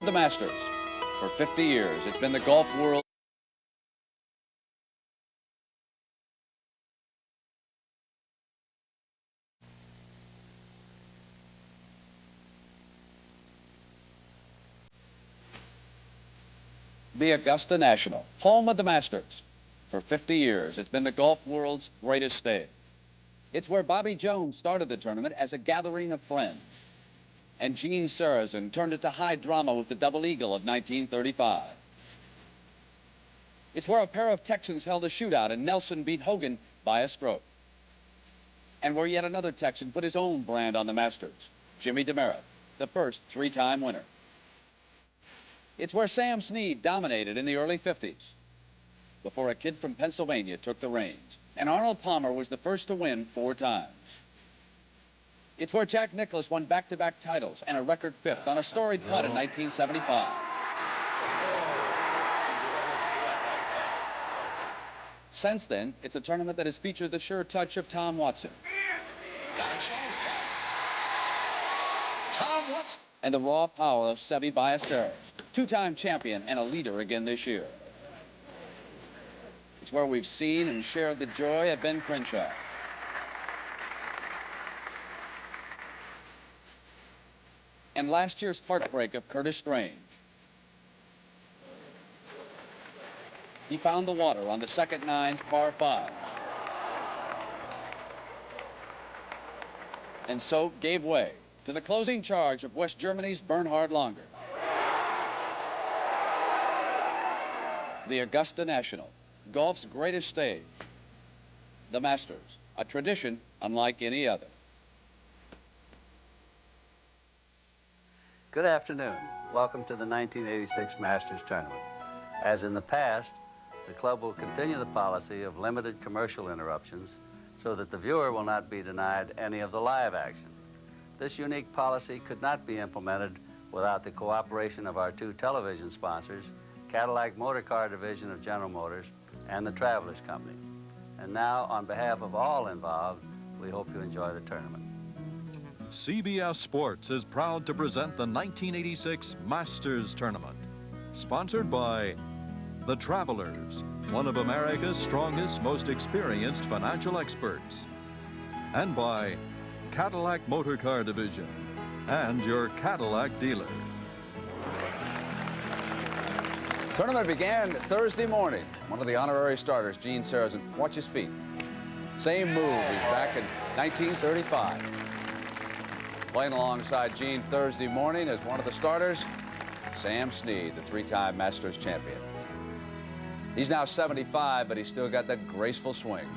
The Masters. For 50 years, it's been the golf world. The Augusta National, home of the Masters. For 50 years, it's been the golf world's greatest stage. It's where Bobby Jones started the tournament as a gathering of friends. And Gene Sarazen turned it to high drama with the double eagle of 1935. It's where a pair of Texans held a shootout and Nelson beat Hogan by a stroke. And where yet another Texan put his own brand on the Masters, Jimmy DeMeritt, the first three-time winner. It's where Sam Snead dominated in the early 50s, before a kid from Pennsylvania took the reins, and Arnold Palmer was the first to win 4 times. It's where Jack Nicklaus won back-to-back titles and a record 5th on a storied putt in 1975. Since then, it's a tournament that has featured the sure touch of Tom Watson. Tom Watson. And the raw power of Seve Ballesteros, 2-time champion and a leader again this year. It's where we've seen and shared the joy of Ben Crenshaw. And last year's heartbreak of Curtis Strange. He found the water on the second nine's par 5. And so gave way to the closing charge of West Germany's Bernhard Langer. The Augusta National, golf's greatest stage. The Masters, a tradition unlike any other. Good afternoon. Welcome to the 1986 Masters Tournament. As in the past, the club will continue the policy of limited commercial interruptions so that the viewer will not be denied any of the live action. This unique policy could not be implemented without the cooperation of our 2 television sponsors, Cadillac Motor Car Division of General Motors and the Travelers Company. And now, on behalf of all involved, we hope you enjoy the tournament. CBS Sports is proud to present the 1986 Masters Tournament, sponsored by The Travelers, one of America's strongest, most experienced financial experts, and by Cadillac Motor Car Division and your Cadillac dealer. Tournament began Thursday morning. One of the honorary starters, Gene Sarazen, watch his feet. Same move, he's back in 1935. Playing alongside Gene Thursday morning as one of the starters, Sam Snead, the 3-time Masters champion. He's now 75, but he's still got that graceful swing.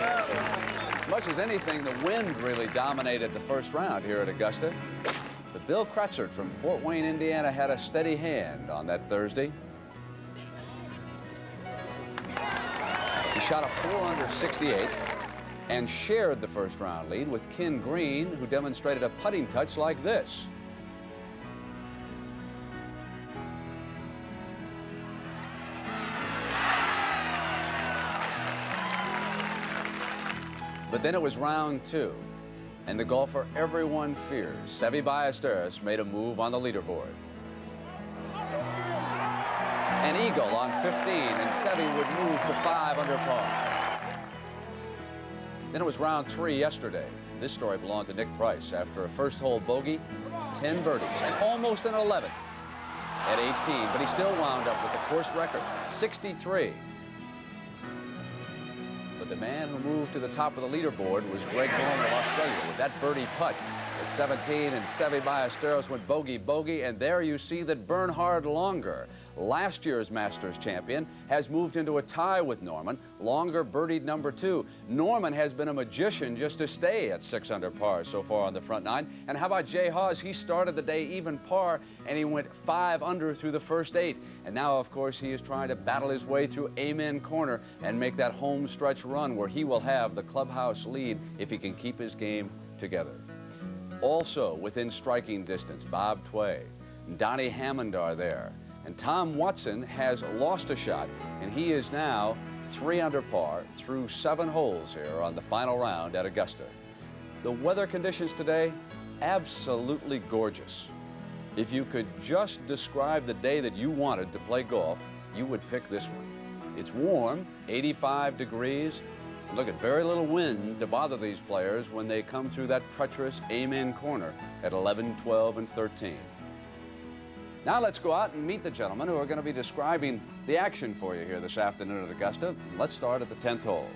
As much as anything, the wind really dominated the first round here at Augusta. But Bill Kratzert from Fort Wayne, Indiana, had a steady hand on that Thursday. He shot a 4-under 68 and shared the first round lead with Ken Green, who demonstrated a putting touch like this. But then it was round 2, and the golfer everyone fears, Seve Ballesteros, made a move on the leaderboard. An eagle on 15, and Seve would move to 5 under par. Then it was round 3 yesterday. This story belonged to Nick Price after a first-hole bogey, 10 birdies, and almost an 11th at 18, but he still wound up with the course record, 63. But the man who moved to the top of the leaderboard was Greg Norman of Australia with that birdie putt at 17, and Seve Ballesteros went bogey, and there you see that Bernhard Langer, last year's Masters champion, has moved into a tie with Norman. Langer birdied number 2. Norman has been a magician just to stay at 6 under par so far on the front 9. And how about Jay Haas? He started the day even par, and he went 5 under through the first 8. And now, of course, he is trying to battle his way through Amen Corner and make that home stretch run where he will have the clubhouse lead if he can keep his game together. Also within striking distance, Bob Tway and Donnie Hammond are there. And Tom Watson has lost a shot, and he is now 3 under par through 7 holes here on the final round at Augusta. The weather conditions today, absolutely gorgeous. If you could just describe the day that you wanted to play golf, you would pick this one. It's warm, 85 degrees. Look at very little wind to bother these players when they come through that treacherous amen corner at 11, 12, and 13. Now let's go out and meet the gentlemen who are going to be describing the action for you here this afternoon at Augusta. Let's start at the 10th hole.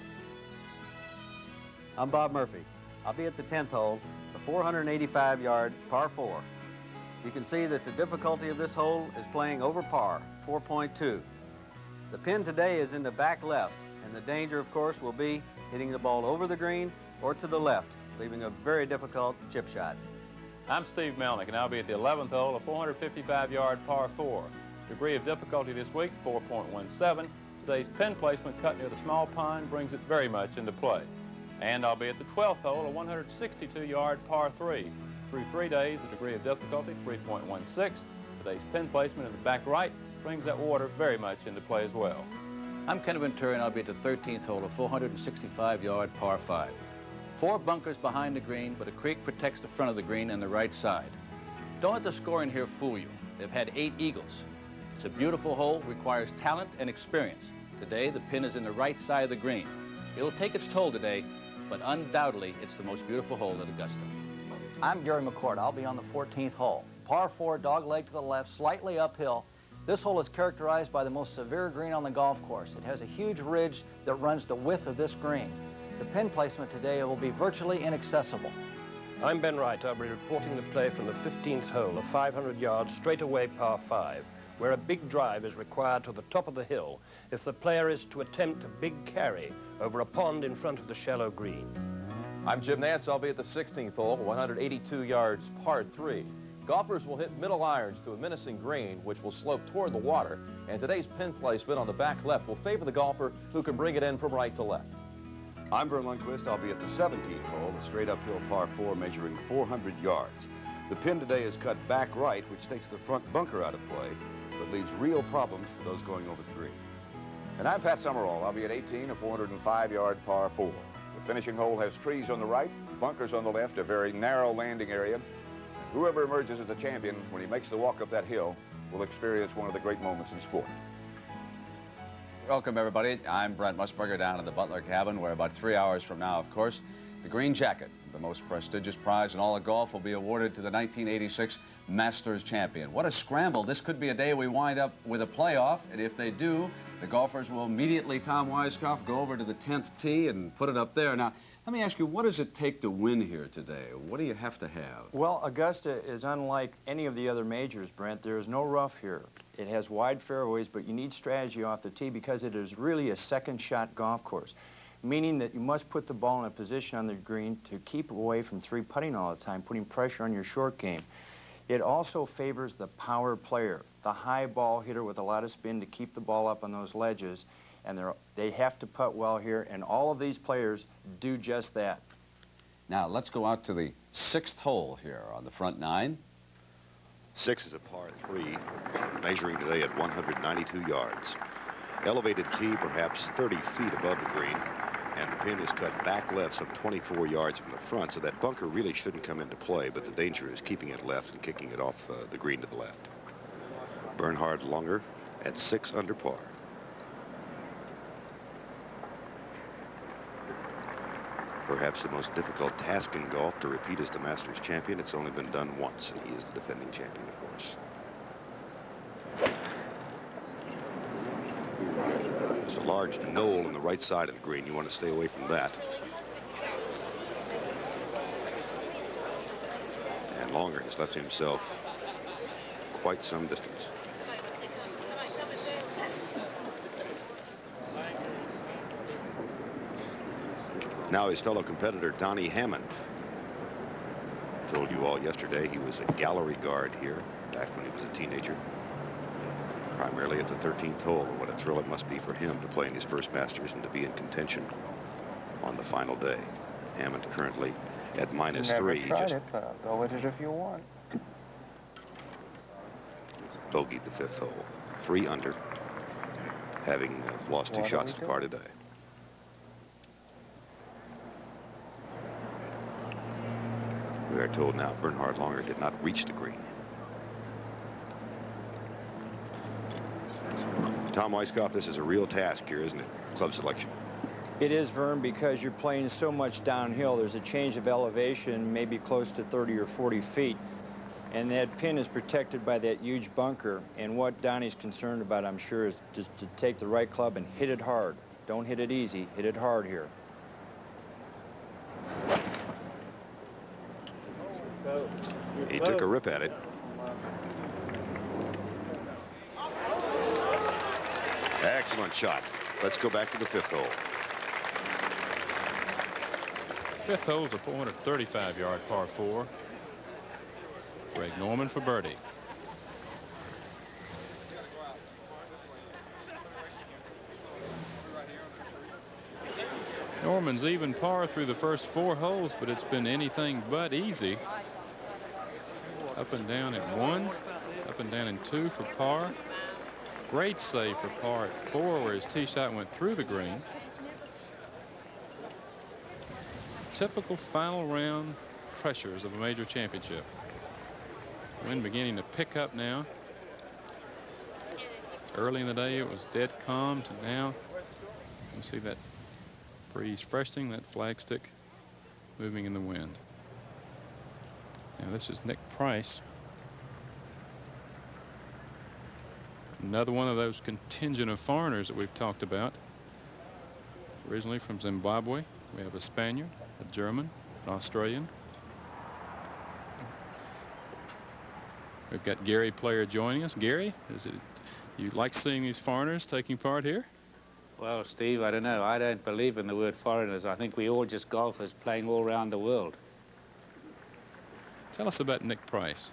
I'm Bob Murphy. I'll be at the 10th hole, the 485-yard par 4. You can see that the difficulty of this hole is playing over par, 4.2. The pin today is in the back left, and the danger, of course, will be hitting the ball over the green or to the left, leaving a very difficult chip shot. I'm Steve Melnick, and I'll be at the 11th hole, a 455-yard par 4. Degree of difficulty this week, 4.17. Today's pin placement cut near the small pond brings it very much into play. And I'll be at the 12th hole, a 162-yard par 3. Through 3 days, the degree of difficulty, 3.16. Today's pin placement in the back right brings that water very much into play as well. I'm Ken Ventura, and I'll be at the 13th hole, a 465-yard par 5. 4 bunkers behind the green, but a creek protects the front of the green and the right side. Don't let the scoring here fool you. They've had 8 eagles. It's a beautiful hole, requires talent and experience. Today, the pin is in the right side of the green. It'll take its toll today, but undoubtedly, it's the most beautiful hole at Augusta. I'm Gary McCord. I'll be on the 14th hole. Par 4, dog leg to the left, slightly uphill. This hole is characterized by the most severe green on the golf course. It has a huge ridge that runs the width of this green. The pin placement today will be virtually inaccessible. I'm Ben Wright. I'll be reporting the play from the 15th hole, a 500 yards straightaway par 5, where a big drive is required to the top of the hill if the player is to attempt a big carry over a pond in front of the shallow green. I'm Jim Nance. I'll be at the 16th hole, 182 yards par 3. Golfers will hit middle irons to a menacing green, which will slope toward the water, and today's pin placement on the back left will favor the golfer who can bring it in from right to left. I'm Vern Lundquist. I'll be at the 17th hole, a straight uphill par 4 measuring 400 yards. The pin today is cut back right, which takes the front bunker out of play, but leaves real problems for those going over the green. And I'm Pat Summerall. I'll be at 18, a 405-yard par 4. The finishing hole has trees on the right, bunkers on the left, a very narrow landing area. Whoever emerges as a champion when he makes the walk up that hill will experience one of the great moments in sport. Welcome, everybody. I'm Brent Musburger down in the Butler cabin, where about 3 hours from now, of course, the green jacket, the most prestigious prize in all of golf, will be awarded to the 1986 Masters champion. What a scramble. This could be a day we wind up with a playoff, and if they do, the golfers will immediately, Tom Weiskopf, go over to the 10th tee and put it up there. Now, let me ask you, what does it take to win here today? What do you have to have? Well, Augusta is unlike any of the other majors, Brent. There is no rough here. It has wide fairways, but you need strategy off the tee because it is really a second shot golf course, meaning that you must put the ball in a position on the green to keep away from 3 putting all the time, putting pressure on your short game. It also favors the power player, the high ball hitter with a lot of spin to keep the ball up on those ledges, and they have to putt well here, and all of these players do just that. Now, let's go out to the 6th hole here on the front 9. 6 is a par 3, measuring today at 192 yards. Elevated tee perhaps 30 feet above the green, and the pin is cut back left some 24 yards from the front, so that bunker really shouldn't come into play, but the danger is keeping it left and kicking it off the green to the left. Bernhard Langer at 6 under par. Perhaps the most difficult task in golf to repeat as the Masters champion. It's only been done once, and he is the defending champion, of course. There's a large knoll on the right side of the green. You want to stay away from that. And Langer has left himself quite some distance. Now his fellow competitor, Donnie Hammond. Told you all yesterday he was a gallery guard here back when he was a teenager. Primarily at the 13th hole. What a thrill it must be for him to play in his first Masters and to be in contention on the final day. Hammond currently at -3. Never tried it, but I'll go with it if you want. Bogeyed the 5th hole. 3 under, having lost 2 shots to par today. We are told now Bernhard Longer did not reach the green. Tom Weisskopf, this is a real task here, isn't it? Club selection. It is, Vern, because you're playing so much downhill. There's a change of elevation, maybe close to 30 or 40 feet. And that pin is protected by that huge bunker. And what Donnie's concerned about, I'm sure, is just to take the right club and hit it hard. Don't hit it easy, hit it hard here. He took a rip at it. Excellent shot. Let's go back to the 5th hole. Fifth hole is a 435-yard par 4. Greg Norman for birdie. Norman's even par through the first 4 holes, but it's been anything but easy. Up and down at 1, up and down in 2 for par. Great save for par at 4, where his tee shot went through the green. Typical final round pressures of a major championship. Wind beginning to pick up now. Early in the day it was dead calm to now. You see that breeze freshening, that flagstick moving in the wind. Now this is Nick Price. Another one of those contingent of foreigners that we've talked about. Originally from Zimbabwe. We have a Spaniard, a German, an Australian. We've got Gary Player joining us. Gary, you like seeing these foreigners taking part here? Well, Steve, I don't know. I don't believe in the word foreigners. I think we all just golfers playing all around the world. Tell us about Nick Price.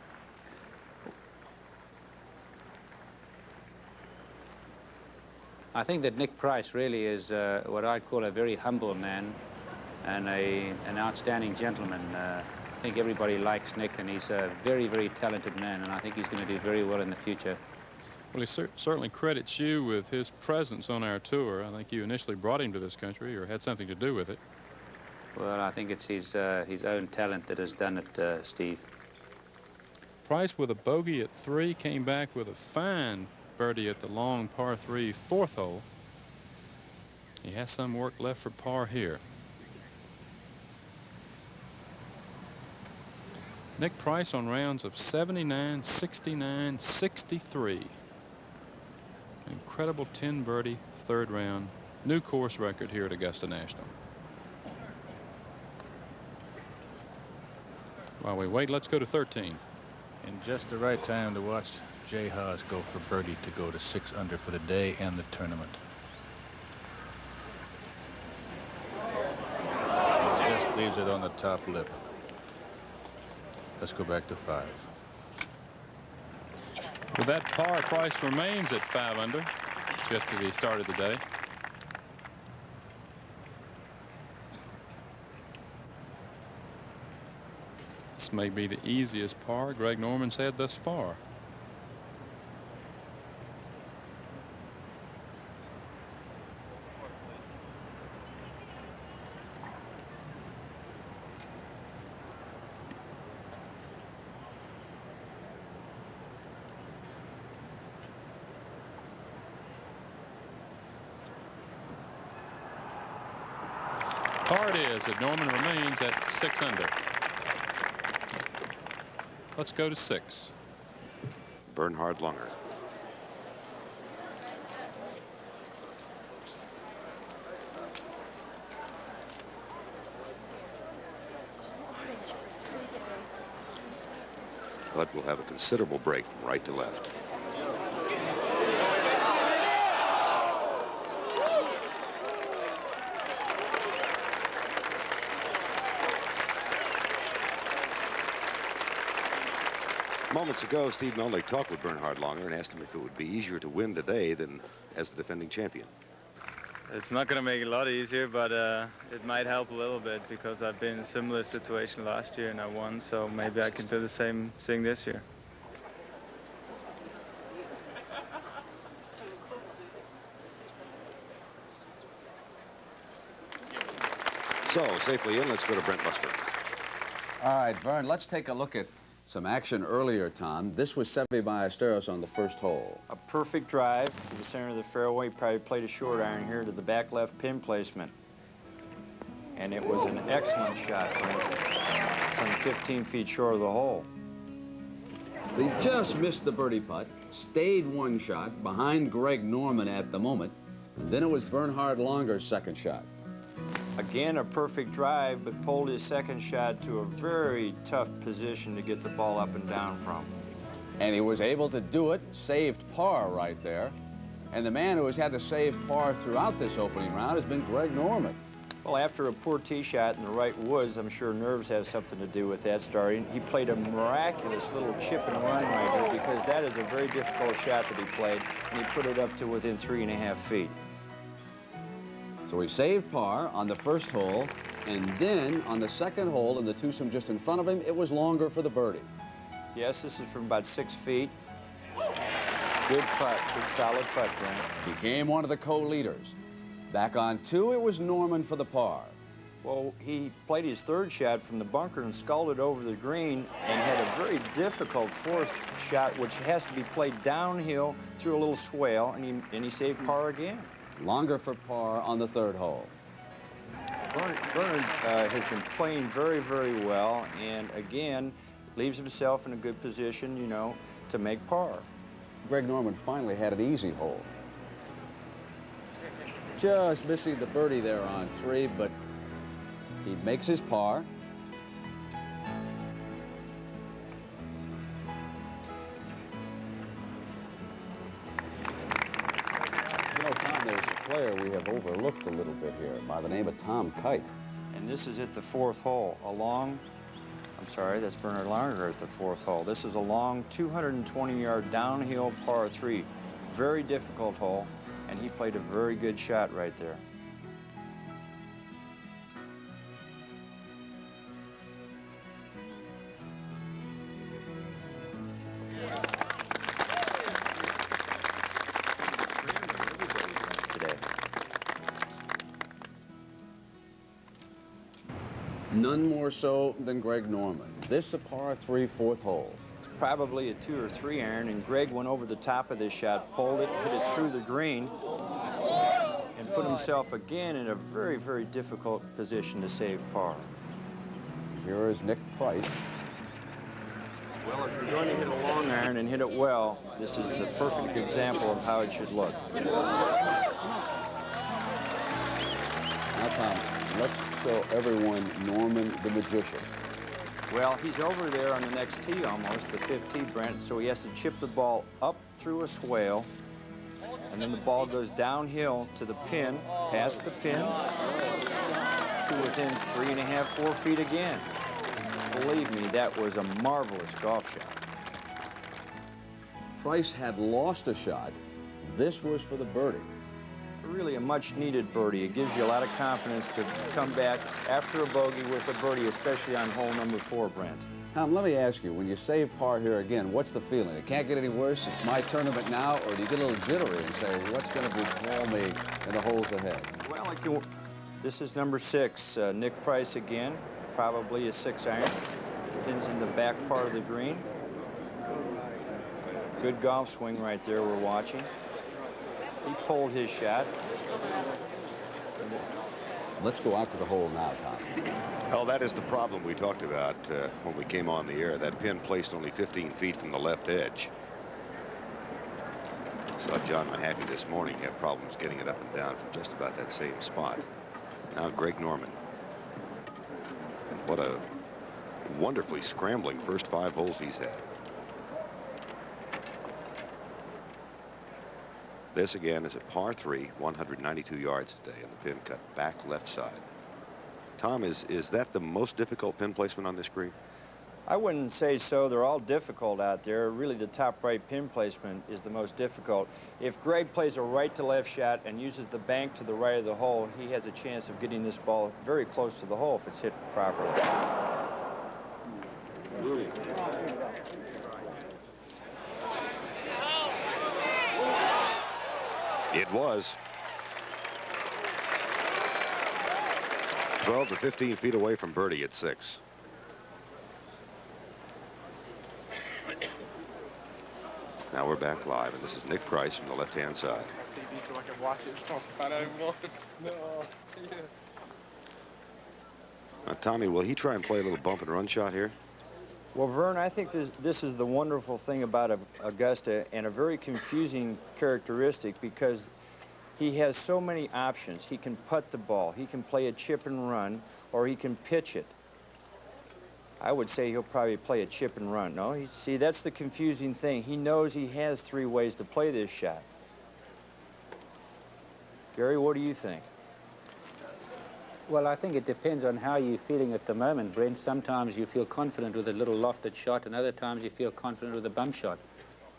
I think that Nick Price really is what I'd call a very humble man and an outstanding gentleman. I think everybody likes Nick, and he's a very, very talented man, and I think he's going to do very well in the future. Well, he certainly credits you with his presence on our tour. I think you initially brought him to this country or had something to do with it. Well, I think it's his own talent that has done it, Steve. Price with a bogey at 3 came back with a fine birdie at the long par 3 4th hole. He has some work left for par here. Nick Price on rounds of 79, 69, 63. Incredible 10 birdie 3rd round. New course record here at Augusta National. While we wait, let's go to 13. And just the right time to watch Jay Haas go for birdie to go to 6 under for the day and the tournament. He just leaves it on the top lip. Let's go back to 5. With that par, Price remains at 5 under, just as he started the day. This may be the easiest par Greg Norman's had thus far. Par it is, that Norman remains at 6 under. Let's go to 6. Bernhard Longer. But will have a considerable break from right to left. Moments ago, Steve Nolly talked with Bernhard Longer and asked him if it would be easier to win today than as the defending champion. It's not going to make it a lot easier, but it might help a little bit because I've been in a similar situation last year and I won, so maybe I can do the same thing this year. So, safely in, let's go to Brent Musburger. All right, Vern, let's take a look at some action earlier, Tom. This was Seve Ballesteros on the first hole. A perfect drive to the center of the fairway. Probably played a short iron here to the back left pin placement. And it was an excellent shot, Brent. Some 15 feet short of the hole. He just missed the birdie putt, stayed one shot behind Greg Norman at the moment, and then it was Bernhard Longer's second shot. Again, a perfect drive, but pulled his second shot to a very tough position to get the ball up and down from. And he was able to do it, saved par right there. And the man who has had to save par throughout this opening round has been Greg Norman. Well, after a poor tee shot in the right woods, I'm sure nerves have something to do with that starting. He played a miraculous little chip and run right here because that is a very difficult shot that he played, and he put it up to within 3.5 feet. So he saved par on the first hole, and then on the second hole in the twosome just in front of him, it was Longer for the birdie. Yes, this is from about 6 feet. Good putt, good solid putt, Brent. Became one of the co-leaders. Back on two, it was Norman for the par. Well, he played his third shot from the bunker and sculled it over the green and had a very difficult forced shot, which has to be played downhill through a little swale, and he saved par again. Longer for par on the third hole. Bernard has been playing very, very well, and again, leaves himself in a good position, you know, to make par. Greg Norman finally had an easy hole. Just missing the birdie there on three, but he makes his par. You know, Tom, there's a player we have overlooked a little bit here by the name of Tom Kite. And this is at the fourth hole. I'm sorry, that's Bernhard Longer at the fourth hole. This is a long 220-yard downhill par 3. Very difficult hole, and he played a very good shot right there. None more so than Greg Norman. This a par 3 fourth hole. Probably a 2 or 3 iron, and Greg went over the top of this shot, pulled it, hit it through the green, and put himself again in a very, very difficult position to save par. Here is Nick Price. Well, if you're going to hit a long iron and hit it well, this is the perfect example of how it should look. Now, Tom, let's show everyone Norman the Magician. Well, he's over there on the next tee almost, the 5th tee, Brent, so he has to chip the ball up through a swale, and then the ball goes downhill to the pin, past the pin, to within 3.5, 4 feet again. Believe me, that was a marvelous golf shot. Price had lost a shot. This was for the birdie. Really a much-needed birdie. It gives you a lot of confidence to come back after a bogey with a birdie, especially on hole number 4, Brent. Tom, let me ask you, when you save par here again, what's the feeling? It can't get any worse? It's my tournament now? Or do you get a little jittery and say, what's going to befall me in the holes ahead? Well, this is number 6. Nick Price again, probably a 6-iron. Pins in the back part of the green. Good golf swing right there we're watching. He pulled his shot. Let's go out to the hole now, Tom. Well, that is the problem we talked about when we came on the air. That pin placed only 15 feet from the left edge. Saw John Mahaffey this morning have problems getting it up and down from just about that same spot. Now Greg Norman. And what a wonderfully scrambling first 5 holes he's had. This again is a par 3, 192 yards today, and the pin cut back left side. Tom, is that the most difficult pin placement on this green? I wouldn't say so. They're all difficult out there. Really, the top right pin placement is the most difficult. If Greg plays a right to left shot and uses the bank to the right of the hole, he has a chance of getting this ball very close to the hole if it's hit properly. It was 12 to 15 feet away from birdie at 6. Now we're back live, and this is Nick Price from the left-hand side. So I can watch it, so I don't even want No, yeah. Now, Tommy, will he try and play a little bump and run shot here? Well, Vern, I think this is the wonderful thing about Augusta, and a very confusing characteristic, because he has so many options. He can putt the ball, he can play a chip and run, or he can pitch it. I would say he'll probably play a chip and run. No, see, that's the confusing thing. He knows he has 3 ways to play this shot. Gary, what do you think? Well, I think it depends on how you're feeling at the moment, Brent. Sometimes you feel confident with a little lofted shot, and other times you feel confident with a bump shot.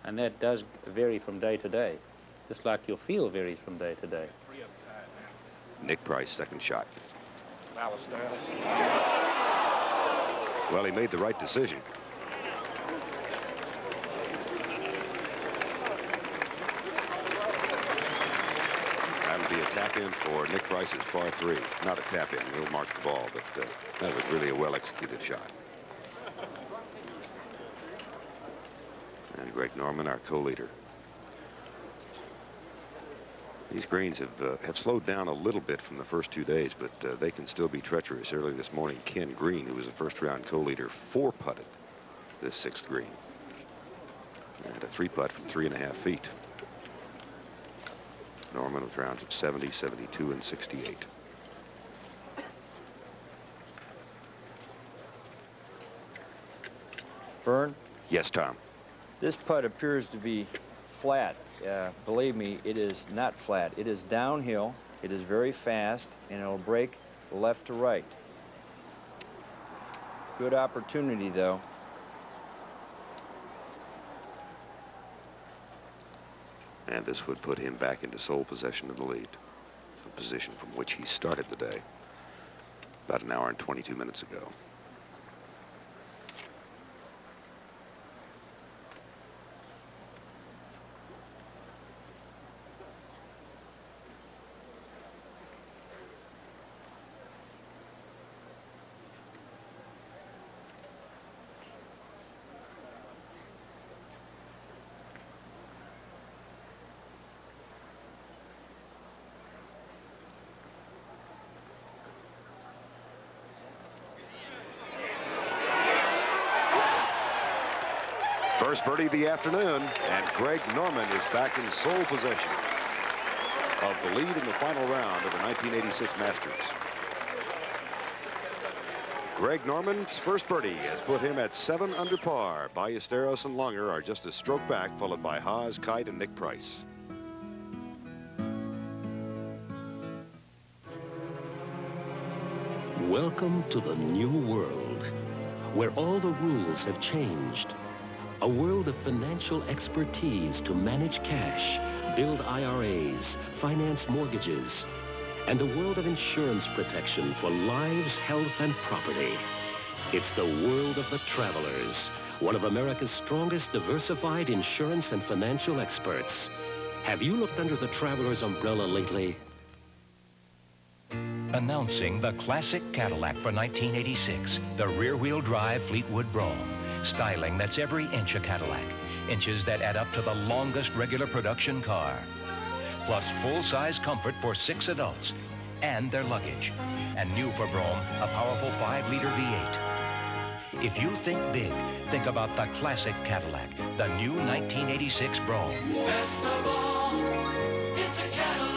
And that does vary from day to day, just like your feel varies from day to day. Nick Price, second shot. Alistair. Well, he made the right decision. That'll be a tap-in for Nick Price's par 3. Not a tap-in, he'll mark the ball, but that was really a well-executed shot. And Greg Norman, our co-leader. These greens have slowed down a little bit from the first 2 days, but they can still be treacherous. Early this morning, Ken Green, who was the first-round co-leader, 4-putted this 6th green. And a 3-putt from 3.5 feet. Norman with rounds of 70, 72, and 68. Vern? Yes, Tom. This putt appears to be flat. Believe me, it is not flat. It is downhill, it is very fast, and it'll break left to right. Good opportunity, though. And this would put him back into sole possession of the lead, a position from which he started the day about an hour and 22 minutes ago. First birdie of the afternoon, and Greg Norman is back in sole possession of the lead in the final round of the 1986 Masters. Greg Norman's first birdie has put him at 7 under par. Ballesteros and Longer are just a stroke back, followed by Haas, Kite, and Nick Price. Welcome to the new world, where all the rules have changed. A world of financial expertise to manage cash, build IRAs, finance mortgages, and a world of insurance protection for lives, health, and property. It's the world of the Travelers, one of America's strongest diversified insurance and financial experts. Have you looked under the Travelers umbrella lately? Announcing the classic Cadillac for 1986, the rear-wheel drive Fleetwood Brougham. Styling that's every inch a Cadillac. Inches that add up to the longest regular production car. Plus full-size comfort for 6 adults and their luggage. And new for Brougham, a powerful 5-liter V8. If you think big, think about the classic Cadillac, the new 1986 Brougham. Best of all, it's a Cadillac.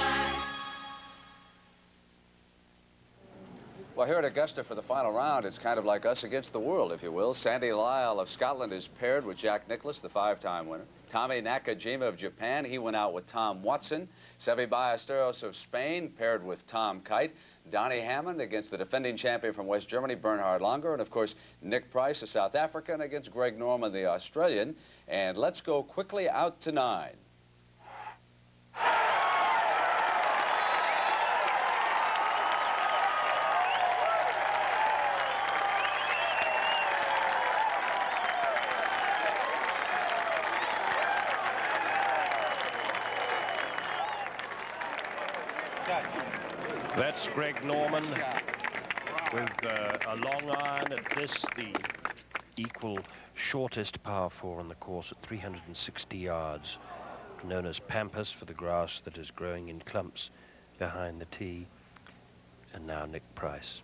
Well, here at Augusta for the final round, it's kind of like us against the world, if you will. Sandy Lyle of Scotland is paired with Jack Nicklaus, the 5-time winner. Tommy Nakajima of Japan, he went out with Tom Watson. Seve Ballesteros of Spain, paired with Tom Kite. Donnie Hammond against the defending champion from West Germany, Bernhard Langer. And, of course, Nick Price, a South African, against Greg Norman, the Australian. And let's go quickly out to 9. That's Greg Norman with a long iron at this, the equal shortest par 4 on the course at 360 yards, known as pampas for the grass that is growing in clumps behind the tee. And now Nick Price.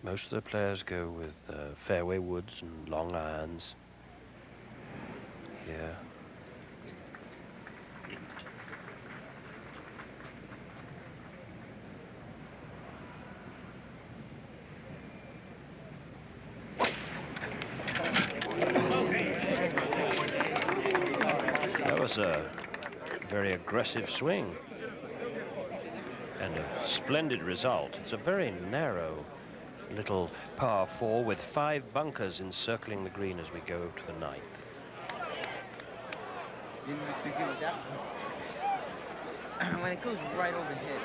Most of the players go with fairway woods and long irons here. That was a very aggressive swing and a splendid result. It's a very narrow little par 4 with 5 bunkers encircling the green as we go to the 9th. When it goes right overhead,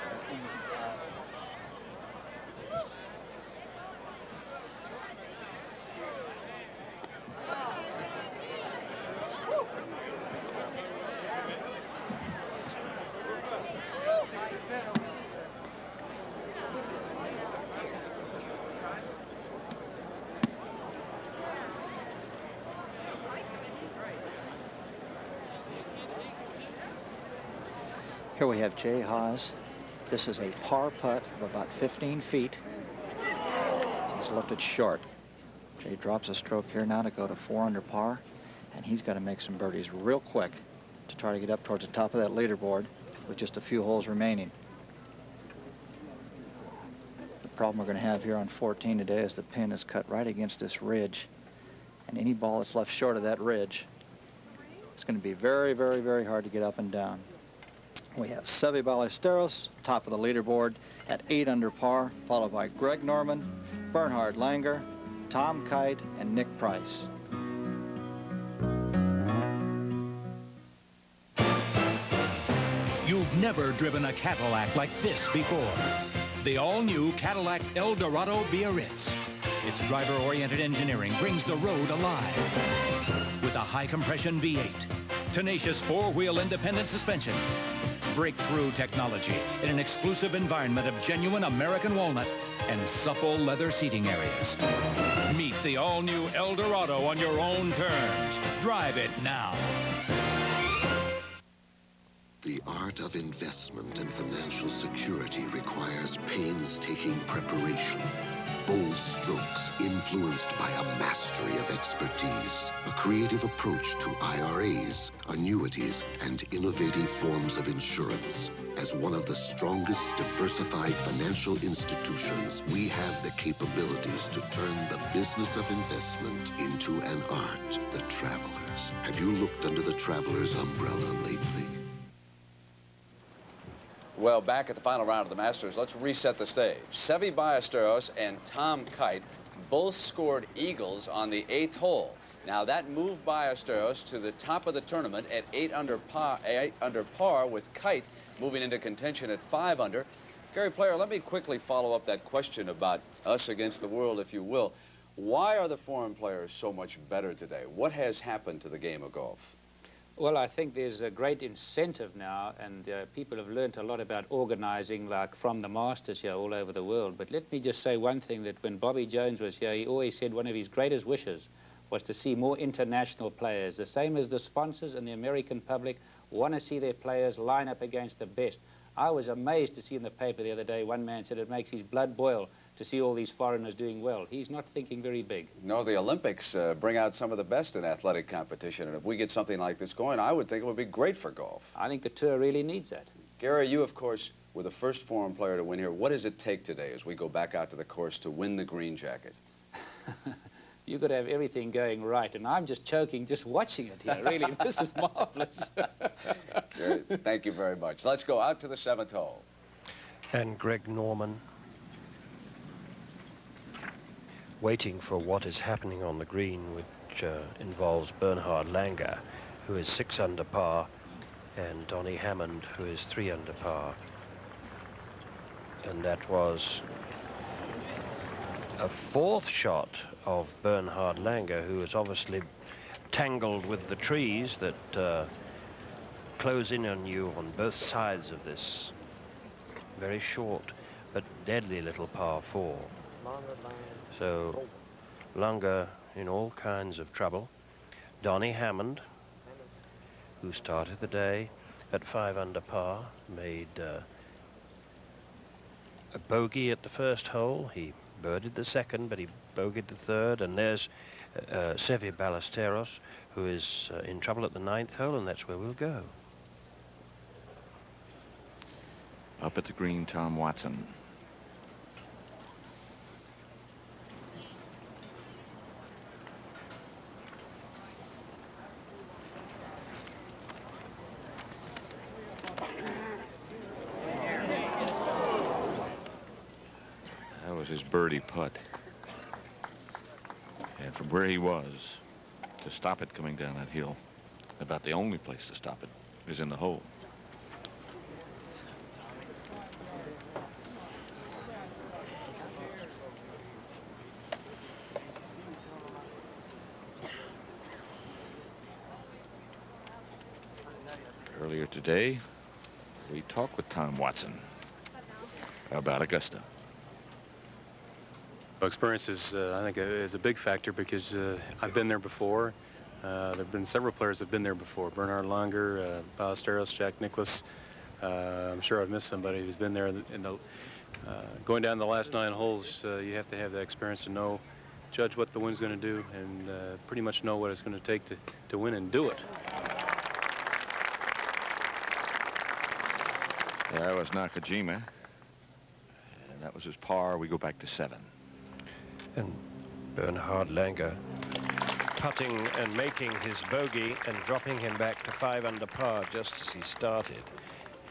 Here we have Jay Haas. This is a par putt of about 15 feet. He's left it short. Jay drops a stroke here now to go to 4 under par, and he's got to make some birdies real quick to try to get up towards the top of that leaderboard with just a few holes remaining. The problem we're going to have here on 14 today is the pin is cut right against this ridge, and any ball that's left short of that ridge, it's going to be very, very, very hard to get up and down. We have Seve Ballesteros, top of the leaderboard at 8 under par, followed by Greg Norman, Bernhard Langer, Tom Kite, and Nick Price. You've never driven a Cadillac like this before. The all-new Cadillac Eldorado Biarritz. Its driver-oriented engineering brings the road alive. With a high-compression V8, tenacious 4-wheel independent suspension, breakthrough technology in an exclusive environment of genuine American walnut and supple leather seating areas. Meet the all-new Eldorado on your own terms. Drive it now. The art of investment and financial security requires painstaking preparation, bold strokes influenced by a mastery of expertise, a creative approach to IRAs, annuities, and innovative forms of insurance. As one of the strongest diversified financial institutions, we have the capabilities to turn the business of investment into an art. The Travelers. Have you looked under the Travelers umbrella lately? Well, back at the final round of the Masters, let's reset the stage. Seve Ballesteros and Tom Kite both scored eagles on the 8th hole. Now, that moved Ballesteros to the top of the tournament at 8 under par with Kite moving into contention at 5 under. Gary Player, let me quickly follow up that question about us against the world, if you will. Why are the foreign players so much better today? What has happened to the game of golf? Well, I think there's a great incentive now, and people have learnt a lot about organizing, like from the Masters here all over the world. But let me just say one thing, that when Bobby Jones was here, he always said one of his greatest wishes was to see more international players, the same as the sponsors and the American public want to see their players line up against the best. I was amazed to see in the paper the other day, one man said it makes his blood boil to see all these foreigners doing well. He's not thinking very big. No, the Olympics bring out some of the best in athletic competition, and if we get something like this going, I would think it would be great for golf. I think the tour really needs that. Gary, you, of course, were the first foreign player to win here. What does it take today as we go back out to the course to win the green jacket? You've got to have everything going right, and I'm just choking just watching it here, really. This is marvelous. Gary, thank you very much. Let's go out to the 7th hole. And Greg Norman waiting for what is happening on the green, which involves Bernhard Langer, who is 6 under par, and Donnie Hammond, who is 3 under par. And that was a 4th shot of Bernhard Langer, who is obviously tangled with the trees that close in on you on both sides of this very short but deadly little par 4. So Longer in all kinds of trouble. Donnie Hammond, who started the day at 5 under par, made a bogey at the first hole. He birdied the second, but he bogeyed the third. And there's Seve Ballesteros, who is in trouble at the 9th hole, and that's where we'll go. Up at the green, Tom Watson. That was his birdie putt. And from where he was, to stop it coming down that hill, about the only place to stop it is in the hole. Earlier today, we talked with Tom Watson about Augusta. Experience is, I think, is a big factor because I've been there before. There have been several players that have been there before. Bernhard Langer, Ballesteros, Jack Nicklaus. I'm sure I've missed somebody who's been there. Going down the last 9 holes, you have to have that experience to judge what the wind's going to do, and pretty much know what it's going to take to win and do it. That was Nakajima, and that was his par. We go back to 7. And Bernhard Langer putting and making his bogey and dropping him back to 5 under par just as he started.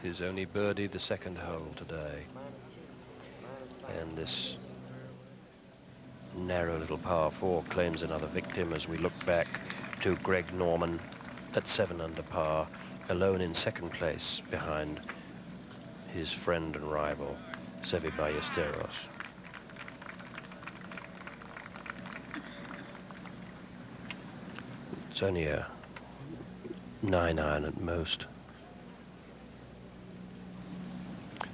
His only birdie the 2nd hole today. And this narrow little par 4 claims another victim as we look back to Greg Norman at 7 under par, alone in 2nd place behind his friend and rival, Seve Ballesteros. It's only a 9-iron at most.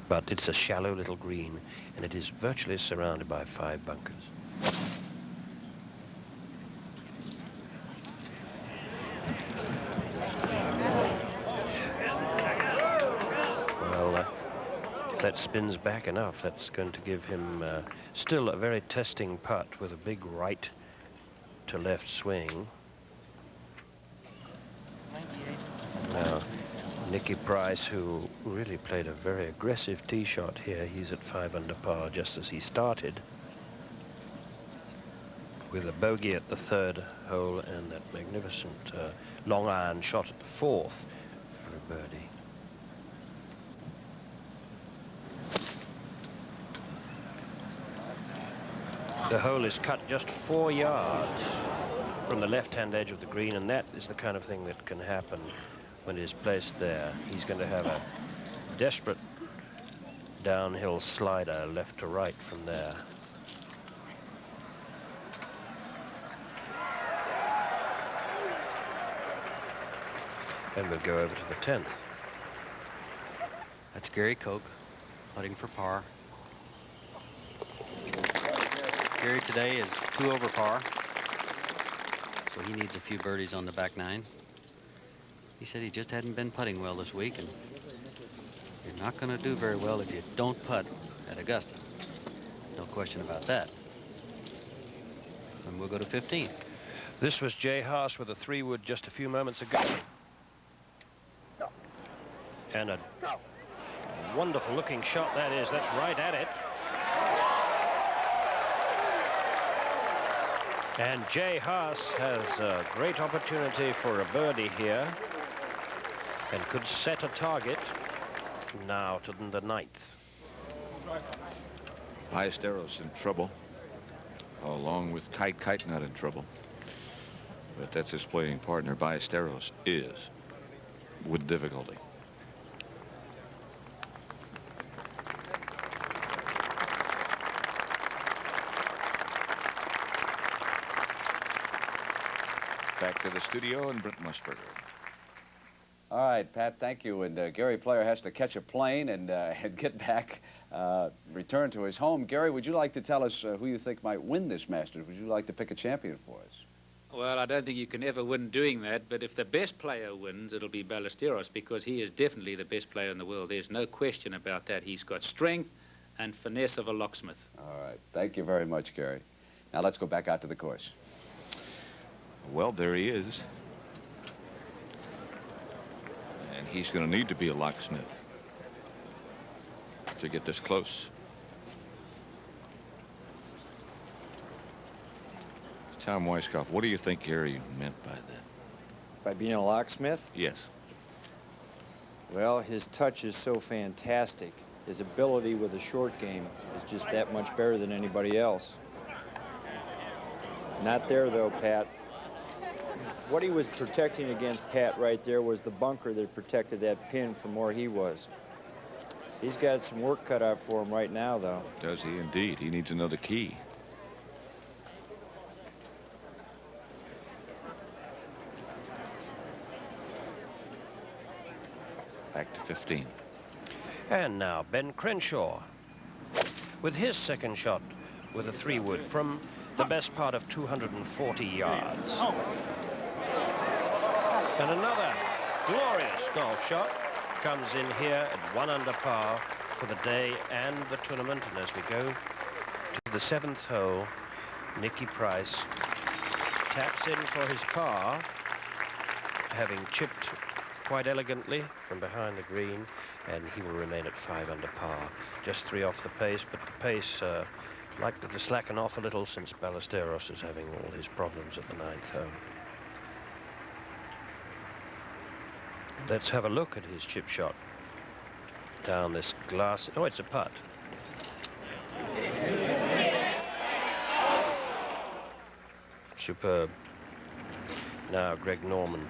But it's a shallow little green, and it is virtually surrounded by 5 bunkers. Well, if that spins back enough, that's going to give him still a very testing putt with a big right to left swing. Now, Nicky Price, who really played a very aggressive tee shot here, he's at 5 under par just as he started, with a bogey at the 3rd hole and that magnificent long iron shot at the 4th for a birdie. The hole is cut just 4 yards from the left-hand edge of the green, and that is the kind of thing that can happen when it is placed there. He's going to have a desperate downhill slider left to right from there. And we'll go over to the 10th. That's Gary Koch, putting for par. Gary today is 2 over par, so he needs a few birdies on the back 9. He said he just hadn't been putting well this week, and you're not going to do very well if you don't putt at Augusta. No question about that. And we'll go to 15. This was Jay Haas with a 3-wood just a few moments ago. And a wonderful looking shot that is. That's right at it. And Jay Haas has a great opportunity for a birdie here and could set a target now to the 9th. Ballesteros in trouble, along with Kite not in trouble. But that's his playing partner. Ballesteros is with difficulty. Back to the studio and Brent Musburger. All right, Pat, thank you. And Gary Player has to catch a plane and get back, return to his home. Gary, would you like to tell us who you think might win this Masters? Would you like to pick a champion for us? Well, I don't think you can ever win doing that, but if the best player wins, it'll be Ballesteros, because he is definitely the best player in the world. There's no question about that. He's got strength and finesse of a locksmith. All right, thank you very much, Gary. Now let's go back out to the course. Well, there he is. And he's going to need to be a locksmith to get this close. Tom Weiskopf, what do you think Gary meant by that? By being a locksmith? Yes. Well, his touch is so fantastic. His ability with a short game is just that much better than anybody else. Not there, though, Pat. What he was protecting against, Pat, right there was the bunker that protected that pin from where he was. He's got some work cut out for him right now, though. Does he indeed? He needs another key. Back to 15. And now Ben Crenshaw with his second shot with a 3-wood from the best part of 240 yards. And another glorious golf shot comes in here at 1 under par for the day and the tournament. And as we go to the 7th hole, Nicky Price taps in for his par, having chipped quite elegantly from behind the green, and he will remain at 5 under par. Just 3 off the pace, but the pace likely to slacken off a little since Ballesteros is having all his problems at the 9th hole. Let's have a look at his chip shot down this glass. Oh, it's a putt. Superb. Now Greg Norman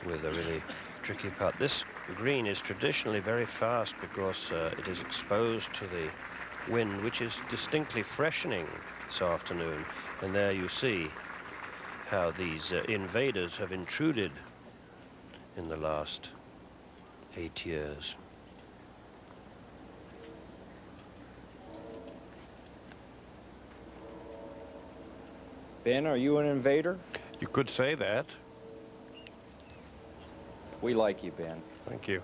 with a really tricky putt. This green is traditionally very fast because it is exposed to the wind, which is distinctly freshening this afternoon. And there you see how these invaders have intruded in the last 8 years. Ben, are you an invader? You could say that. We like you, Ben. Thank you.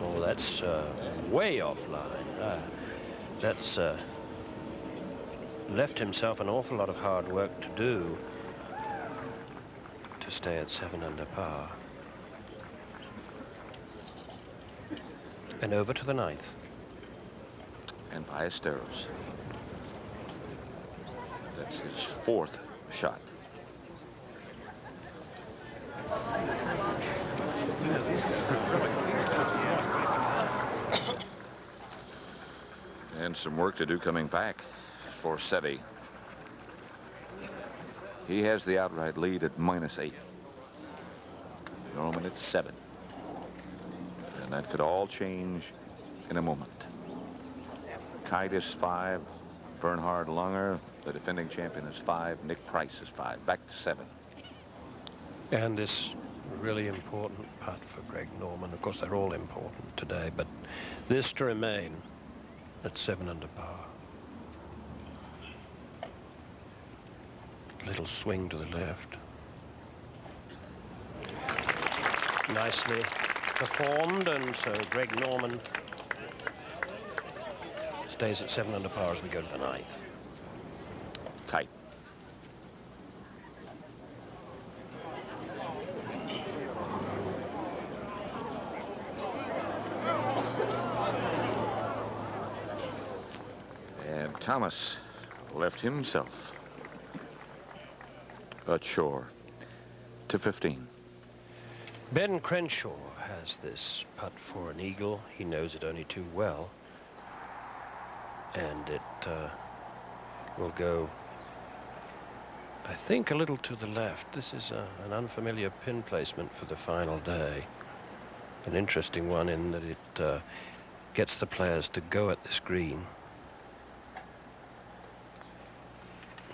Oh, that's way offline. That's left himself an awful lot of hard work to do to stay at 7 under par. And over to the 9th. And Ballesteros. That's his 4th shot. And some work to do coming back for Seve. He has the outright lead at -8. Norman at 7. And that could all change in a moment. Kite is 5. Bernhard Langer, the defending champion, is 5. Nick Price is 5. Back to 7. And this really important putt for Greg Norman. Of course, they're all important today, but this to remain at 7 under par. Little swing to the left. Nicely performed, and so Greg Norman stays at 7 under par as we go to the 9th. Kite. And Thomas left himself at shore to 15. Ben Crenshaw has this putt for an eagle. He knows it only too well. And it will go, I think, a little to the left. This is an unfamiliar pin placement for the final day. An interesting one in that it gets the players to go at this green.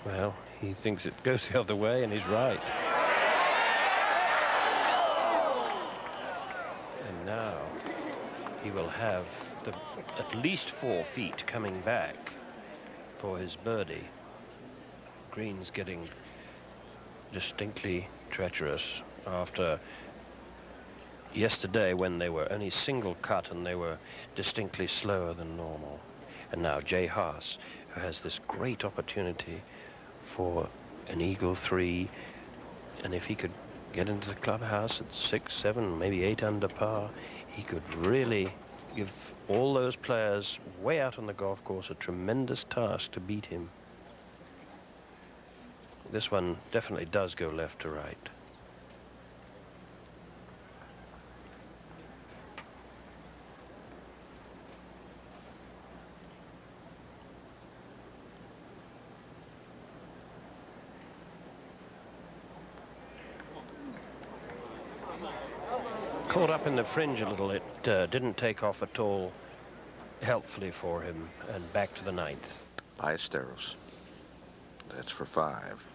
Well, he thinks it goes the other way, and he's right. Now he will have at least 4 feet coming back for his birdie. Green's getting distinctly treacherous after yesterday when they were only single cut and they were distinctly slower than normal. And now Jay Haas, who has this great opportunity for an eagle 3, and if he could get into the clubhouse at 6, 7, maybe 8 under par, he could really give all those players way out on the golf course a tremendous task to beat him. This one definitely does go left to right. Caught up in the fringe a little. It didn't take off at all helpfully for him, and back to the 9th. Ballesteros. That's for 5.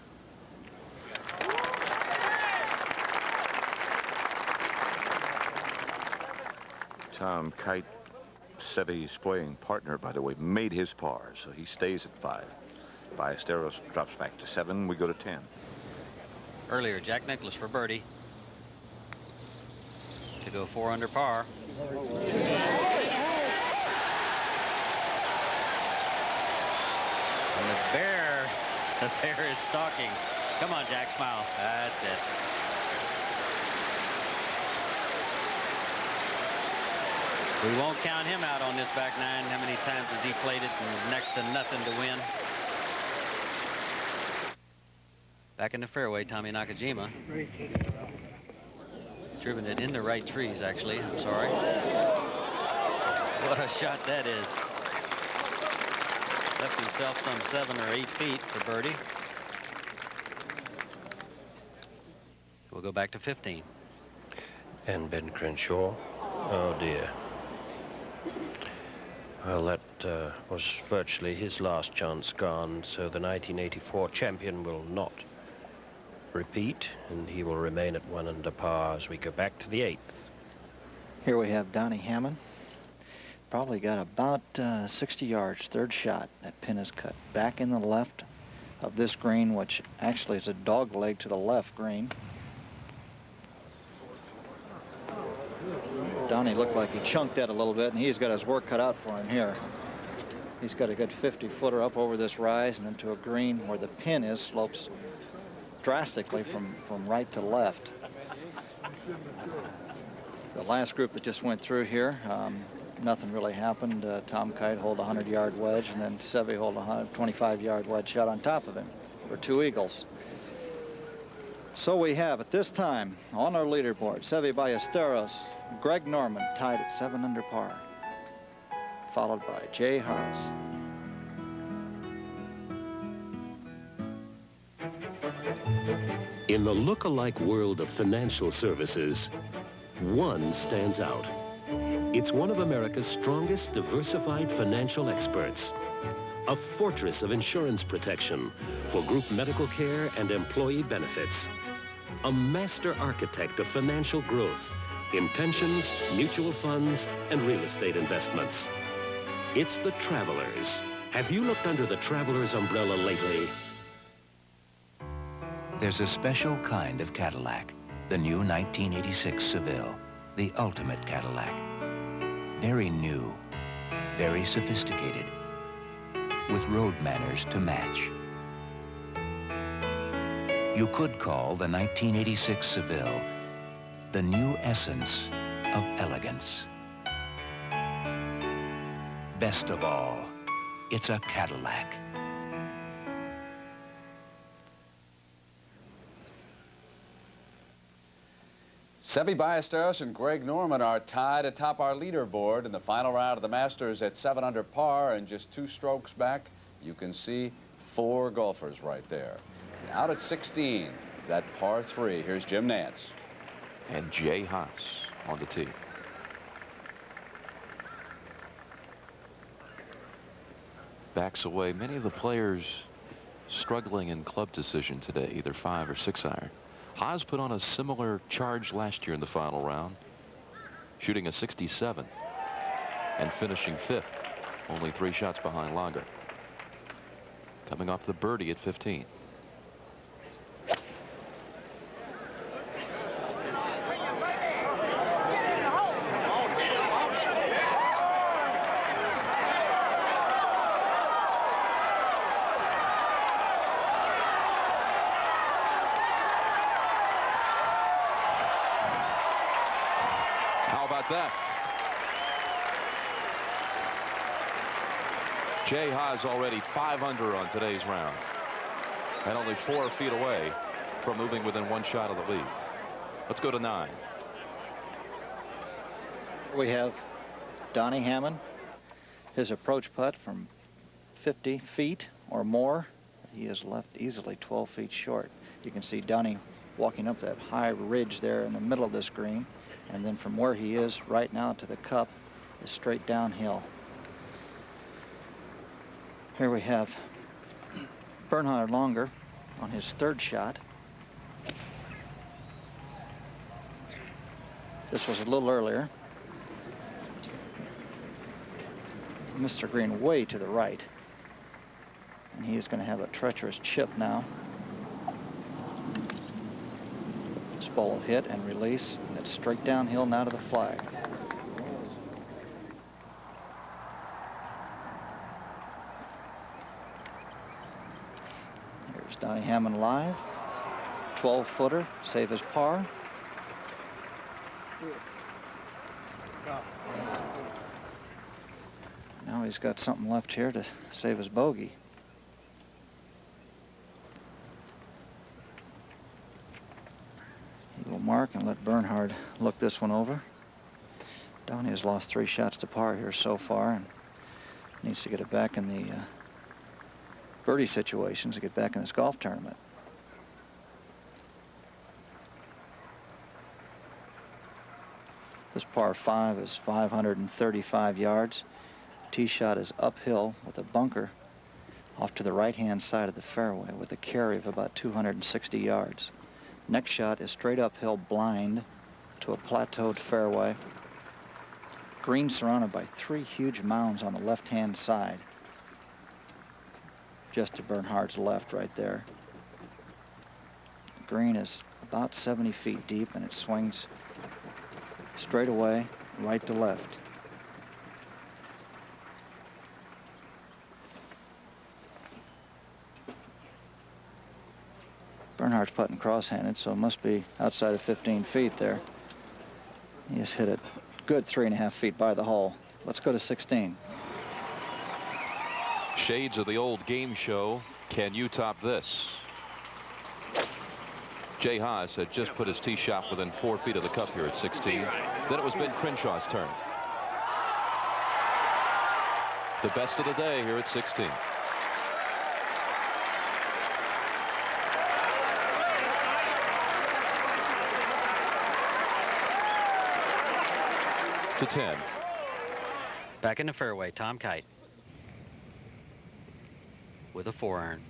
Tom Kite, Seve's playing partner, by the way, made his par, so he stays at 5. Ballesteros drops back to 7. We go to 10. Earlier, Jack Nicklaus for birdie to go 4 under par. And the bear is stalking. Come on, Jack, smile. That's it. We won't count him out on this back 9. How many times has he played it and next to nothing to win? Back in the fairway, Tommy Nakajima. Driven it in the right trees, actually. I'm sorry. What a shot that is. Left himself some 7 or 8 feet for birdie. We'll go back to 15. And Ben Crenshaw. Oh, dear. Well, that was virtually his last chance gone, so the 1984 champion will not repeat, and he will remain at 1 under par as we go back to the 8th. Here we have Donnie Hammond. Probably got about 60 yards, 3rd shot. That pin is cut back in the left of this green, which actually is a dog leg to the left green. Donnie looked like he chunked that a little bit, and he's got his work cut out for him here. He's got a good 50-footer up over this rise and into a green where the pin is, slopes drastically from right to left. The last group that just went through here, nothing really happened. Tom Kite hold a 100-yard wedge, and then Seve hold a 125-yard wedge shot on top of him for 2 eagles. So we have at this time on our leaderboard Seve Ballesteros, Greg Norman tied at 7 under par, followed by Jay Haas. In the look-alike world of financial services, one stands out. It's one of America's strongest diversified financial experts. A fortress of insurance protection for group medical care and employee benefits. A master architect of financial growth in pensions, mutual funds, and real estate investments. It's the Travelers. Have you looked under the Travelers umbrella lately? There's a special kind of Cadillac, the new 1986 Seville, the ultimate Cadillac. Very new, very sophisticated, with road manners to match. You could call the 1986 Seville the new essence of elegance. Best of all, it's a Cadillac. Seve Ballesteros and Greg Norman are tied atop our leaderboard in the final round of the Masters at 7 under par, and just 2 strokes back, you can see 4 golfers right there. And out at 16, that par 3. Here's Jim Nantz. And Jay Haas on the tee. Backs away. Many of the players struggling in club decision today, either 5 or 6 iron. Haas put on a similar charge last year in the final round. shooting a 67 and finishing 5th, only 3 shots behind Longer. Coming off the birdie at 15. How about that? Jay Haas already 5 under on today's round and only 4 feet away from moving within 1 shot of the lead. Let's go to 9. We have Donnie Hammond, his approach putt from 50 feet or more. He is left easily 12 feet short. You can see Donnie walking up that high ridge there in the middle of this green, and then from where he is right now to the cup is straight downhill. Here we have Bernhard Longer on his 3rd shot. This was a little earlier. Mr. Green way to the right. And he is going to have a treacherous chip now. This ball will hit and release. It's straight downhill now to the flag. Here's Donnie Hammond live. 12-footer, save his par. Now he's got something left here to save his bogey. He will mark and let Bernhard look this one over. Donnie has lost 3 shots to par here so far and needs to get it back in the birdie situations to get back in this golf tournament. This par 5 is 535 yards. Tee shot is uphill with a bunker off to the right-hand side of the fairway with a carry of about 260 yards. Next shot is straight uphill blind to a plateaued fairway. Green surrounded by 3 huge mounds on the left-hand side. Just to Bernhard's left right there. The green is about 70 feet deep and it swings straight away, right to left. Bernhard's putting cross-handed, so it must be outside of 15 feet there. He has hit it good 3.5 feet by the hole. Let's go to 16. Shades of the old game show. Can you top this? Jay Haas had just put his tee shot within 4 feet of the cup here at 16. Then it was Ben Crenshaw's turn. The best of the day here at 16. To 10. Back in the fairway, Tom Kite with a 4-iron.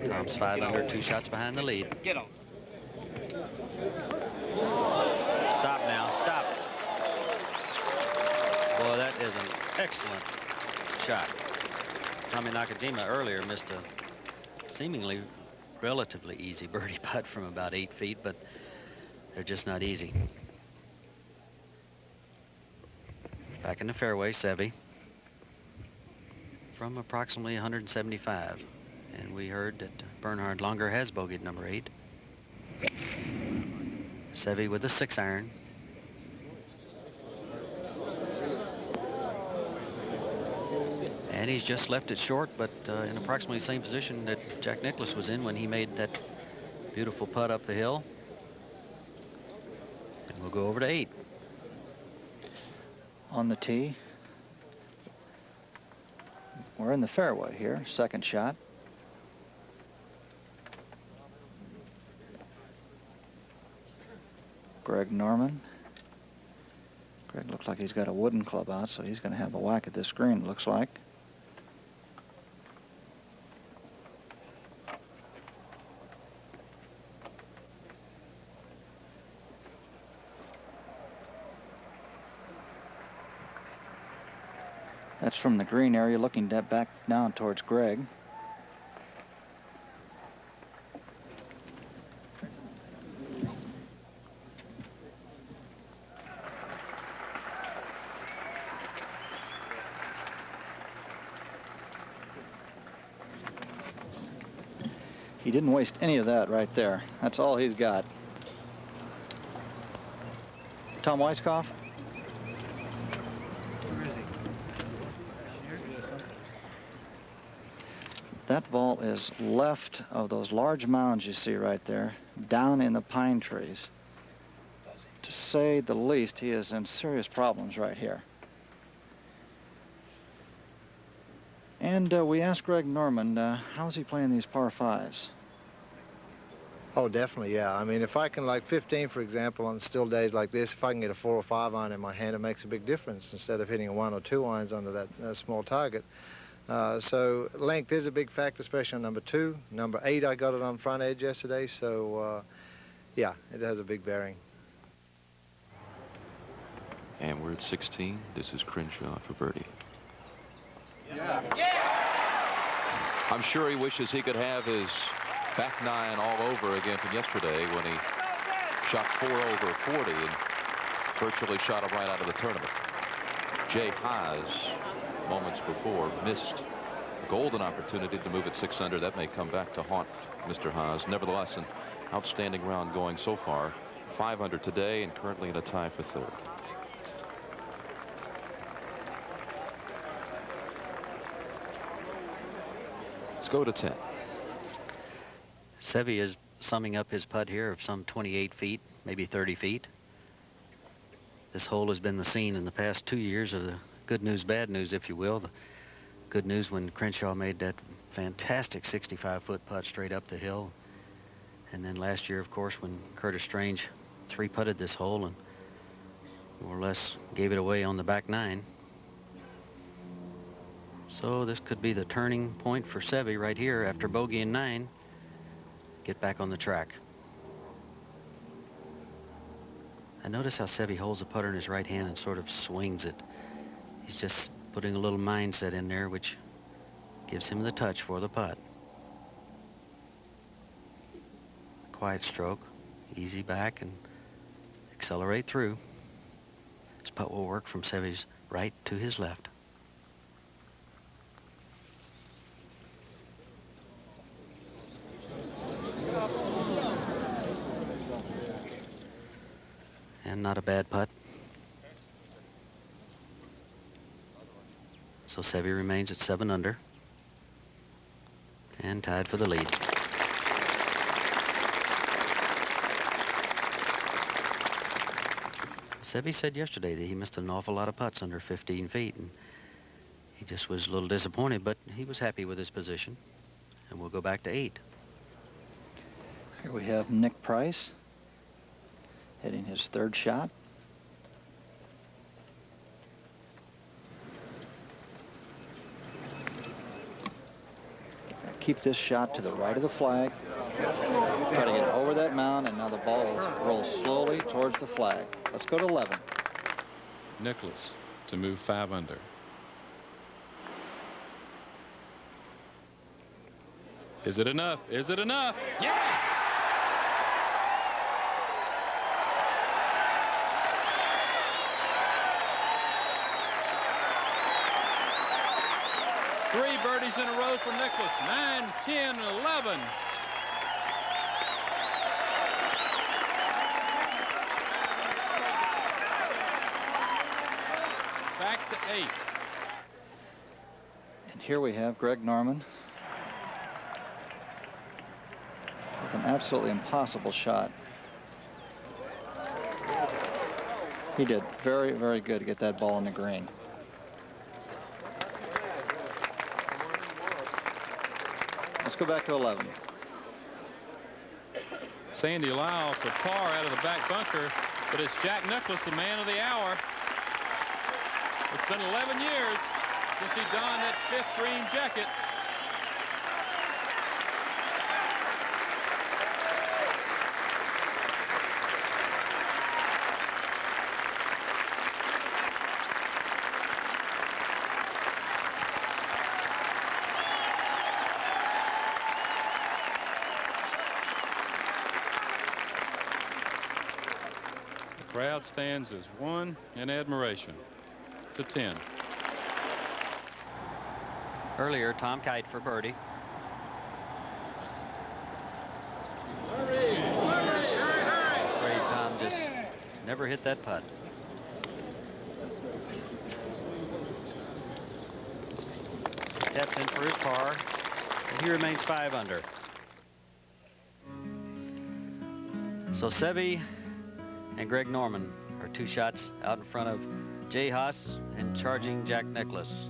Tom's 5 under, 2 shots behind the lead. Get him. Stop now, stop. Boy, that is an excellent shot. Tommy Nakajima earlier missed a seemingly relatively easy birdie putt from about 8 feet, but they're just not easy. Back in the fairway, Seve from approximately 175. And we heard that Bernhard Longer has bogeyed number 8. Seve with a 6-iron. And he's just left it short, but in approximately the same position that Jack Nicklaus was in when he made that beautiful putt up the hill. And we'll go over to 8. On the tee. We're in the fairway here. Second shot. Greg Norman. Greg looks like he's got a wooden club out, so he's going to have a whack at this green, looks like. That's from the green area, looking back down towards Greg. He didn't waste any of that right there. That's all he's got. Tom Weiskopf? Where is he? That ball is left of those large mounds you see right there, down in the pine trees. To say the least, he is in serious problems right here. And we asked Greg Norman, how's he playing these par fives? Oh, definitely, yeah. I mean, if I can, like 15, for example, on still days like this, if I can get a 4 or 5 iron in my hand, it makes a big difference instead of hitting a 1 or 2 irons under that small target. So length is a big factor, especially on number 2. Number 8, I got it on front edge yesterday, so yeah, it has a big bearing. And we're at 16. This is Crenshaw for birdie. I'm sure he wishes he could have his back 9 all over again from yesterday when he shot 4 over 40 and virtually shot him right out of the tournament. Jay Haas, moments before, missed a golden opportunity to move at 6 under. That may come back to haunt Mr. Haas. Nevertheless, an outstanding round going so far. 5 under today and currently in a tie for 3rd. Let's go to 10. Seve is summing up his putt here of some 28 feet, maybe 30 feet. This hole has been the scene in the past 2 years of the good news, bad news, if you will. The good news when Crenshaw made that fantastic 65-foot putt straight up the hill. And then last year, of course, when Curtis Strange 3-putted this hole and more or less gave it away on the back 9. So this could be the turning point for Seve right here after bogey in 9. Get back on the track. I notice how Seve holds the putter in his right hand and sort of swings it. He's just putting a little mindset in there, which gives him the touch for the putt. Quiet stroke, easy back and accelerate through. This putt will work from Seve's right to his left. And not a bad putt. So Seve remains at 7 under and tied for the lead. Seve said yesterday that he missed an awful lot of putts under 15 feet, and he just was a little disappointed, but he was happy with his position. And we'll go back to 8. Here we have Nick Price hitting his 3rd shot. Keep this shot to the right of the flag. Try to get over that mound, and now the ball rolls slowly towards the flag. Let's go to 11. Nicklaus to move 5 under. Is it enough? Is it enough? Yes! Three birdies in a row for Nicklaus. 9, 10, 11. Back to 8. And here we have Greg Norman with an absolutely impossible shot. He did very, very good to get that ball in the green. Let's go back to 11. Sandy Lyle for par out of the back bunker, but it's Jack Nicklaus, the man of the hour. It's been 11 years since he donned that 5th green jacket. crowd stands as one in admiration. To 10. Earlier, Tom Kite for birdie. Afraid Tom just never hit that putt. Taps in for his par, and he remains 5 under. So Seve and Greg Norman are 2 shots out in front of Jay Haas and charging Jack Nicklaus.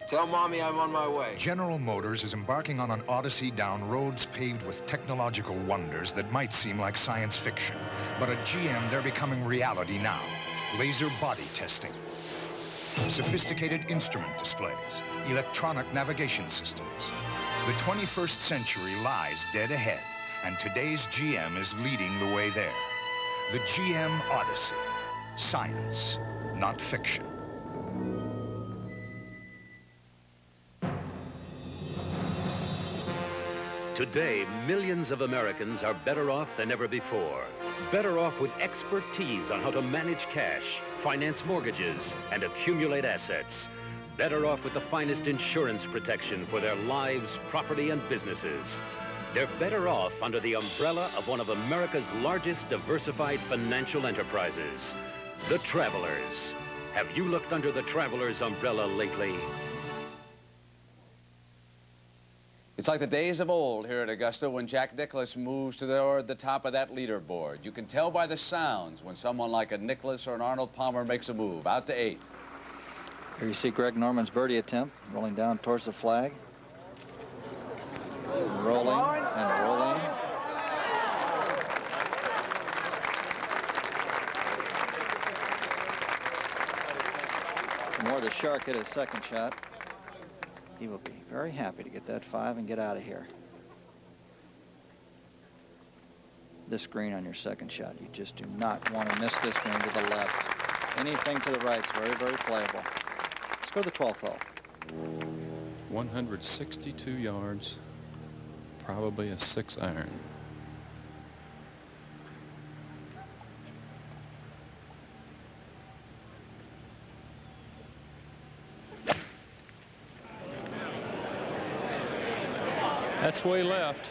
Tell Mommy I'm on my way. General Motors is embarking on an odyssey down roads paved with technological wonders that might seem like science fiction. But at GM, they're becoming reality now. Laser body testing, sophisticated instrument displays, electronic navigation systems. The 21st century lies dead ahead, and today's GM is leading the way there. The GM Odyssey. Science, not fiction. Today, millions of Americans are better off than ever before. Better off with expertise on how to manage cash, finance mortgages, and accumulate assets. Better off with the finest insurance protection for their lives, property, and businesses. They're better off under the umbrella of one of America's largest diversified financial enterprises, the Travelers. Have you looked under the Travelers umbrella lately? It's like the days of old here at Augusta when Jack Nicklaus moves to the top of that leaderboard. You can tell by the sounds when someone like a Nicklaus or an Arnold Palmer makes a move. Out to 8. Here you see Greg Norman's birdie attempt, rolling down towards the flag. Rolling and rolling. The more the shark hit his second shot, he will be very happy to get that 5 and get out of here. This green on your second shot, you just do not want to miss this green to the left. Anything to the right is very, very playable. Let's go to the 12th hole. 162 yards, probably a 6-iron. That's way left.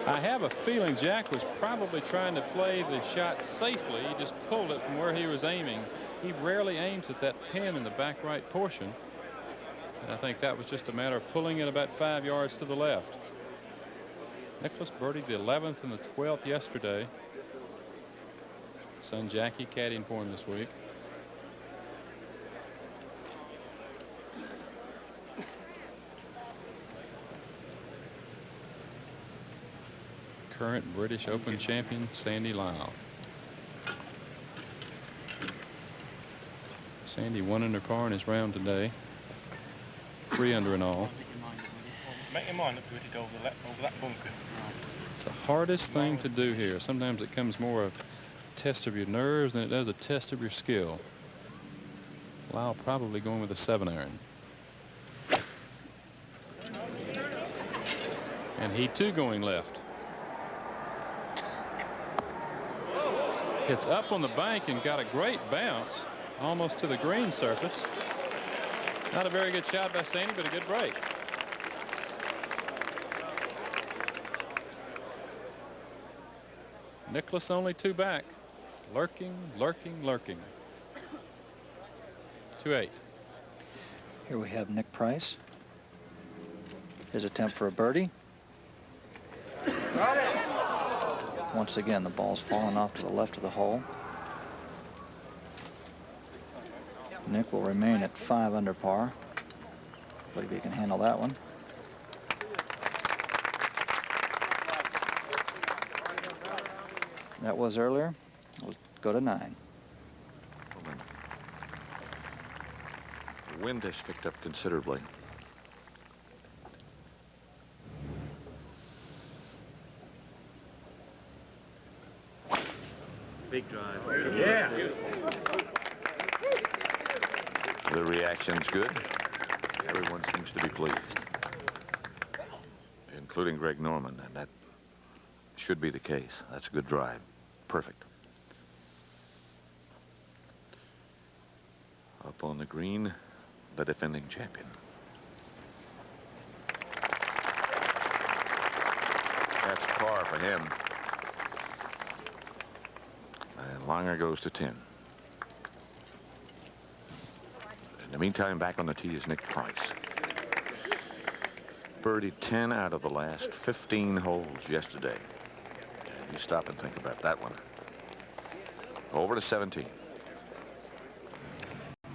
I have a feeling Jack was probably trying to play the shot safely. He just pulled it from where he was aiming. He rarely aims at that pin in the back right portion. And I think that was just a matter of pulling it about 5 yards to the left. Nicklaus birdied the 11th and the 12th yesterday. Son Jackie caddying for him this week. Current British Open champion Sandy Lyle. Sandy 1 under par in his round today. 3 under in all. Make your mind up with it over that bunker. It's the hardest thing to do here. Sometimes it comes more a test of your nerves than it does a test of your skill. Lyle probably going with a 7-iron. And he too going left. It's up on the bank and got a great bounce almost to the green surface. Not a very good shot by Sandy, but a good break. Nicklaus only 2 back. Lurking, lurking, lurking. 2-8. Here we have Nick Price. His attempt for a birdie. Got it. Once again, the ball's falling off to the left of the hole. Nick will remain at 5 under par. Believe he can handle that one. That was earlier. We'll go to 9. The wind has picked up considerably. Big drive. Yeah. The reaction's good. Everyone seems to be pleased. including Greg Norman, and that should be the case. That's a good drive. Perfect. Up on the green, the defending champion. That's par for him. And Langer goes to 10. In the meantime, back on the tee is Nick Price. Birdied 10 out of the last 15 holes yesterday. You stop and think about that one. Over to 17.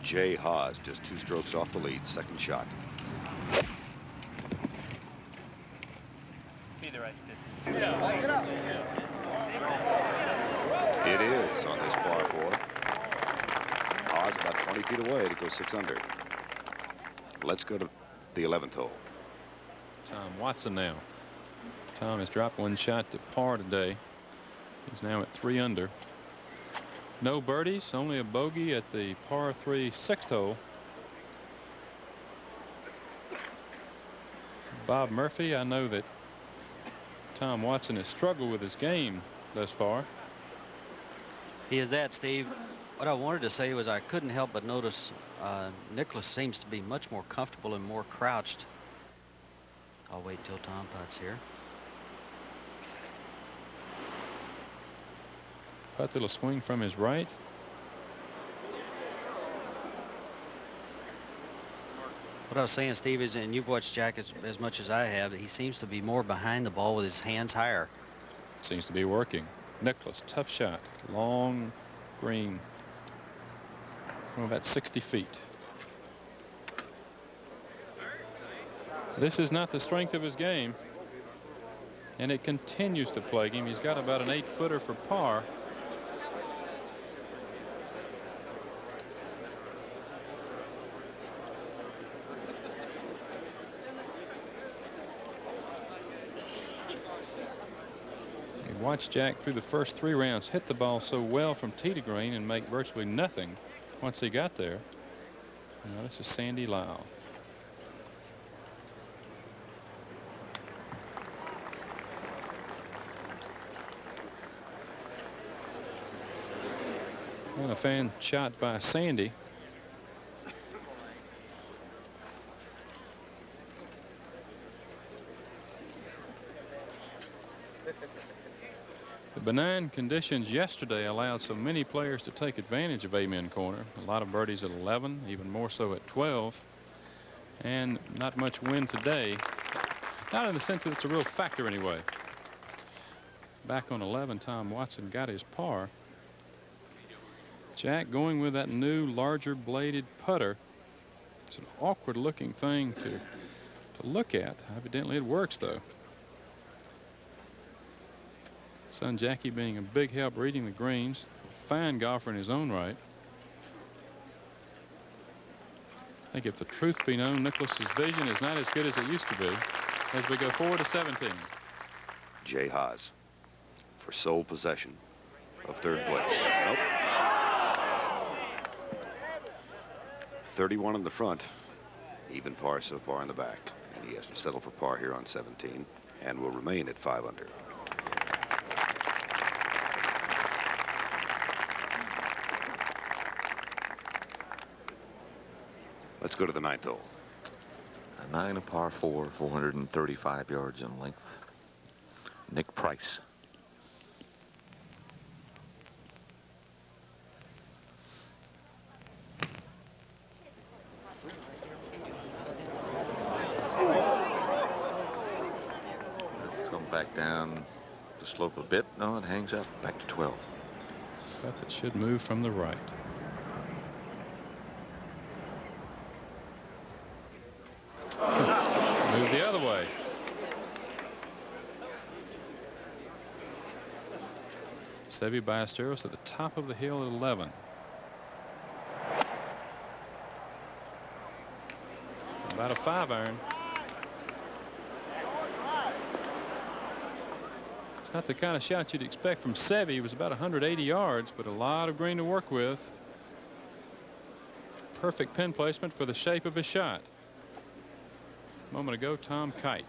Jay Haas just 2 strokes off the lead. Second shot. It is on this par 4. Haas about 20 feet away to go 6 under. Let's go to the 11th hole. Tom Watson now. Tom has dropped 1 shot to par today. He's now at 3 under. No birdies, only a bogey at the par 3 6th hole. Bob Murphy, I know that Tom Watson has struggled with his game thus far. He is that, Steve. What I wanted to say was I couldn't help but notice Nicklaus seems to be much more comfortable and more crouched. I'll wait till Tom putts here. Putt little swing from his right. What I was saying, Steve, is, and you've watched Jack as much as I have, he seems to be more behind the ball with his hands higher. Seems to be working. Nicklaus, tough shot. Long green from about 60 feet. This is not the strength of his game, and it continues to plague him. He's got about an 8-footer for par. Watch Jack through the first 3 rounds hit the ball so well from tee to green and make virtually nothing once he got there. Now this is Sandy Lyle. And a fan shot by Sandy. The benign conditions yesterday allowed so many players to take advantage of Amen Corner. A lot of birdies at 11, even more so at 12. And not much wind today. Not in the sense that it's a real factor anyway. Back on 11, Tom Watson got his par. Jack going with that new larger bladed putter. It's an awkward looking thing to look at. Evidently it works though. Son Jackie being a big help reading the greens. Fine golfer in his own right. I think if the truth be known, Nicklaus's vision is not as good as it used to be as we go forward to 17. Jay Haas for sole possession of 3rd place. Nope. 31 in the front, even par so far in the back, and he has to settle for par here on 17 and will remain at 5 under. Let's go to the 9th hole. A 9, a par 4, 435 yards in length. Nick Price. Come back down the slope a bit. No, it hangs up back to 12. But that should move from the right. Move the other way. Seve Ballesteros at the top of the hill at 11. About a 5-iron. It's not the kind of shot you'd expect from Seve. He was about 180 yards, but a lot of green to work with. Perfect pin placement for the shape of his shot. A moment ago, Tom Kite.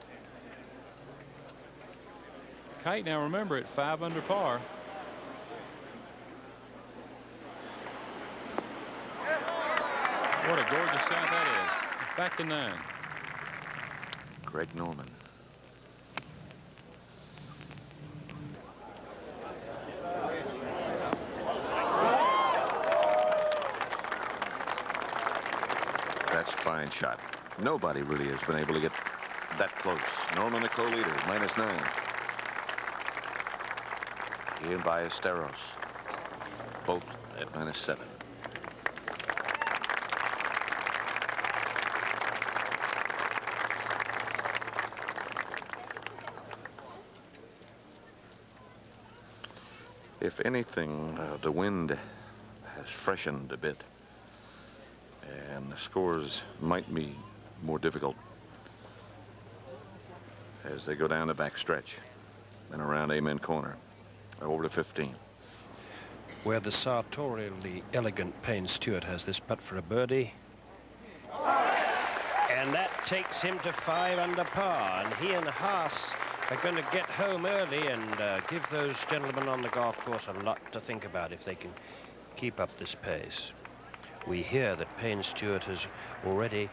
Kite now, remember, at 5 under par. What a gorgeous shot that is. Back to 9. Greg Norman. That's a fine shot. Nobody really has been able to get that close. Norman, the co-leader, -9. He and Ballesteros, both at -7. If anything, the wind has freshened a bit, and the scores might be more difficult as they go down the back stretch and around Amen Corner over to 15. Where the sartorially elegant Payne Stewart has this putt for a birdie. And that takes him to 5 under par. And he and Haas are going to get home early and give those gentlemen on the golf course a lot to think about if they can keep up this pace. We hear that Payne Stewart has already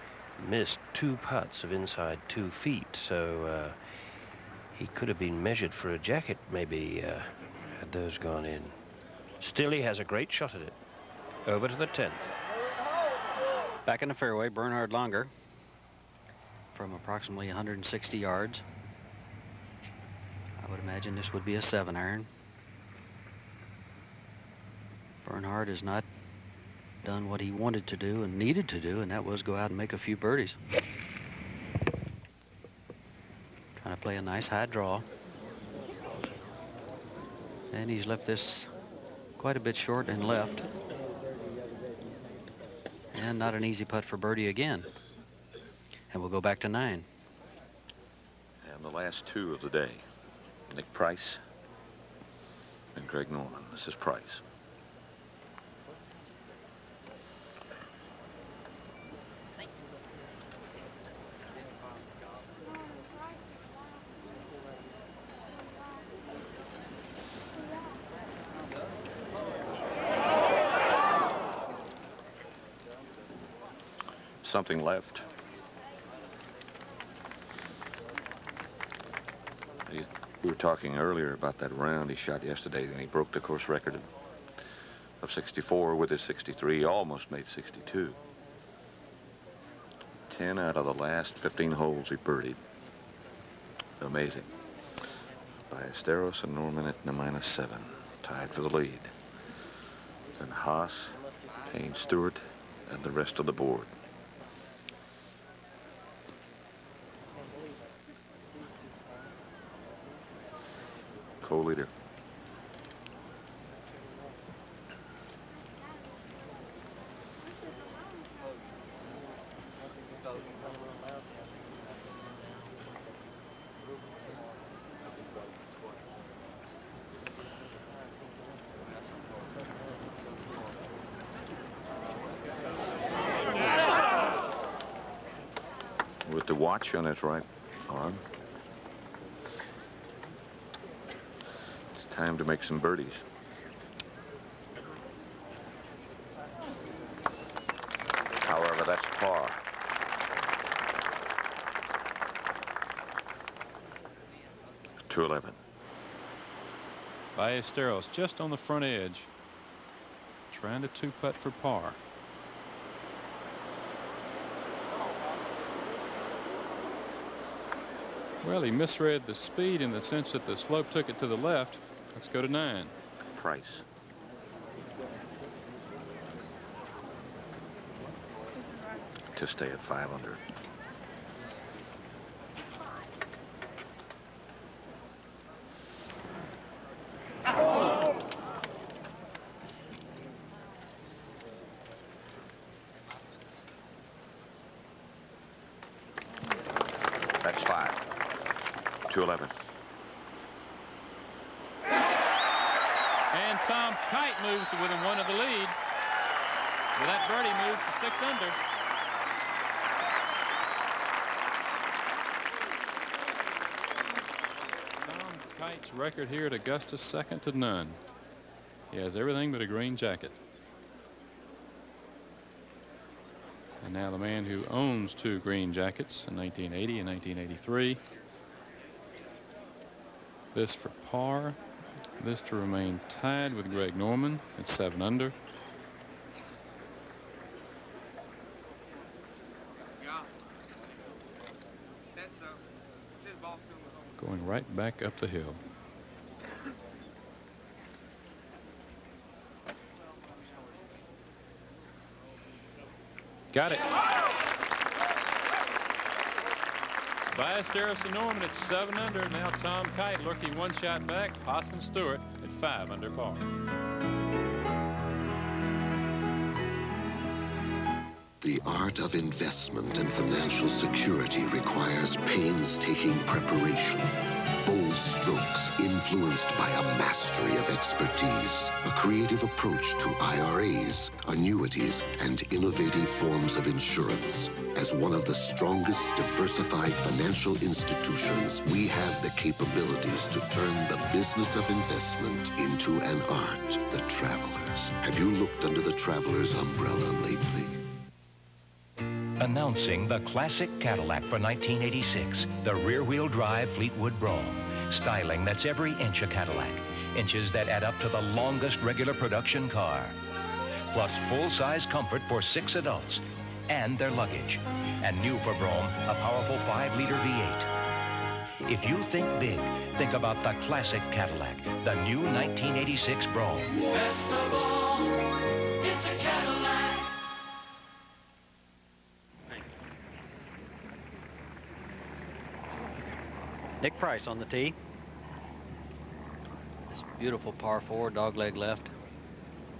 missed 2 putts of inside 2 feet, so he could have been measured for a jacket maybe had those gone in. Still, he has a great shot at it. Over to the 10th. Back in the fairway, Bernhard Langer from approximately 160 yards. I would imagine this would be a 7-iron. Bernhard has not done what he wanted to do and needed to do, and that was go out and make a few birdies. Trying to play a nice high draw. And he's left this quite a bit short and left. And not an easy putt for birdie again. And we'll go back to 9. And the last 2 of the day, Nick Price and Greg Norman. This is Price. Something left. We were talking earlier about that round he shot yesterday, and he broke the course record of 64 with his 63. He almost made 62. 10 out of the last 15 holes he birdied. Amazing. Ballesteros and Norman at the -7, tied for the lead. Then Haas, Payne Stewart, and the rest of the board. Co-leader. With the watch on his right arm. Time to make some birdies. However, that's par. .211. Ballesteros just on the front edge, trying to 2-putt for par. Well, he misread the speed in the sense that the slope took it to the left. Let's go to 9. Price. To stay at 5 under. That's 5. 211. And Tom Kite moves to within 1 of the lead. With that birdie move to 6 under. Tom Kite Kite's record here at Augusta, second to none. He has everything but a green jacket. And now the man who owns 2 green jackets in 1980 and 1983. This for par. This to remain tied with Greg Norman at 7 under. Going right back up the hill. Got it. Ballesteros and Norman at 7 under. Now Tom Kite lurking 1 shot back. Haas and Stewart at 5 under par. The art of investment and financial security requires painstaking preparation, bold strokes influenced by a mastery of expertise, a creative approach to IRAs, annuities, and innovative forms of insurance. As one of the strongest diversified financial institutions, we have the capabilities to turn the business of investment into an art. The Travelers. Have you looked under the Travelers umbrella lately? Announcing the classic Cadillac for 1986, the rear-wheel drive Fleetwood Brougham. Styling that's every inch a Cadillac. Inches that add up to the longest regular production car. Plus full-size comfort for 6 adults and their luggage. And new for Brougham, a powerful 5-liter V8. If you think big, think about the classic Cadillac, the new 1986 Brougham. Best of all, it's a Cadillac. Nick Price on the tee. This beautiful par 4, dogleg left.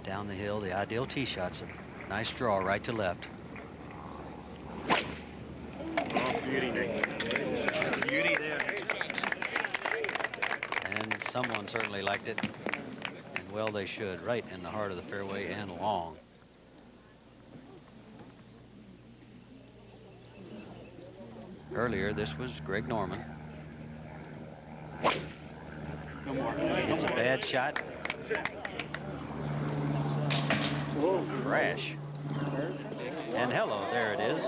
Down the hill, the ideal tee shots. A nice draw right to left. Oh, beauty, Nick. Beauty there. And someone certainly liked it. And well, they should. Right in the heart of the fairway and long. Earlier, this was Greg Norman. No more. It's a bad shot. Crash. And hello, there it is.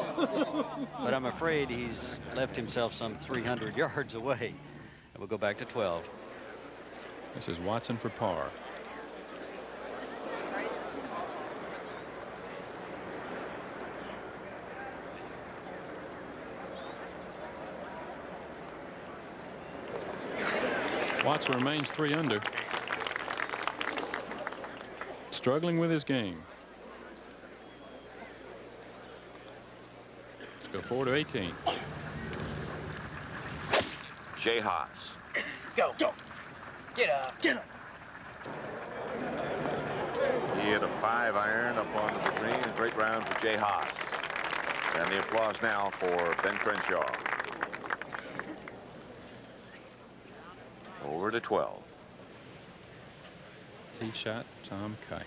But I'm afraid he's left himself some 300 yards away. And we'll go back to 12. This is Watson for par. Watson remains 3 under. Struggling with his game. Let's go 4 to 18. Jay Haas. Go. Get up. Get up. He hit a 5-iron up onto the green. A great round for Jay Haas. And the applause now for Ben Crenshaw. Over to 12. Tee shot, Tom Kite.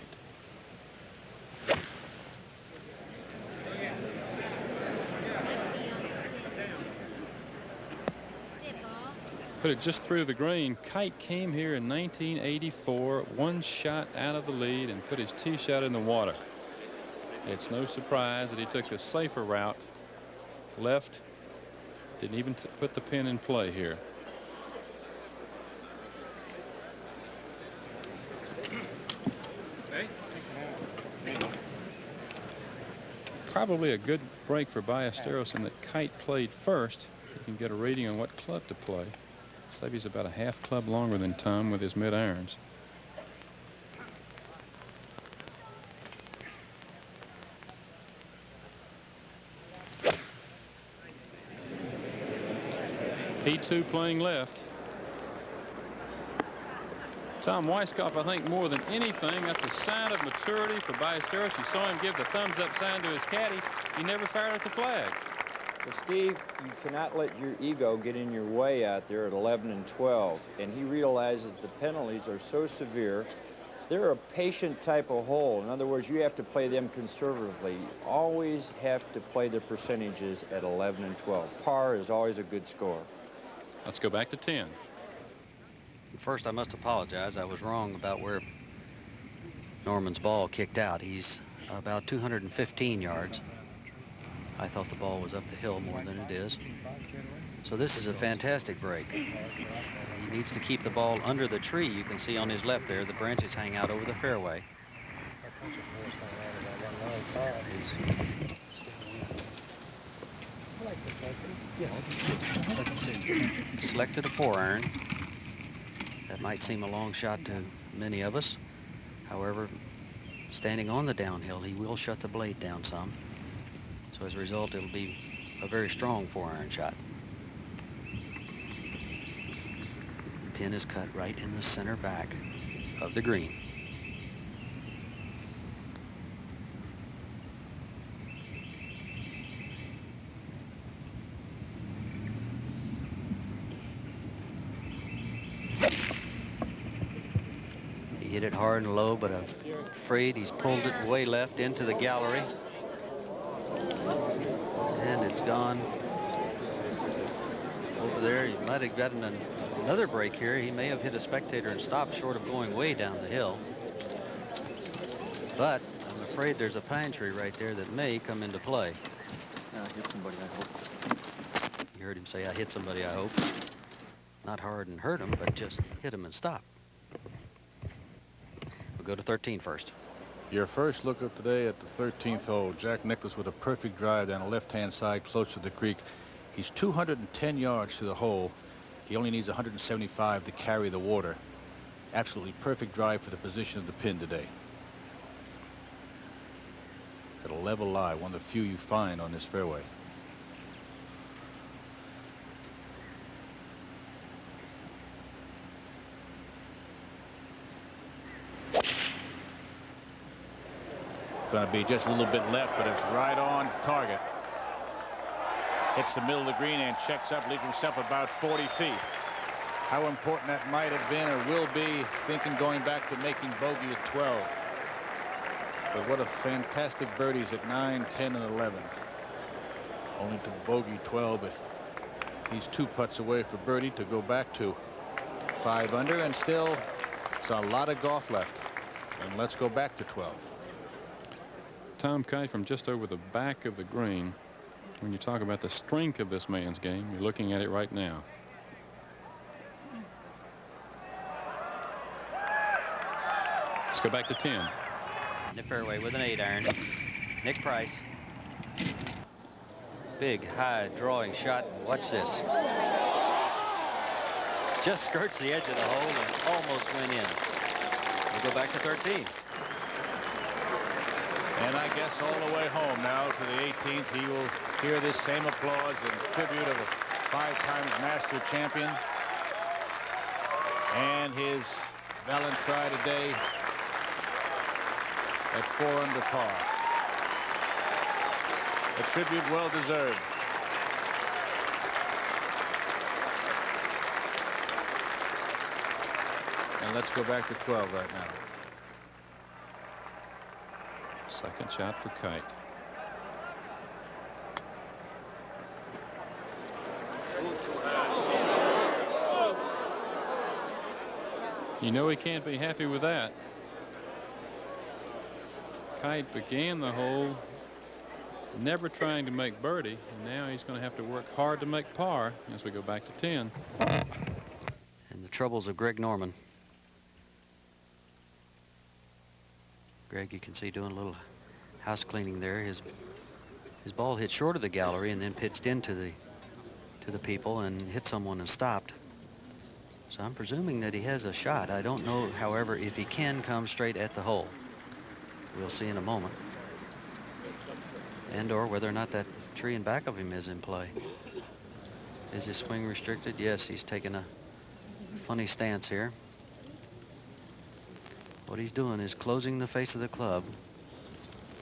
Put it just through the green. Kite came here in 1984, 1 shot out of the lead and put his tee shot in the water. It's no surprise that he took a safer route left. Didn't even put the pin in play here. Probably a good break for Ballesteros in that Kite played first. He can get a reading on what club to play. Seve's about a half club longer than Tom with his mid-irons. P2 playing left. Tom Weiskopf, I think more than anything, that's a sign of maturity for Ballesteros. You saw him give the thumbs-up sign to his caddy. He never fired at the flag. Well, Steve, you cannot let your ego get in your way out there at 11 and 12. And he realizes the penalties are so severe. They're a patient type of hole. In other words, you have to play them conservatively. You always have to play the percentages at 11 and 12. Par is always a good score. Let's go back to 10. First, I must apologize. I was wrong about where Norman's ball kicked out. He's about 215 yards. I thought the ball was up the hill more than it is. So this is a fantastic break. He needs to keep the ball under the tree. You can see on his left there, the branches hang out over the fairway. Selected a 4-iron. That might seem a long shot to many of us. However, standing on the downhill, he will shut the blade down some. So as a result, it'll be a very strong 4-iron shot. Pin is cut right in the center back of the green. He hit it hard and low, but I'm afraid he's pulled it way left into the gallery. And it's gone over there. He might have gotten another break here. He may have hit a spectator and stopped short of going way down the hill. But I'm afraid there's a pine tree right there that may come into play. I hit somebody, I hope. You heard him say, I hit somebody, I hope. Not hard and hurt him, but just hit him and stop. We'll go to 13 first. Your first look of today at the 13th hole. Jack Nicklaus with a perfect drive down the left-hand side close to the creek. He's 210 yards to the hole. He only needs 175 to carry the water. Absolutely perfect drive for the position of the pin today. At a level lie, one of the few you find on this fairway. Going to be just a little bit left, but it's right on target. Hits the middle of the green and checks up, leaving himself about 40 feet. How important that might have been or will be, thinking going back to making bogey at 12. But what a fantastic birdies at 9, 10, and 11. Only to bogey 12, but he's 2 putts away for birdie to go back to 5 under, and still it's a lot of golf left. And let's go back to 12. Tom Kite from just over the back of the green. When you talk about the strength of this man's game, you're looking at it right now. Let's go back to 10. In the fairway with an 8-iron. Nick Price. Big, high drawing shot. Watch this. Just skirts the edge of the hole and almost went in. We'll go back to 13. And I guess all the way home now to the 18th, he will hear this same applause in tribute of a 5-time master champion. And his Valentry today at 4 under par. A tribute well deserved. And let's go back to 12 right now. Second shot for Kite. You know he can't be happy with that. Kite began the hole never trying to make birdie, and now he's going to have to work hard to make par as we go back to 10. And the troubles of Greg Norman. Greg, you can see doing a little house cleaning there. His ball hit short of the gallery and then pitched into the people and hit someone and stopped. So I'm presuming that he has a shot. I don't know, however, if he can come straight at the hole. We'll see in a moment. And or whether or not that tree in back of him is in play. Is his swing restricted? Yes, he's taking a funny stance here. What he's doing is closing the face of the club,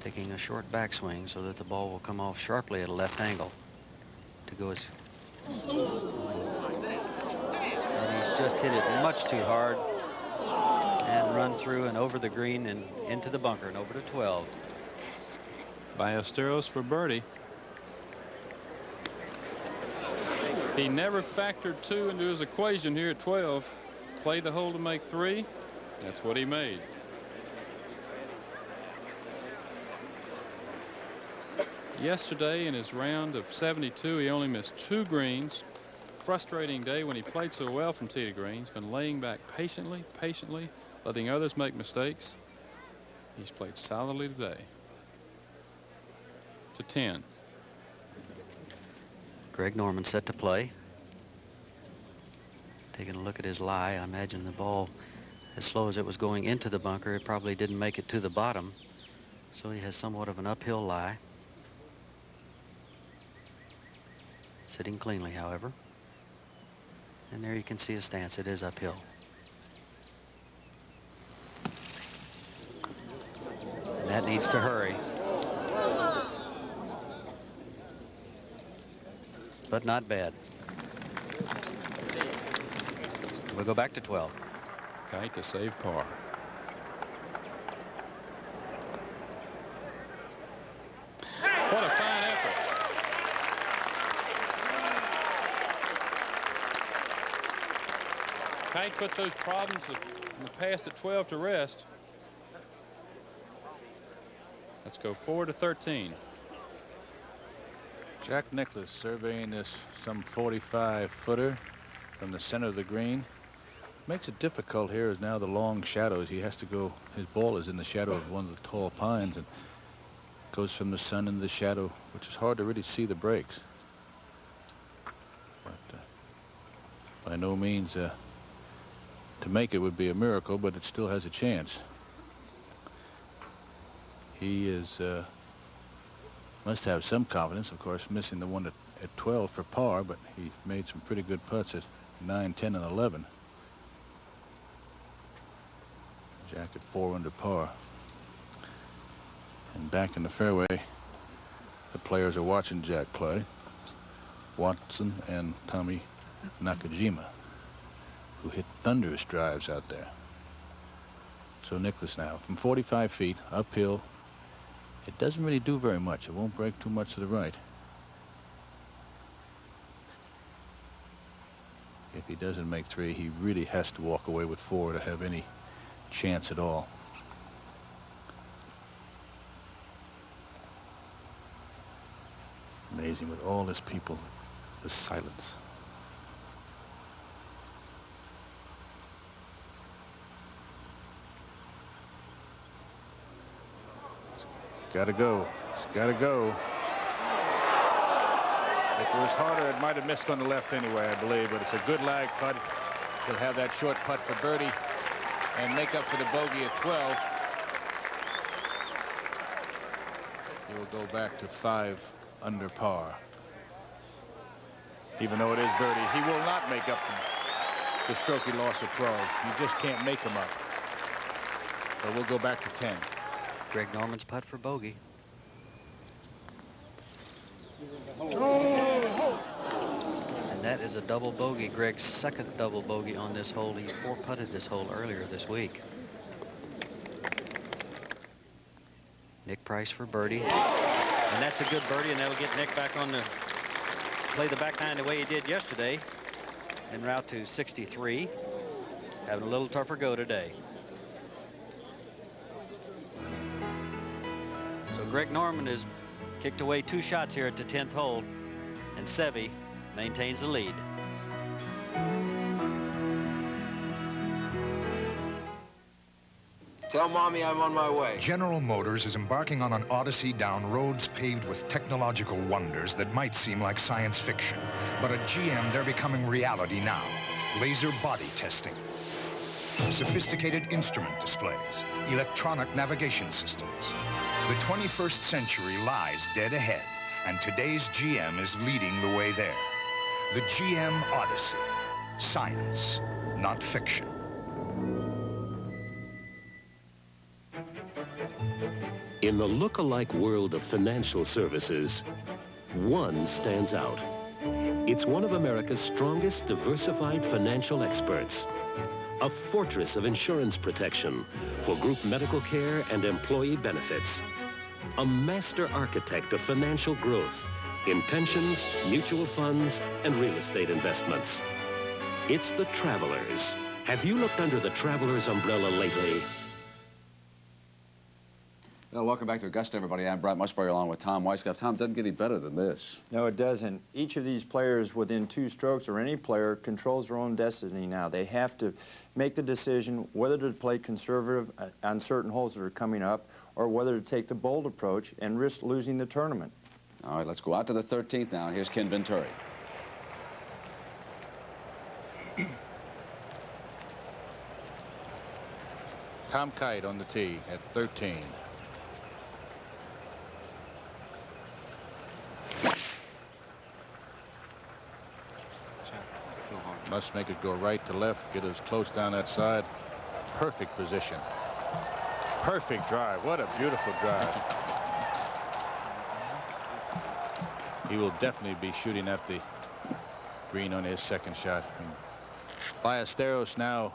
taking a short backswing so that the ball will come off sharply at a left angle to go as... And he's just hit it much too hard and run through and over the green and into the bunker and over to 12. Ballesteros for birdie. He never factored 2 into his equation here at 12. play the hole to make 3. That's what he made. Yesterday in his round of 72, he only missed 2 greens. Frustrating day when he played so well from tee to green. He's been laying back patiently, letting others make mistakes. He's played solidly today. To 10. Greg Norman set to play. Taking a look at his lie, I imagine the ball, as slow as it was going into the bunker, it probably didn't make it to the bottom. So he has somewhat of an uphill lie. Sitting cleanly, however. And there you can see his stance. It is uphill. And that needs to hurry. But not bad. We'll go back to 12. Kite to save par. What a fine effort. Kite put those problems in the past at 12 to rest. Let's go 4 to 13. Jack Nicklaus surveying this some 45-footer from the center of the green. Makes it difficult here is now the long shadows. He has to go, his ball is in the shadow of one of the tall pines and goes from the sun into the shadow, which is hard to really see the breaks. But by no means to make it would be a miracle, but it still has a chance. He is must have some confidence, of course, missing the one at 12 for par, but he made some pretty good putts at 9, 10, and 11. Jack at 4 under par. And back in the fairway, the players are watching Jack play. Watson and Tommy Nakajima, who hit thunderous drives out there. So Nicklaus now from 45 feet uphill. It doesn't really do very much. It won't break too much to the right. If he doesn't make 3, he really has to walk away with 4 to have any chance at all. Amazing with all this people, the silence. Gotta go. It's gotta go. If it was harder, it might have missed on the left anyway, I believe, but it's a good lag putt. He'll have that short putt for birdie and make up for the bogey at 12. He will go back to 5 under par. Even though it is birdie, he will not make up the stroke he lost at 12. You just can't make him up. But we'll go back to 10. Greg Norman's putt for bogey. And that is a double bogey. Greg's second double bogey on this hole. He 4-putted this hole earlier this week. Nick Price for birdie. And that's a good birdie, and that'll get Nick back on the play the back 9 the way he did yesterday. En route to 63. Having a little tougher go today. So Greg Norman has kicked away 2 shots here at the 10th hole, and Seve maintains the lead. Tell Mommy I'm on my way. General Motors is embarking on an odyssey down roads paved with technological wonders that might seem like science fiction. But at GM, they're becoming reality now. Laser body testing, sophisticated instrument displays, electronic navigation systems. The 21st century lies dead ahead, and today's GM is leading the way there. The GM Odyssey. Science, not fiction. In the look-alike world of financial services, one stands out. It's one of America's strongest diversified financial experts. A fortress of insurance protection for group medical care and employee benefits. A master architect of financial growth in pensions, mutual funds, and real estate investments. It's the Travelers, Have you looked under the traveler's umbrella lately? Well, welcome back to Augusta, everybody. I'm Brent Musburger along with Tom Weisskopf. Tom, doesn't get any better than this. No, it doesn't. Each of these players within 2 strokes, or any player, controls their own destiny now. They have to make the decision whether to play conservative on certain holes that are coming up, or whether to take the bold approach and risk losing the tournament. All right, let's go out to the 13th now. Here's Ken Venturi. Tom Kite on the tee at 13. Must make it go right to left, get as close down that side. Perfect position. Perfect drive. What a beautiful drive. He will definitely be shooting at the green on his second shot. And Ballesteros now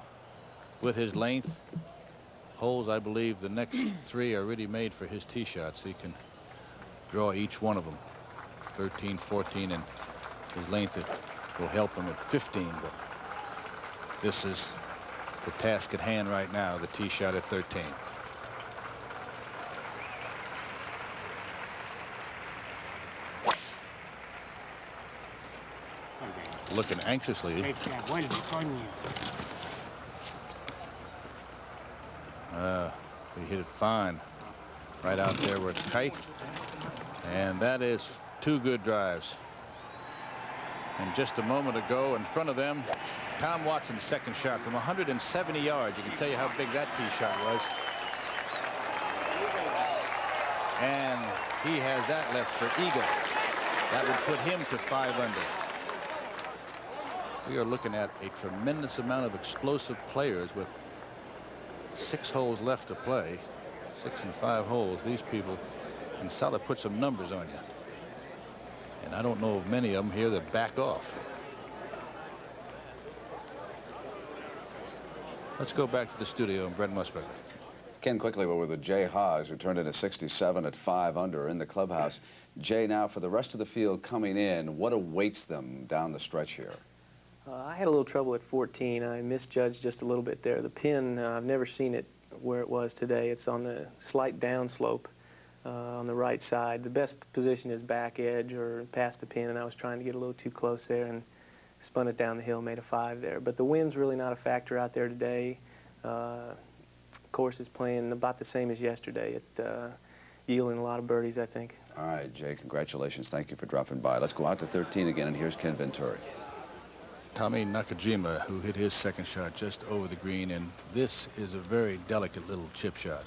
with his length holes, I believe the next 3 are really made for his tee shots. He can draw each one of them. 13, 14, and his length will help him at 15, but this is the task at hand right now, the tee shot at 13. Looking anxiously. He hit it fine right out there where it's Kite, and that is 2 good drives. And just a moment ago, in front of them, Tom Watson's second shot from 170 yards. You can tell you how big that tee shot was. And he has that left for eagle. That would put him to 5 under. We are looking at a tremendous amount of explosive players with 6 holes left to play. 6 and 5 holes. These people can solid put some numbers on you. And I don't know of many of them here that back off. Let's go back to the studio and Brent Musburger. Ken, quickly, we're with the Jay Haas, who turned into 67 at 5 under in the clubhouse. Jay, now for the rest of the field coming in, what awaits them down the stretch here? I had a little trouble at 14. I misjudged just a little bit there. The pin, I've never seen it where it was today. It's on the slight downslope on the right side. The best position is back edge or past the pin, and I was trying to get a little too close there and spun it down the hill, made a 5 there. But the wind's really not a factor out there today. Course is playing about the same as yesterday. Yielding a lot of birdies, I think. All right, Jay, congratulations. Thank you for dropping by. Let's go out to 13 again, and here's Ken Venturi. Tommy Nakajima, who hit his second shot just over the green, and this is a very delicate little chip shot.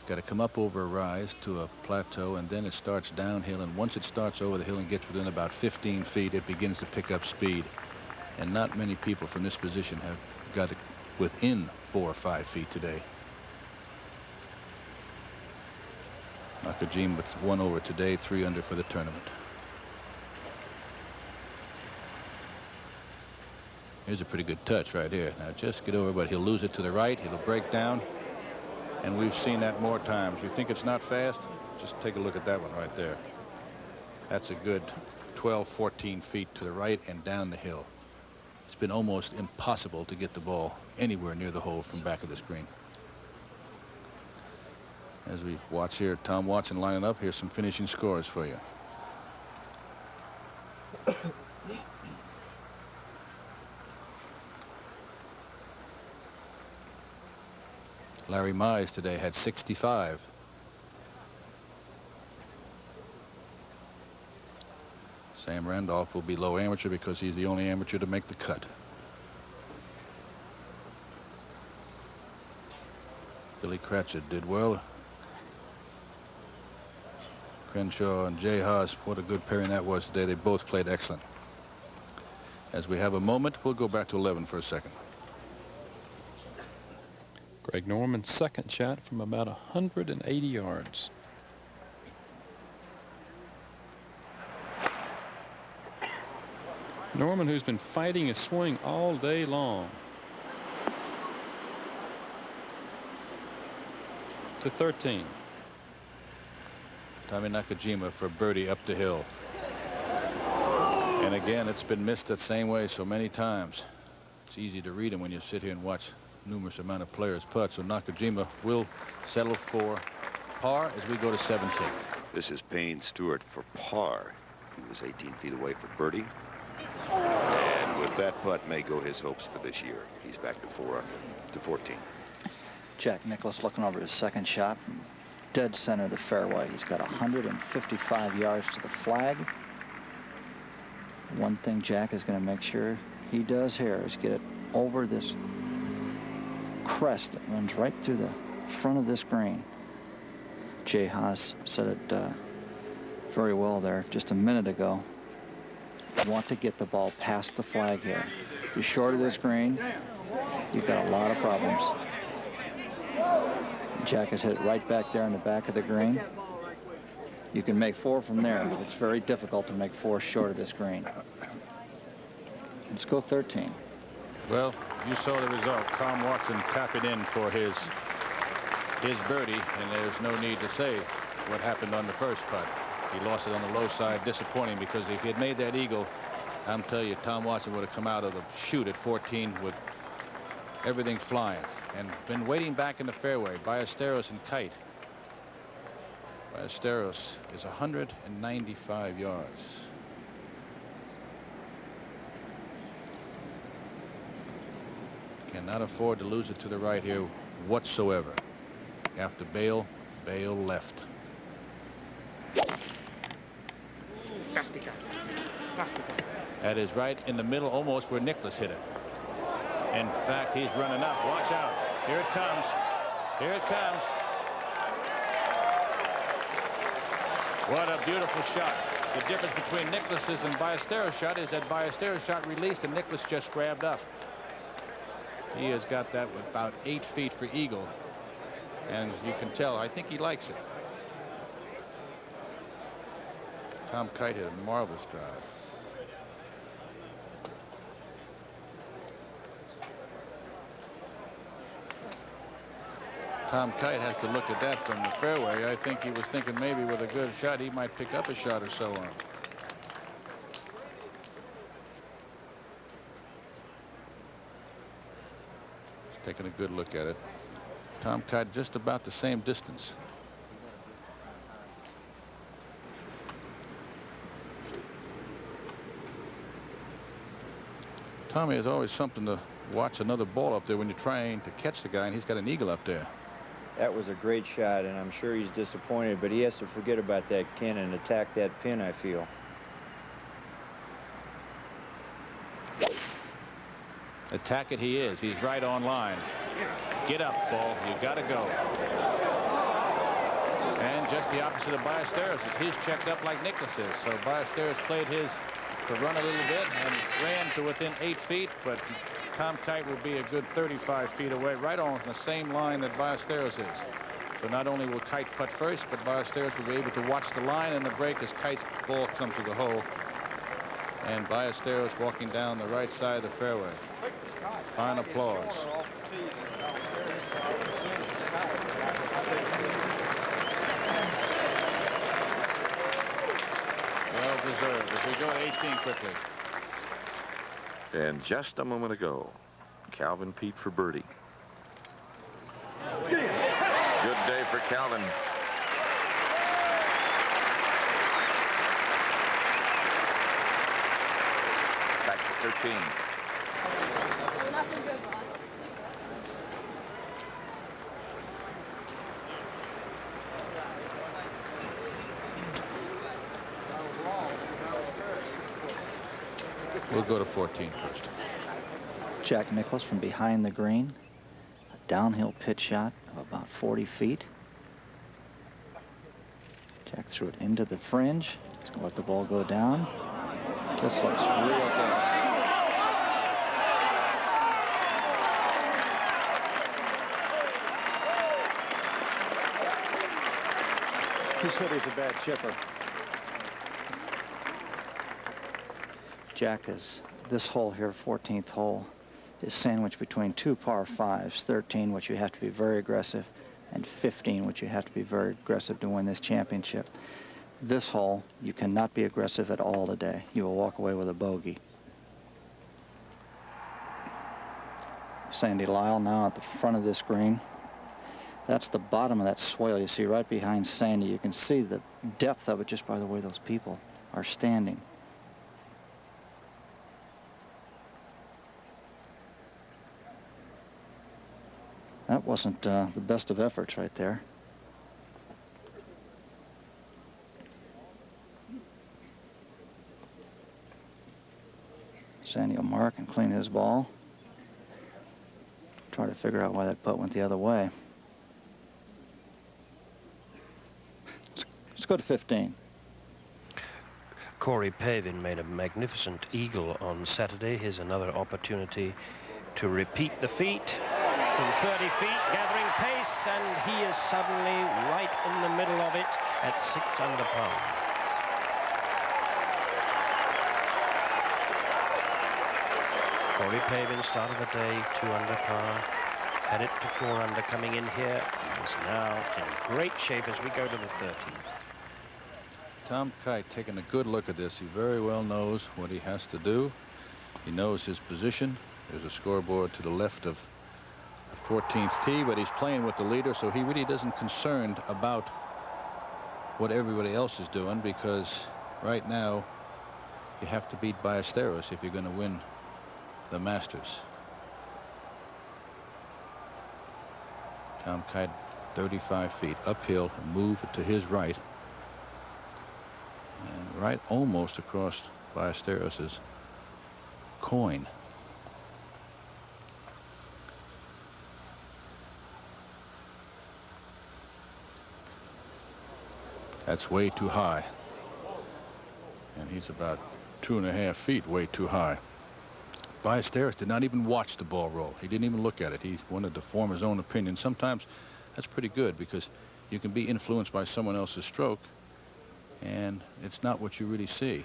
Got to come up over a rise to a plateau, and then it starts downhill, and once it starts over the hill and gets within about 15 feet, it begins to pick up speed. And not many people from this position have got it within 4 or 5 feet today. Nakajima with 1 over today, 3 under for the tournament. Here's a pretty good touch right here. Now just get over, but he'll lose it to the right. It'll break down. And we've seen that more times. You think it's not fast? Just take a look at that one right there. That's a good 12, 14 feet to the right and down the hill. It's been almost impossible to get the ball anywhere near the hole from back of the screen. As we watch here, Tom Watson lining up. Here's some finishing scores for you. Larry Mize today had 65. Sam Randolph will be low amateur because he's the only amateur to make the cut. Billy Cratchit did well. Crenshaw and Jay Haas, what a good pairing that was today. They both played excellent. As we have a moment, we'll go back to 11 for a second. Greg Norman's second shot from about 180 yards. Norman, who's been fighting a swing all day long. To 13. Tommy Nakajima for birdie up the hill. And again, it's been missed that same way so many times. It's easy to read them when you sit here and watch numerous amount of players putt. So Nakajima will settle for par as we go to 17. This is Payne Stewart for par. He was 18 feet away for birdie. And with that putt may go his hopes for this year. He's back to 14. Jack Nicklaus looking over his second shot. Dead center of the fairway. He's got 155 yards to the flag. One thing Jack is going to make sure he does here is get it over this crest that runs right through the front of this green. Jay Haas said it very well there just a minute ago. You want to get the ball past the flag here. If you're short of this green, you've got a lot of problems. Jack has hit it right back there in the back of the green. You can make 4 from there, but it's very difficult to make 4 short of this green. Let's go 13. Well, you saw the result. Tom Watson tapped it in for his birdie, and there's no need to say what happened on the first putt. He lost it on the low side. Disappointing, because if he had made that eagle, I'm telling you, Tom Watson would have come out of the chute at 14 with everything flying and been waiting back in the fairway. Ballesteros and Kite. Ballesteros is 195 yards. Cannot afford to lose it to the right here whatsoever. After bail left. That is right in the middle, almost where Nicklaus hit it. In fact, he's running up. Watch out. Here it comes. Here it comes. What a beautiful shot. The difference between Nicklaus's and Ballesteros' shot is that Ballesteros' shot released and Nicklaus just grabbed up. He has got that with about 8 feet for eagle. And you can tell, I think he likes it. Tom Kite hit a marvelous drive. Tom Kite has to look at that from the fairway. I think he was thinking maybe with a good shot he might pick up a shot or so on. Just taking a good look at it. Tom Kite just about the same distance. Tommy, is always something to watch another ball up there when you're trying to catch the guy, and he's got an eagle up there. That was a great shot, and I'm sure he's disappointed, but he has to forget about that pin and attack that pin, I feel. Attack it he is. He's right on line. Get up, ball. You got to go. And just the opposite of Ballesteros is he's checked up like Nicklaus is. So Ballesteros played his to run a little bit and ran to within 8 feet, but Tom Kite will be a good 35 feet away, right on the same line that Ballesteros is. So not only will Kite putt first, but Ballesteros will be able to watch the line and the break as Kite's ball comes to the hole. And Ballesteros walking down the right side of the fairway. Fine applause. Well deserved as we go to 18 quickly. And just a moment ago, Calvin Peete for birdie. Good day for Calvin. Back to 13. We'll go to 14 first. Jack Nicklaus from behind the green. A downhill pitch shot of about 40 feet. Jack threw it into the fringe. He's going to let the ball go down. This looks real good. He said he's a bad chipper. Jack is, this hole here, 14th hole, is sandwiched between 2 par 5s, 13, which you have to be very aggressive, and 15, which you have to be very aggressive to win this championship. This hole, you cannot be aggressive at all today. You will walk away with a bogey. Sandy Lyle now at the front of this green. That's the bottom of that swale you see right behind Sandy. You can see the depth of it just by the way those people are standing. That wasn't the best of efforts right there. Sandy will mark and clean his ball. Try to figure out why that putt went the other way. Let's go to 15. Corey Pavin made a magnificent eagle on Saturday. Here's another opportunity to repeat the feat. From 30 feet, gathering pace, and he is suddenly right in the middle of it at 6 under par. Corey Pavin started the day 2 under par, had it to 4 under coming in here, and is now in great shape as we go to the 13th. Tom Kite taking a good look at this. He very well knows what he has to do. He knows his position. There's a scoreboard to the left of the 14th tee, but he's playing with the leader, so he really isn't concerned about what everybody else is doing, because right now you have to beat Ballesteros if you're going to win the Masters. Tom Kite 35 feet uphill, move to his right, and right almost across Ballesteros's coin. That's way too high, and he's about 2.5 feet way too high. Ballesteros did not even watch the ball roll. He didn't even look at it. He wanted to form his own opinion. Sometimes that's pretty good, because you can be influenced by someone else's stroke, and it's not what you really see.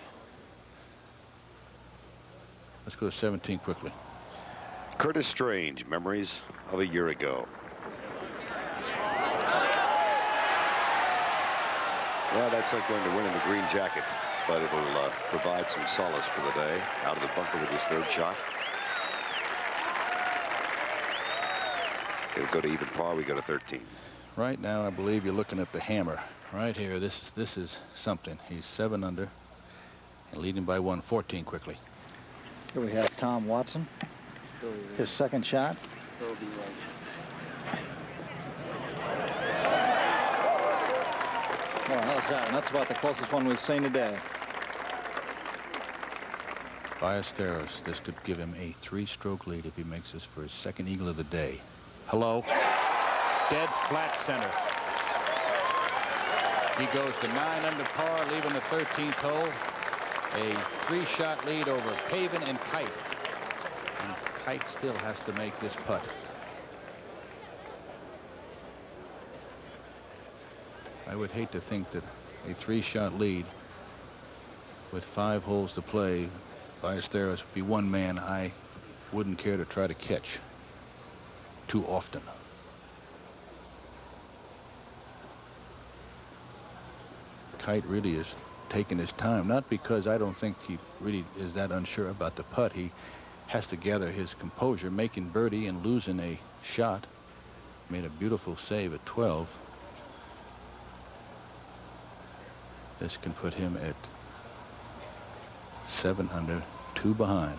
Let's go to 17 quickly. Curtis Strange, memories of a year ago. Well, that's not going to win in the green jacket, but it'll provide some solace for the day. Out of the bunker with his third shot. He'll go to even par. We go to 13. Right now, I believe you're looking at the hammer. Right here, this is something. He's 7 under and leading by 114 quickly. Here we have Tom Watson. His second shot. Well, how's that? And that's about the closest one we've seen today. Ballesteros, this could give him a 3-stroke lead if he makes this for his second eagle of the day. Hello. Dead flat center. He goes to 9 under par, leaving the 13th hole. A 3-shot lead over Pavin and Kite. And Kite still has to make this putt. I would hate to think that a 3-shot lead with 5 holes to play, Ballesteros would be one man I wouldn't care to try to catch too often. Kite really is taking his time, not because I don't think he really is that unsure about the putt. He has to gather his composure, making birdie and losing a shot. Made a beautiful save at 12. This can put him at 7 under, 2 behind,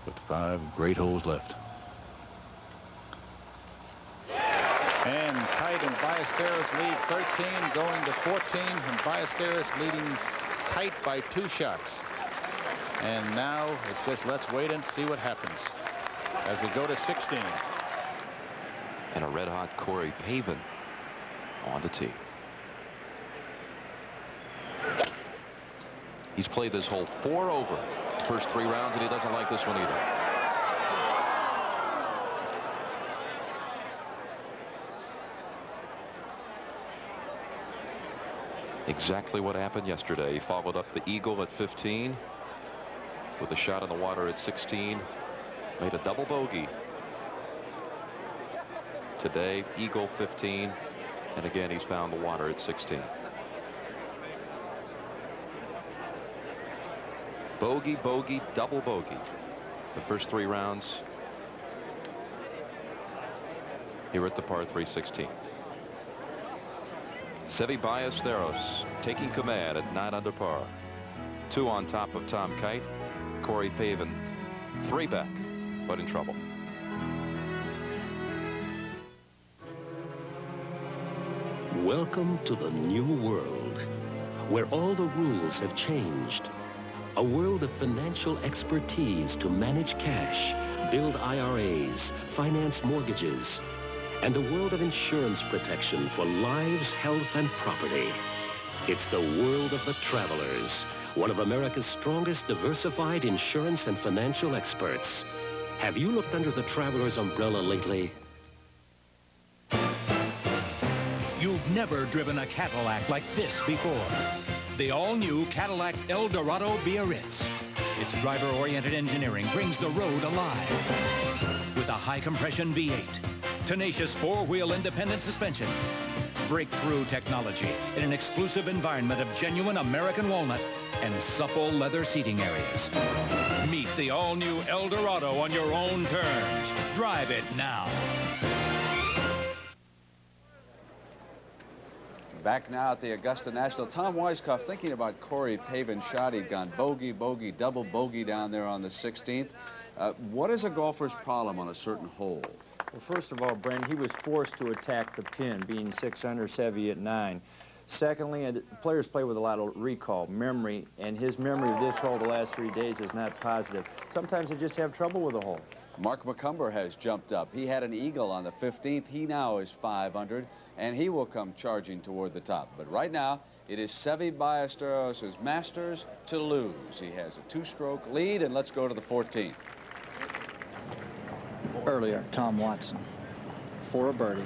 with 5 great holes left. And Kite and Ballesteros lead 13, going to 14, and Ballesteros leading Kite by 2 shots. And now it's just let's wait and see what happens as we go to 16. And a red-hot Corey Pavin on the tee. He's played this hole 4 over the first 3 rounds, and he doesn't like this one either. Exactly what happened yesterday. He followed up the eagle at 15 with a shot in the water at 16. Made a double bogey. Today, eagle 15, and again he's found the water at 16. Bogey, bogey, double bogey. The first 3 rounds here at the par 3 16th. Seve Ballesteros taking command at 9 under par. 2 on top of Tom Kite. Corey Pavin 3 back, but in trouble. Welcome to the new world, where all the rules have changed. A world of financial expertise to manage cash, build IRAs, finance mortgages, and a world of insurance protection for lives, health, and property. It's the world of the Travelers, one of America's strongest diversified insurance and financial experts. Have you looked under the Travelers umbrella lately? You've never driven a Cadillac like this before. The all-new Cadillac Eldorado Biarritz. Its driver-oriented engineering brings the road alive. With a high-compression V8, tenacious four-wheel independent suspension, breakthrough technology in an exclusive environment of genuine American walnut, and supple leather seating areas. Meet the all-new Eldorado on your own terms. Drive it now. Back now at the Augusta National. Tom Weiskopf thinking about Corey Pavin's shot. He'd gone bogey, bogey, double bogey down there on the 16th. What is a golfer's problem on a certain hole? Well, first of all, Brent, he was forced to attack the pin, being 6 under, Seve at 9. Secondly, players play with a lot of recall, memory, and his memory of this hole the last 3 days is not positive. Sometimes they just have trouble with the hole. Mark McCumber has jumped up. He had an eagle on the 15th. He now is 500, and he will come charging toward the top. But right now, it is Seve Ballesteros' Masters to lose. He has a 2-stroke lead, and let's go to the 14th. Earlier, Tom Watson for a birdie.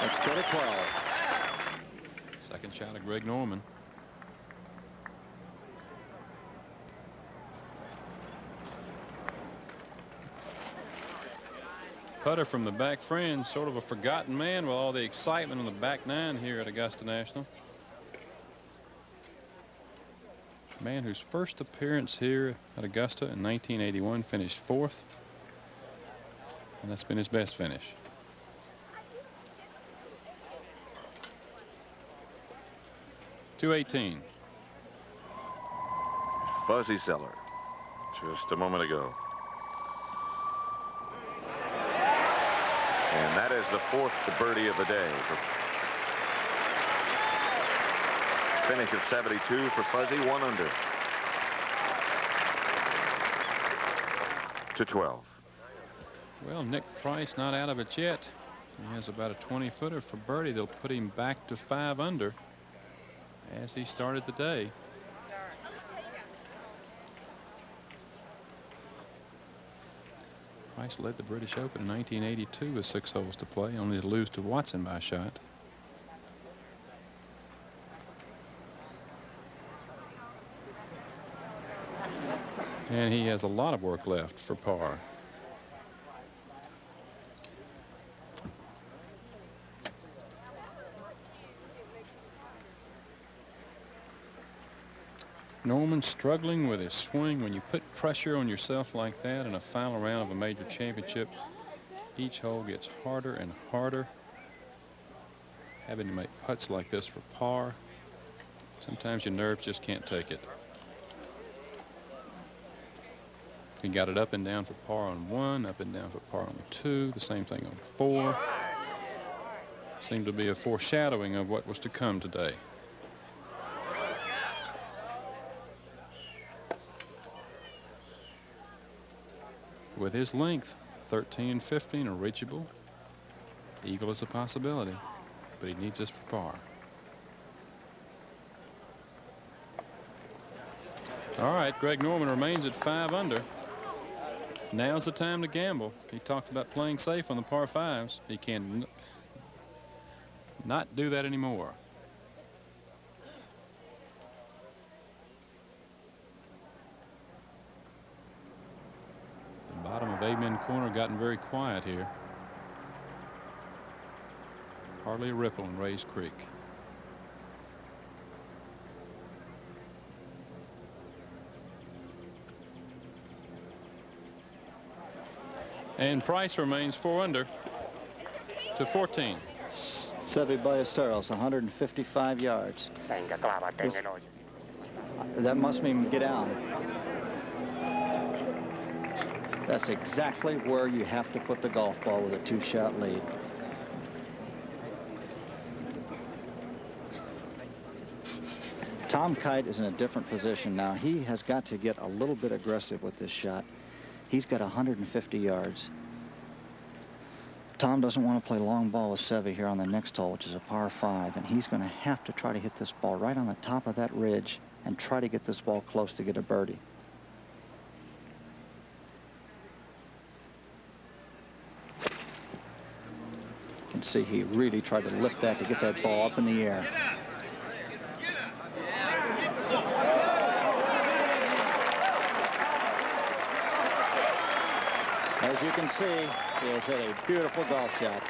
Let's go to 12. Second shot of Greg Norman. Putter from the back fringe, sort of a forgotten man with all the excitement on the back 9 here at Augusta National. Man whose first appearance here at Augusta in 1981 finished 4th, and that's been his best finish. .218. Fuzzy Zeller just a moment ago. And that is the 4th birdie of the day. Finish of 72 for Fuzzy, 1 under. To 12. Well, Nick Price not out of it yet. He has about a 20-footer for birdie. They'll put him back to 5 under as he started the day. Price led the British Open in 1982 with 6 holes to play, only to lose to Watson by a shot. And he has a lot of work left for par. Norman struggling with his swing. When you put pressure on yourself like that in a final round of a major championship, each hole gets harder and harder. Having to make putts like this for par, sometimes your nerves just can't take it. He got it up and down for par on 1, up and down for par on 2, the same thing on 4. Seemed to be a foreshadowing of what was to come today. With his length, 13 and 15 are reachable. Eagle is a possibility, but he needs this for par. All right, Greg Norman remains at 5 under. Now's the time to gamble. He talked about playing safe on the par 5s. He can not do that anymore. The bottom of Amen Corner gotten very quiet here. Hardly a ripple in Rays Creek. And Price remains 4 under to 14. Seve Ballesteros, 155 yards. That must mean get down. That's exactly where you have to put the golf ball with a 2-shot lead. Tom Kite is in a different position now. He has got to get a little bit aggressive with this shot. He's got 150 yards. Tom doesn't want to play long ball with Seve here on the next hole, which is a par 5, and he's going to have to try to hit this ball right on the top of that ridge and try to get this ball close to get a birdie. You can see he really tried to lift that to get that ball up in the air. As you can see, he has hit a beautiful golf shot.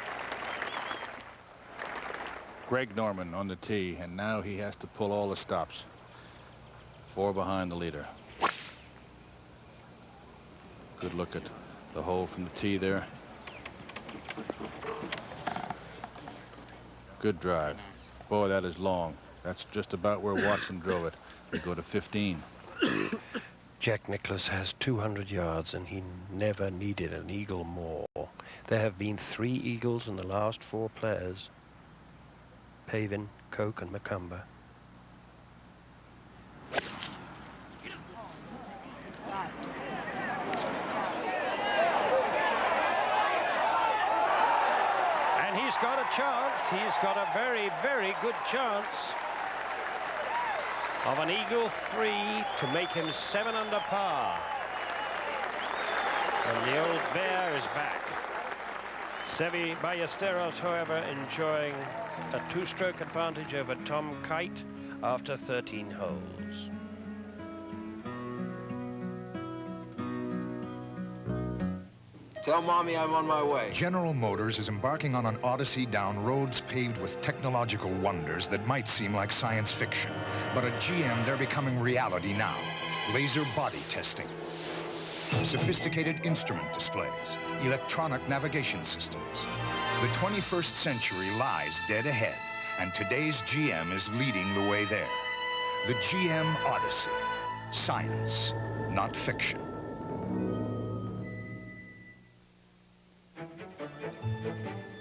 Greg Norman on the tee, and now he has to pull all the stops. 4 behind the leader. Good look at the hole from the tee there. Good drive. Boy, that is long. That's just about where Watson drove it. We go to 15. Jack Nicklaus has 200 yards, and he never needed an eagle more. There have been 3 eagles in the last 4 players: Pavin, Koch, and Macumber. And he's got a chance. He's got a very, very good chance of an eagle 3 to make him 7 under par. And the old bear is back. Seve Ballesteros, however, enjoying a 2-stroke advantage over Tom Kite after 13 holes. Tell Mommy I'm on my way. General Motors is embarking on an odyssey down roads paved with technological wonders that might seem like science fiction. But at GM, they're becoming reality now. Laser body testing, sophisticated instrument displays, electronic navigation systems. The 21st century lies dead ahead, and today's GM is leading the way there. The GM Odyssey. Science, not fiction.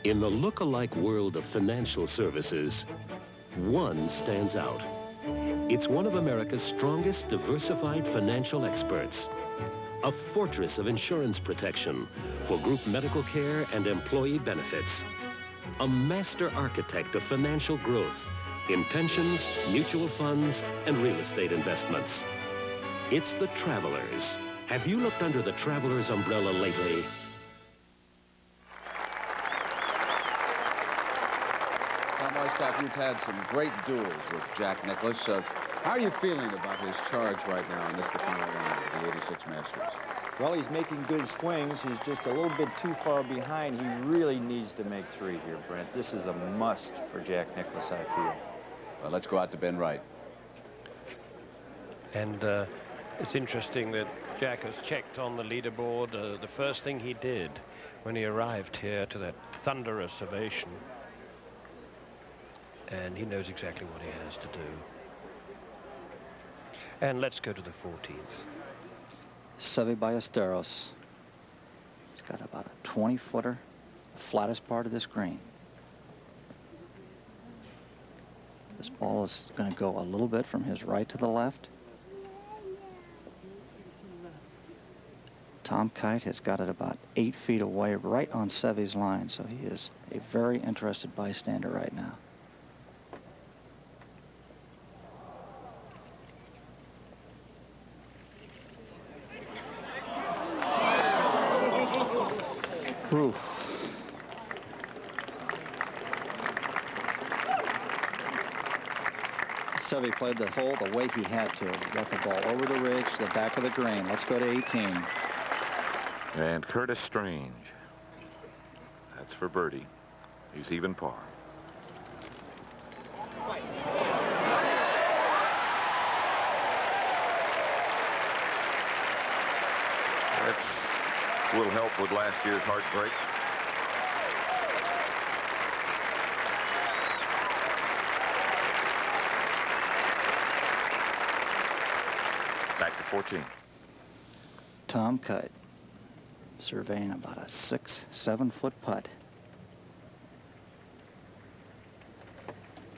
In the look-alike world of financial services, one stands out. It's one of America's strongest diversified financial experts. A fortress of insurance protection for group medical care and employee benefits. A master architect of financial growth in pensions, mutual funds, and real estate investments. It's the Travelers. Have you looked under the Travelers umbrella lately? You've had some great duels with Jack Nicklaus. How are you feeling about his charge right now in this the final round of the 86 Masters? Well, he's making good swings. He's just a little bit too far behind. He really needs to make 3 here, Brent. This is a must for Jack Nicklaus, I feel. Well, let's go out to Ben Wright. And it's interesting that Jack has checked on the leaderboard. The first thing he did when he arrived here to that thunderous ovation. And he knows exactly what he has to do. And let's go to the 14th. Seve Ballesteros. He's got about a 20-footer, the flattest part of this green. This ball is going to go a little bit from his right to the left. Tom Kite has got it about 8 feet away, right on Seve's line, so he is a very interested bystander right now. Oof. Seve played the hole the way he had to. Got the ball over the ridge, the back of the green. Let's go to 18. And Curtis Strange. That's for birdie. He's even par. will help with last year's heartbreak. Back to 14. Tom Kite surveying about a 6-7 foot putt.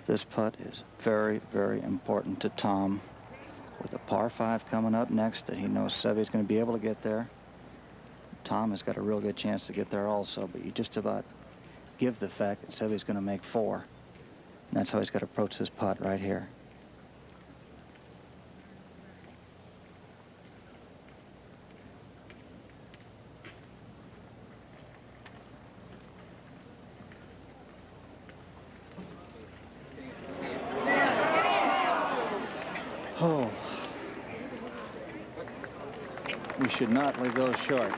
This putt is very, very important to Tom. With a par 5 coming up next that he knows Seve's going to be able to get there. Tom has got a real good chance to get there also, but you just about give the fact that Seve's going to make 4. And that's how he's got to approach this putt right here. Oh, we should not leave those short.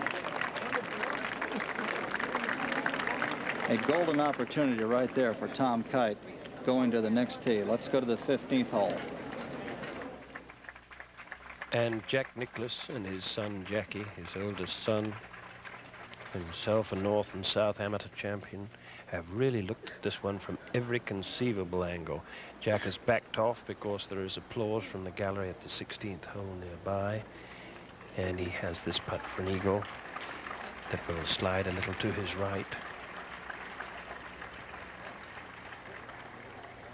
A golden opportunity right there for Tom Kite going to the next tee. Let's go to the 15th hole. And Jack Nicklaus and his son Jackie, his oldest son, himself a North and South amateur champion, have really looked at this one from every conceivable angle. Jack has backed off because there is applause from the gallery at the 16th hole nearby, and he has this putt for an eagle that will slide a little to his right,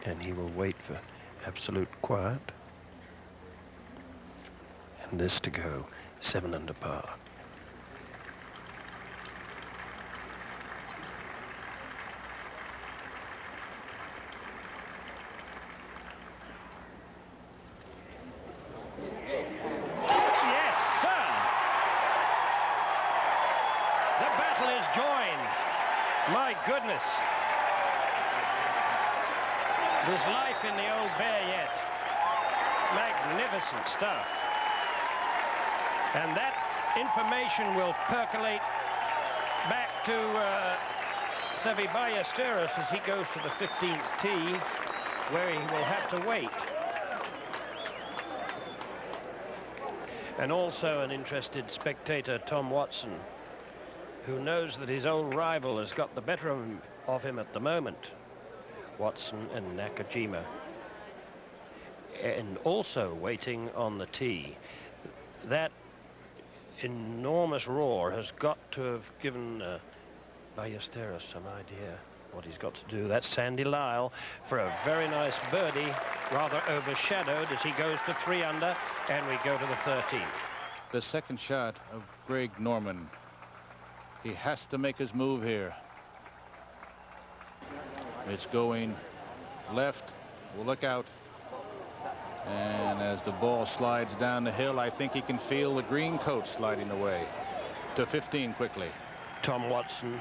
and he will wait for absolute quiet, and this to go 7 under par. My goodness. There's life in the old bear yet. Magnificent stuff. And that information will percolate back to Seve Ballesteros as he goes to the 15th tee, where he will have to wait. And also an interested spectator, Tom Watson, who knows that his old rival has got the better of him at the moment. Watson and Nakajima. And also waiting on the tee. That enormous roar has got to have given Ballesteros some idea what he's got to do. That's Sandy Lyle for a very nice birdie, rather overshadowed as he goes to 3 under, and we go to the 13th. The second shot of Greg Norman. He has to make his move here. It's going left. We'll look out. And as the ball slides down the hill, I think he can feel the green coat sliding away. To 15 quickly. Tom Watson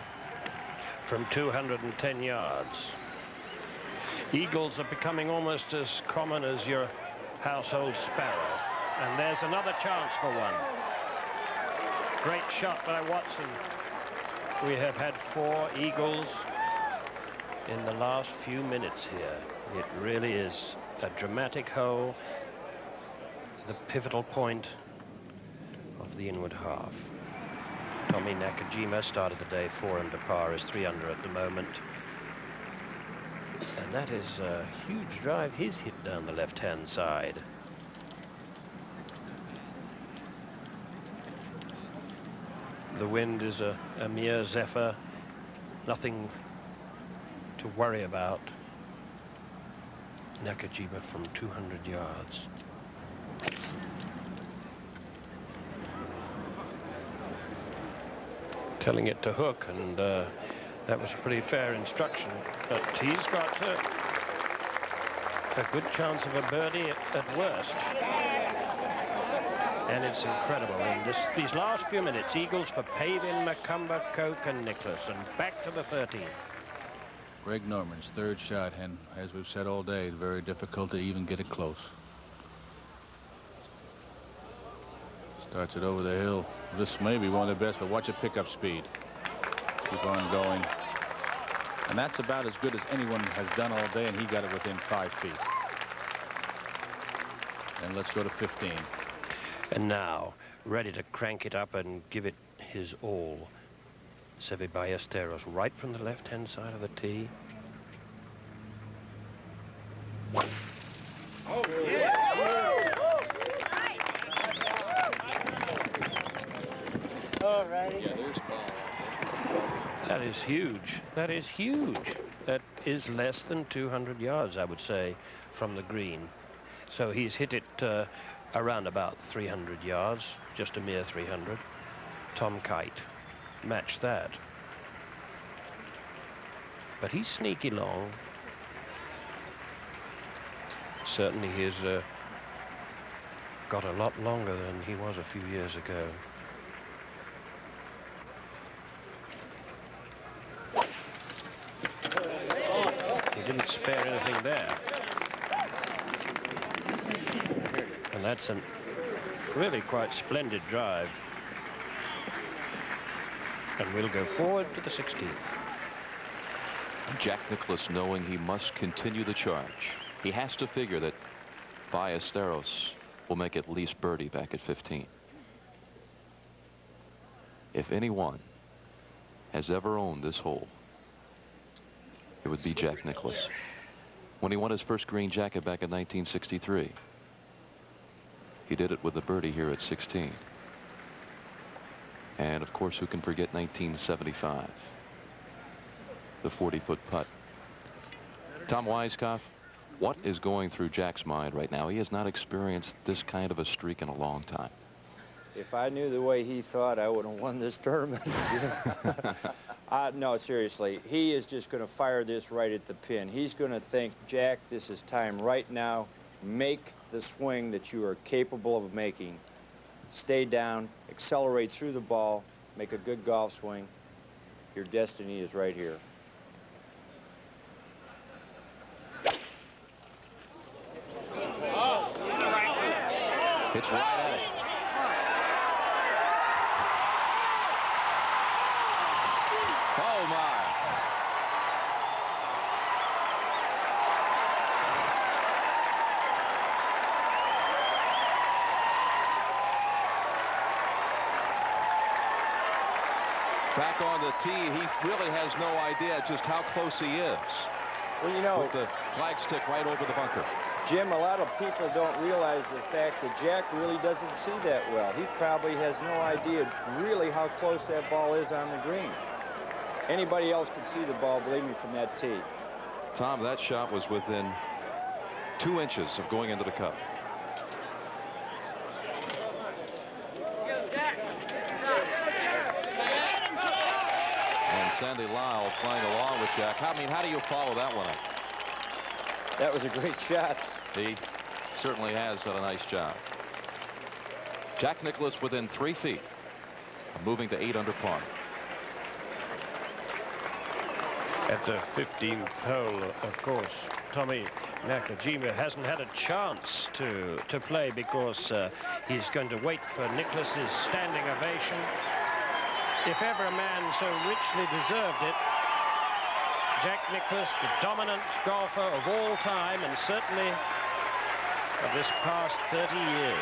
from 210 yards. Eagles are becoming almost as common as your household sparrow. And there's another chance for one. Great shot by Watson. We have had 4 eagles in the last few minutes here. It really is a dramatic hole, the pivotal point of the inward half. Tommy Nakajima started the day 4 under par, is 3 under at the moment. And that is a huge drive he's hit down the left-hand side. The wind is a mere zephyr, nothing to worry about. Nakajima from 200 yards. Telling it to hook, and that was a pretty fair instruction. But he's got a good chance of a birdie at worst. And it's incredible. In these last few minutes, eagles for Pavin, McCumber, Koch, and Nicklaus, and back to the 13th. Greg Norman's third shot, and as we've said all day, very difficult to even get it close. Starts it over the hill. This may be one of the best, but watch it pick up speed. Keep on going. And that's about as good as anyone has done all day, and he got it within 5 feet. And let's go to 15. And now, ready to crank it up and give it his all. Seve Ballesteros right from the left-hand side of the tee. Oh, yeah. All righty. Yeah, there's ball. That is huge. That is huge. That is less than 200 yards, I would say, from the green. So he's hit it around about 300 yards, just a mere 300. Tom Kite matched that. But he's sneaky long. Certainly he's got a lot longer than he was a few years ago. He didn't spare anything there. And that's a really quite splendid drive. And we'll go forward to the 16th. Jack Nicklaus, knowing he must continue the charge. He has to figure that Ballesteros will make at least birdie back at 15. If anyone has ever owned this hole, it would be Jack Nicklaus. When he won his first green jacket back in 1963, he did it with a birdie here at 16. And of course, who can forget 1975? The 40-foot putt. Tom Weiskopf, what is going through Jack's mind right now? He has not experienced this kind of a streak in a long time. If I knew the way he thought, I would have won this tournament. No, seriously, he is just going to fire this right at the pin. He's going to think, Jack, this is time right now. Make the swing that you are capable of making. Stay down, accelerate through the ball, make a good golf swing. Your destiny is right here. It's right at it. Oh, my. Back on the tee, he really has no idea just how close he is. Well, you know, with the flagstick right over the bunker. Jim, a lot of people don't realize the fact that Jack really doesn't see that well. He probably has no idea really how close that ball is on the green. Anybody else could see the ball, believe me, from that tee. Tom, that shot was within 2 inches of going into the cup. And Sandy Lyle playing along with Jack. I mean, how do you follow that one up? That was a great shot. He certainly has done a nice job. Jack Nicklaus within 3 feet of moving to 8 under par. At the 15th hole, of course, Tommy Nakajima hasn't had a chance to play because he's going to wait for Nicklaus's standing ovation. If ever a man so richly deserved it, Jack Nicklaus, the dominant golfer of all time and certainly of this past 30 years.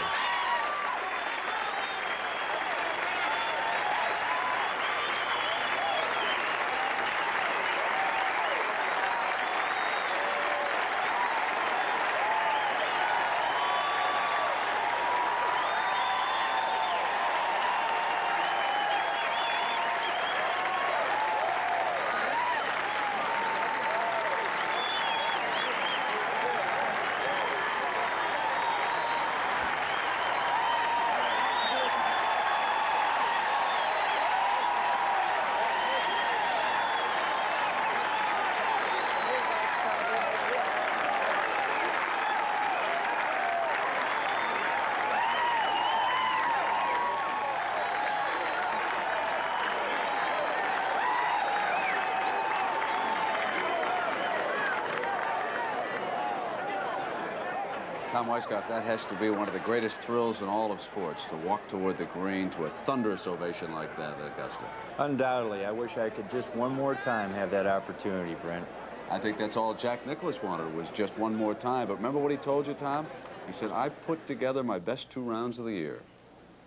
Tom Weiskopf, that has to be one of the greatest thrills in all of sports, to walk toward the green to a thunderous ovation like that at Augusta. Undoubtedly. I wish I could just one more time have that opportunity, Brent. I think that's all Jack Nicklaus wanted, was just one more time. But remember what he told you, Tom? He said, I put together my best 2 rounds of the year.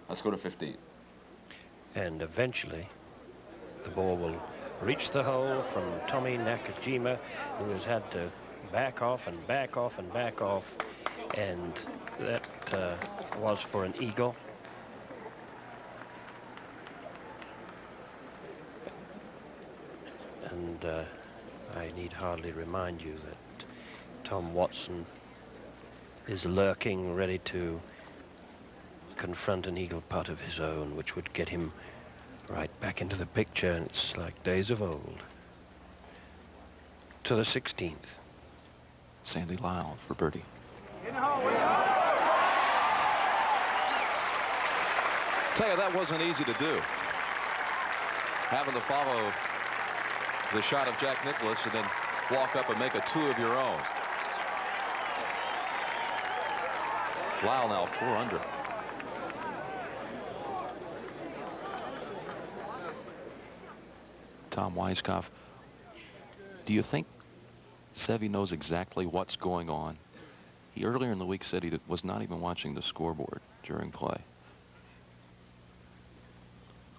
Let's go to 15. And eventually, the ball will reach the hole from Tommy Nakajima, who has had to back off and back off and back off. And that was for an eagle. And I need hardly remind you that Tom Watson is lurking, ready to confront an eagle putt of his own, which would get him right back into the picture, and it's like days of old. To the 16th. Sandy Lyle for birdie. Tell you, that wasn't easy to do. Having to follow the shot of Jack Nicklaus and then walk up and make a 2 of your own. Lyle now 4 under. Tom Weiskopf, do you think Seve knows exactly what's going on? He earlier in the week said he was not even watching the scoreboard during play.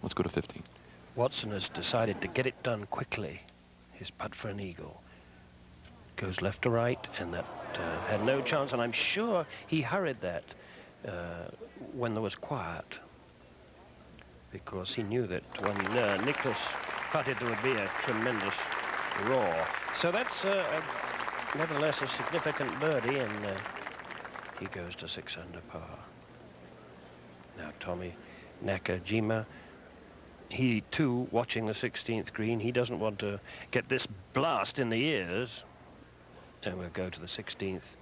Let's go to 15. Watson has decided to get it done quickly. His putt for an eagle. Goes left to right, and that had no chance, and I'm sure he hurried that when there was quiet, because he knew that when Nicklaus putted, there would be a tremendous roar. So that's nevertheless a significant birdie, and he goes to 6 under par. Now Tommy Nakajima, he too watching the 16th green. He doesn't want to get this blast in the ears, and we'll go to the 16th.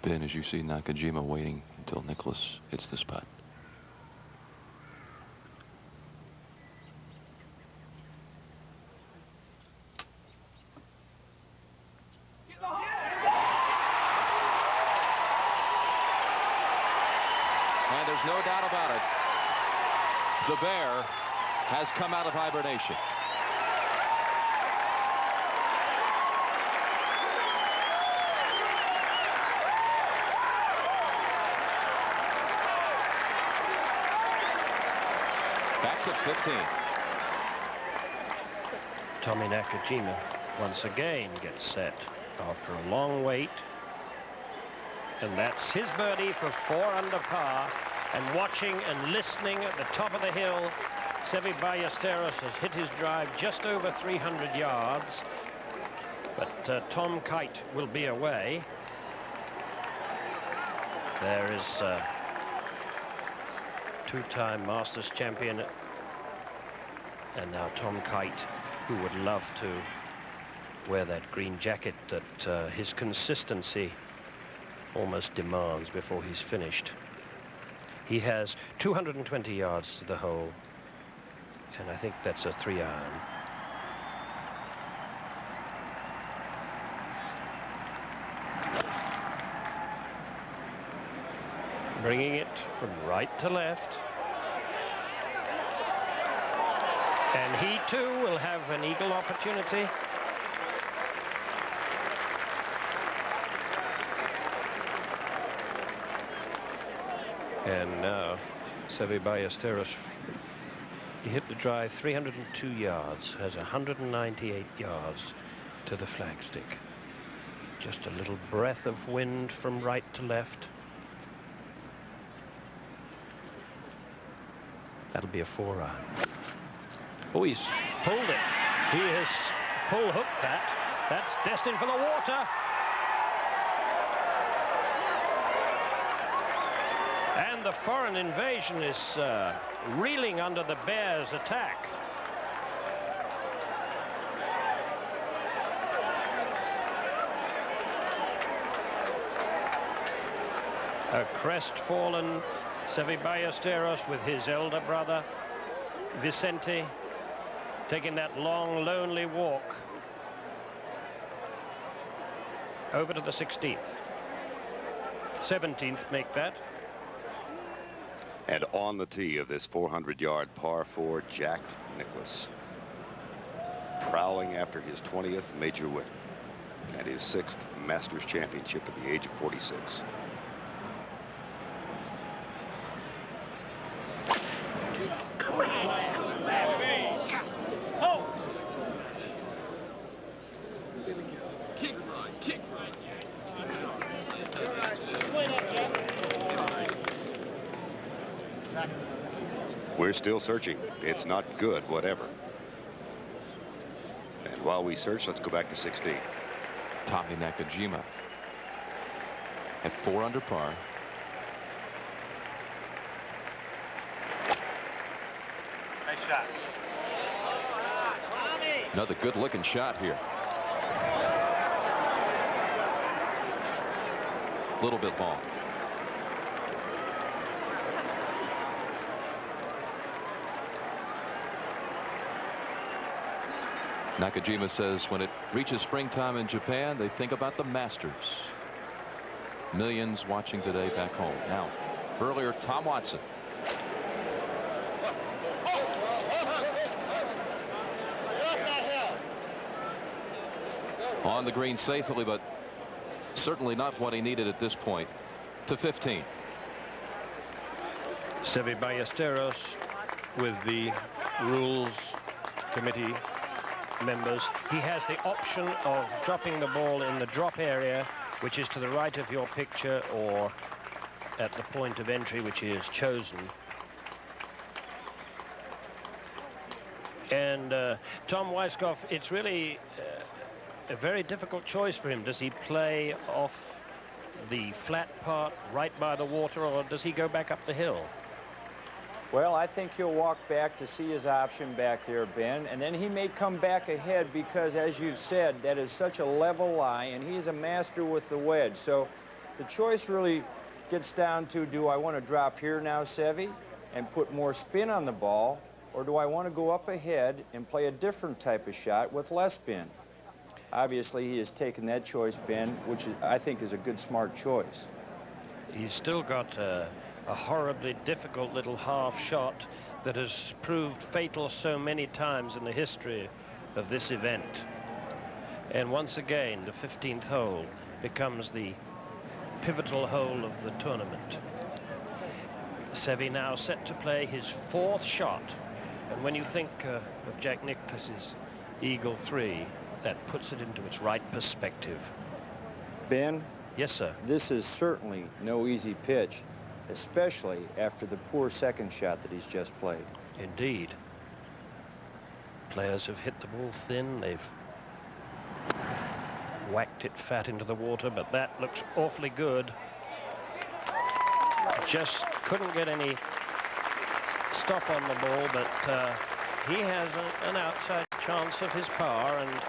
Ben, as you see Nakajima waiting until Nicklaus hits this putt. And there's no doubt about it. The bear has come out of hibernation. Back to 15. Tommy Nakajima once again gets set after a long wait. And that's his birdie for 4 under par. And watching and listening at the top of the hill, Seve Ballesteros has hit his drive just over 300 yards. But Tom Kite will be away. There is two-time Masters champion, and now Tom Kite, who would love to wear that green jacket that his consistency almost demands before he's finished. He has 220 yards to the hole, and I think that's a 3-iron. Bringing it from right to left. And he too will have an eagle opportunity. And now Seve Ballesteros, he hit the drive 302 yards, has 198 yards to the flagstick. Just a little breath of wind from right to left. That'll be a 4-iron. Oh, he's pulled it. He has pull-hooked that. That's destined for the water. And the foreign invasion is reeling under the bear's attack. A crestfallen Seve Ballesteros with his elder brother, Vicente, taking that long, lonely walk over to the 16th. 17th make that. And on the tee of this 400-yard par 4, Jack Nicklaus, prowling after his 20th major win and his 6th Masters Championship at the age of 46. Come on. We're still searching. It's not good, whatever. And while we search, let's go back to 16. Tommy Nakajima at 4 under par. Nice shot. Another good looking shot here. A little bit long. Nakajima says when it reaches springtime in Japan, they think about the Masters. Millions watching today back home. Now, earlier, Tom Watson. On the green safely, but certainly not what he needed at this point. To 15. Seve Ballesteros with the rules committee members. He has the option of dropping the ball in the drop area, which is to the right of your picture, or at the point of entry, which he has chosen. And Tom Weiskopf, it's really a very difficult choice for him. Does he play off the flat part right by the water, or does he go back up the hill? Well, I think he'll walk back to see his option back there, Ben, and then he may come back ahead because, as you said, that is such a level lie, and he's a master with the wedge. So the choice really gets down to, do I want to drop here now, Seve, and put more spin on the ball, or do I want to go up ahead and play a different type of shot with less spin? Obviously, he has taken that choice, Ben, which is, I think is a good, smart choice. He's still got a horribly difficult little half shot that has proved fatal so many times in the history of this event. And once again, the 15th hole becomes the pivotal hole of the tournament. Seve now set to play his 4th shot. And when you think of Jack Nicklaus's Eagle 3, that puts it into its right perspective. Ben? Yes, sir. This is certainly no easy pitch, especially after the poor second shot that he's just played. Indeed. Players have hit the ball thin. They've whacked it fat into the water, but that looks awfully good. Just couldn't get any stop on the ball, but he has an outside chance of his par, and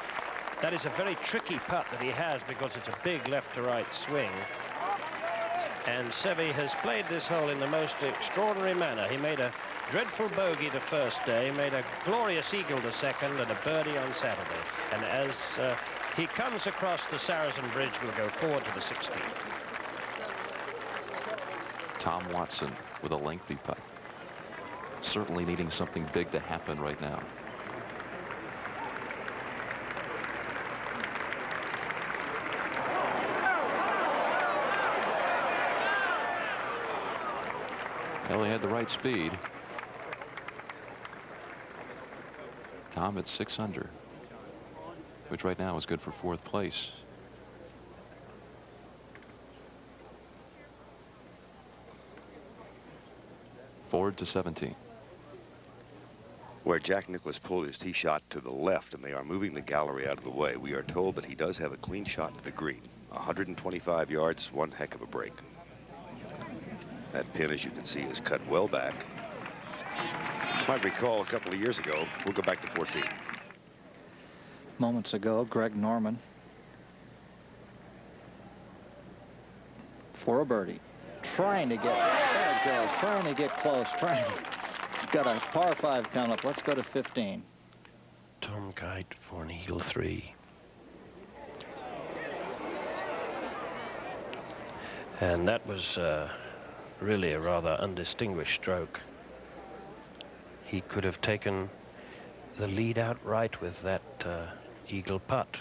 that is a very tricky putt that he has because it's a big left to right swing. And Seve has played this hole in the most extraordinary manner. He made a dreadful bogey the first day, made a glorious eagle the second, and a birdie on Saturday. And as he comes across the Saracen Bridge, we'll go forward to the 16th. Tom Watson with a lengthy putt. Certainly needing something big to happen right now. Well, he had the right speed. Tom at 6 under, which right now is good for 4th place. Forward to 17. Where Jack Nicklaus pulled his tee shot to the left, and they are moving the gallery out of the way, we are told that he does have a clean shot to the green. 125 yards, one heck of a break. That pin, as you can see, is cut well back. You might recall a couple of years ago, we'll go back to 14. Moments ago, Greg Norman for a birdie. Trying to get, there it goes, trying to get close, he's got a par 5 coming up. Let's go to 15. Tom Kite for an Eagle 3. And that was really a rather undistinguished stroke. He could have taken the lead outright with that eagle putt.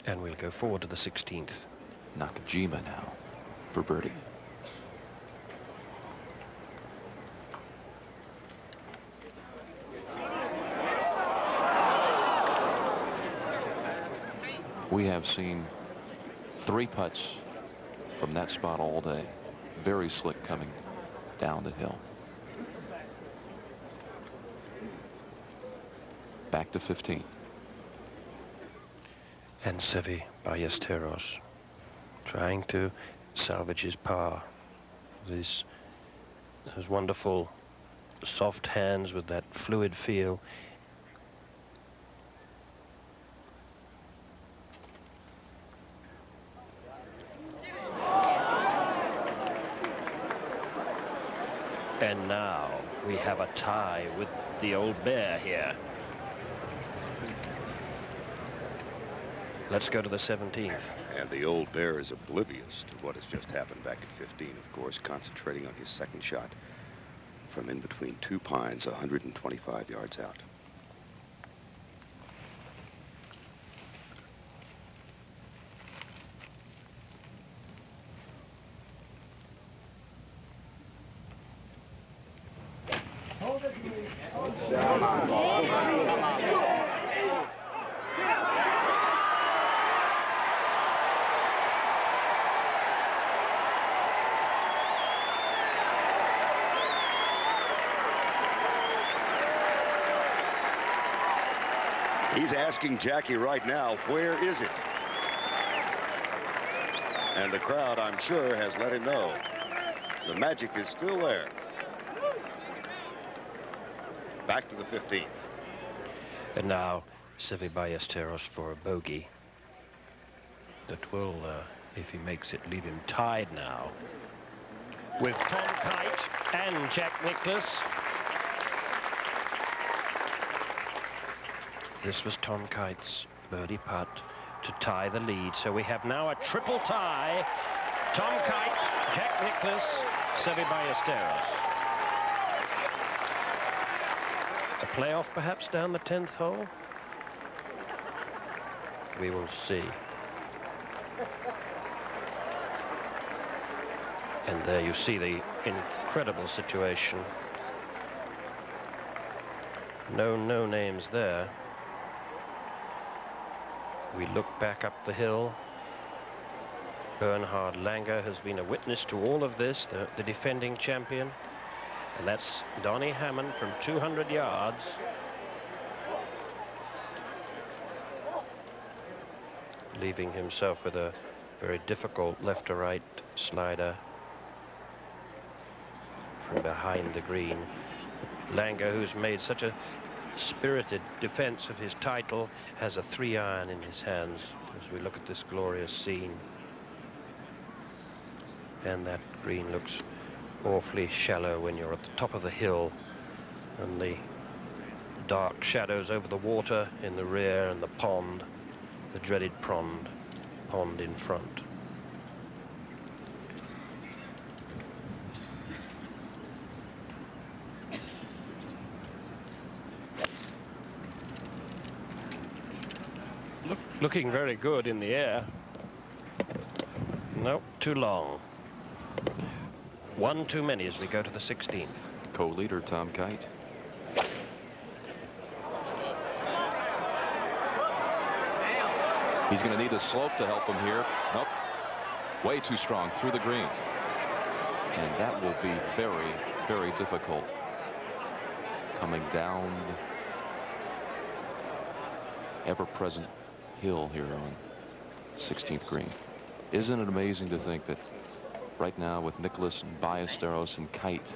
And we'll go forward to the 16th. Nakajima now for birdie. We have seen 3 putts from that spot all day. Very slick coming down the hill. Back to 15. And Seve Ballesteros trying to salvage his par. Those wonderful soft hands with that fluid feel. And now we have a tie with the old bear here. Let's go to the 17th. And the old bear is oblivious to what has just happened back at 15, of course, concentrating on his second shot from in between two pines, 125 yards out. He's asking Jackie right now, where is it? And the crowd, I'm sure, has let him know. The magic is still there. Back to the 15th. And now Seve Ballesteros for a bogey. That will, if he makes it, leave him tied now with Tom Kite and Jack Nicklaus. This was Tom Kite's birdie putt to tie the lead. So we have now a triple tie. Tom Kite, Jack Nicklaus, Seve Ballesteros. A playoff perhaps down the 10th hole? We will see. And there you see the incredible situation. No names there. We look back up the hill. Bernhard Langer has been a witness to all of this, the defending champion. And that's Donnie Hammond from 200 yards. Leaving himself with a very difficult left to right slider from behind the green. Langer, who's made such a spirited defense of his title, has a 3-iron in his hands as we look at this glorious scene. And that green looks awfully shallow when you're at the top of the hill, and the dark shadows over the water in the rear and the pond, the dreaded pond in front. Looking very good in the air. Nope, too long. One too many as we go to the 16th. Co-leader Tom Kite. He's going to need the slope to help him here. Nope. Way too strong through the green. And that will be very, very difficult. Coming down the ever-present hill here on 16th green. Isn't it amazing to think that right now with Nicklaus and Ballesteros and Kite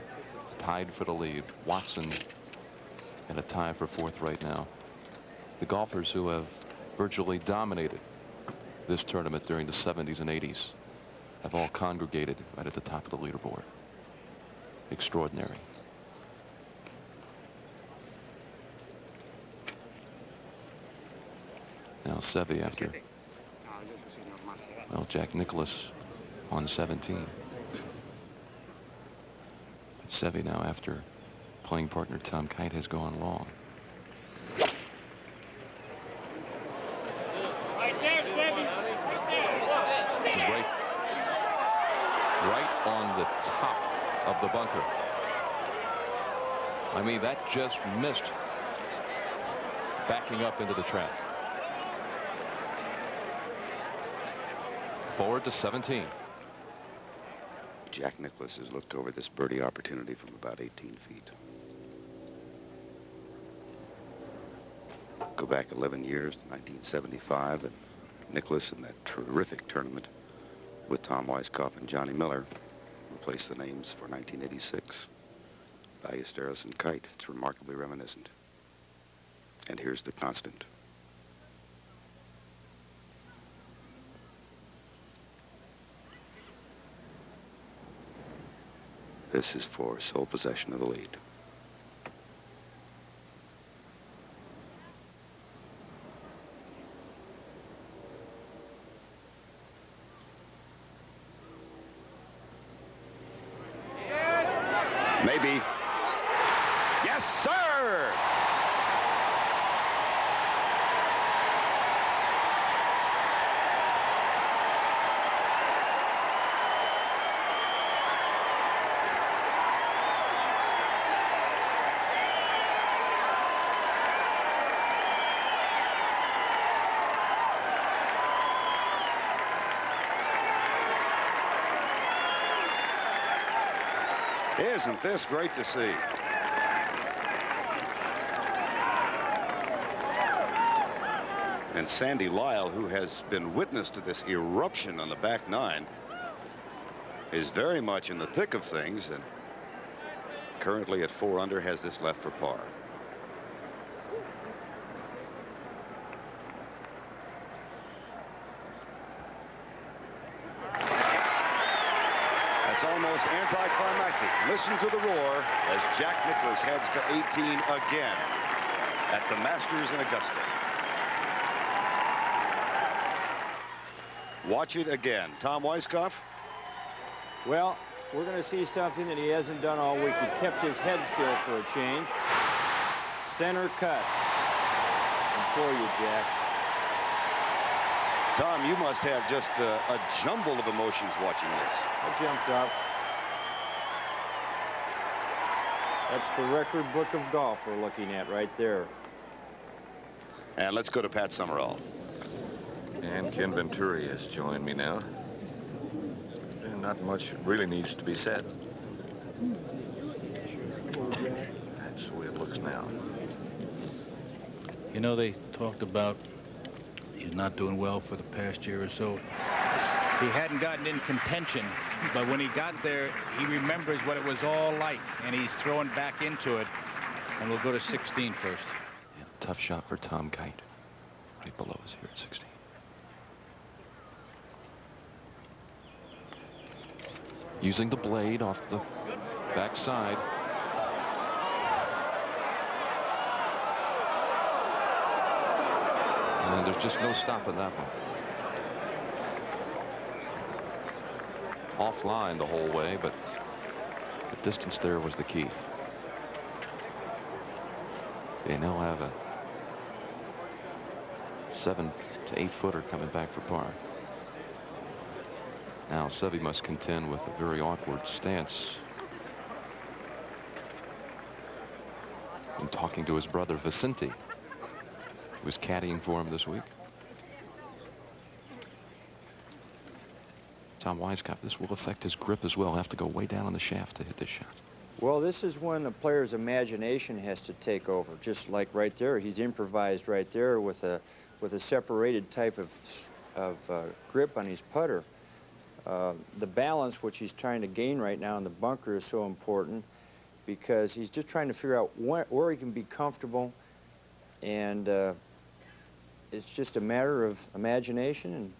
tied for the lead, Watson in a tie for 4th right now, the golfers who have virtually dominated this tournament during the 70s and 80s have all congregated right at the top of the leaderboard. Extraordinary. Now Seve after, well, Jack Nicklaus on 17. But Seve now after playing partner Tom Kite has gone long. This is right on the top of the bunker. I mean, that just missed backing up into the trap. Forward to 17. Jack Nicklaus has looked over this birdie opportunity from about 18 feet. Go back 11 years to 1975, and Nicklaus in that terrific tournament with Tom Weiskopf and Johnny Miller replaced the names for 1986. Ballesteros and Kite. It's remarkably reminiscent. And here's the constant. This is for sole possession of the lead. Maybe. Yes, sir! Isn't this great to see? And Sandy Lyle, who has been witness to this eruption on the back nine, is very much in the thick of things, and currently at 4 under has this left for par. It's almost anticlimactic. Listen to the roar as Jack Nicklaus heads to 18 again at the Masters in Augusta. Watch it again. Tom Weiskopf. Well, we're going to see something that he hasn't done all week. He kept his head still for a change. Center cut. And for you, Jack. Tom, you must have just a jumble of emotions watching this. I jumped up. That's the record book of golf we're looking at right there. And let's go to Pat Summerall. And Ken Venturi has joined me now. And not much really needs to be said. That's the way it looks now. You know, they talked about he's not doing well for the past year or so. He hadn't gotten in contention, but when he got there, he remembers what it was all like, and he's throwing back into it. And we'll go to 16 first. Yeah, tough shot for Tom Kite. Right below us here at 16. Using the blade off the backside. And there's just no stopping that one. Offline the whole way, but the distance there was the key. They now have a 7 to 8 footer coming back for par. Now Seve must contend with a very awkward stance. And talking to his brother Vicente, who was caddying for him this week. Tom Weiskopf, this will affect his grip as well. He'll have to go way down on the shaft to hit this shot. Well, this is when a player's imagination has to take over. Just like right there, he's improvised right there with a separated type of grip on his putter. The balance which he's trying to gain right now in the bunker is so important because he's just trying to figure out where he can be comfortable, and it's just a matter of imagination. And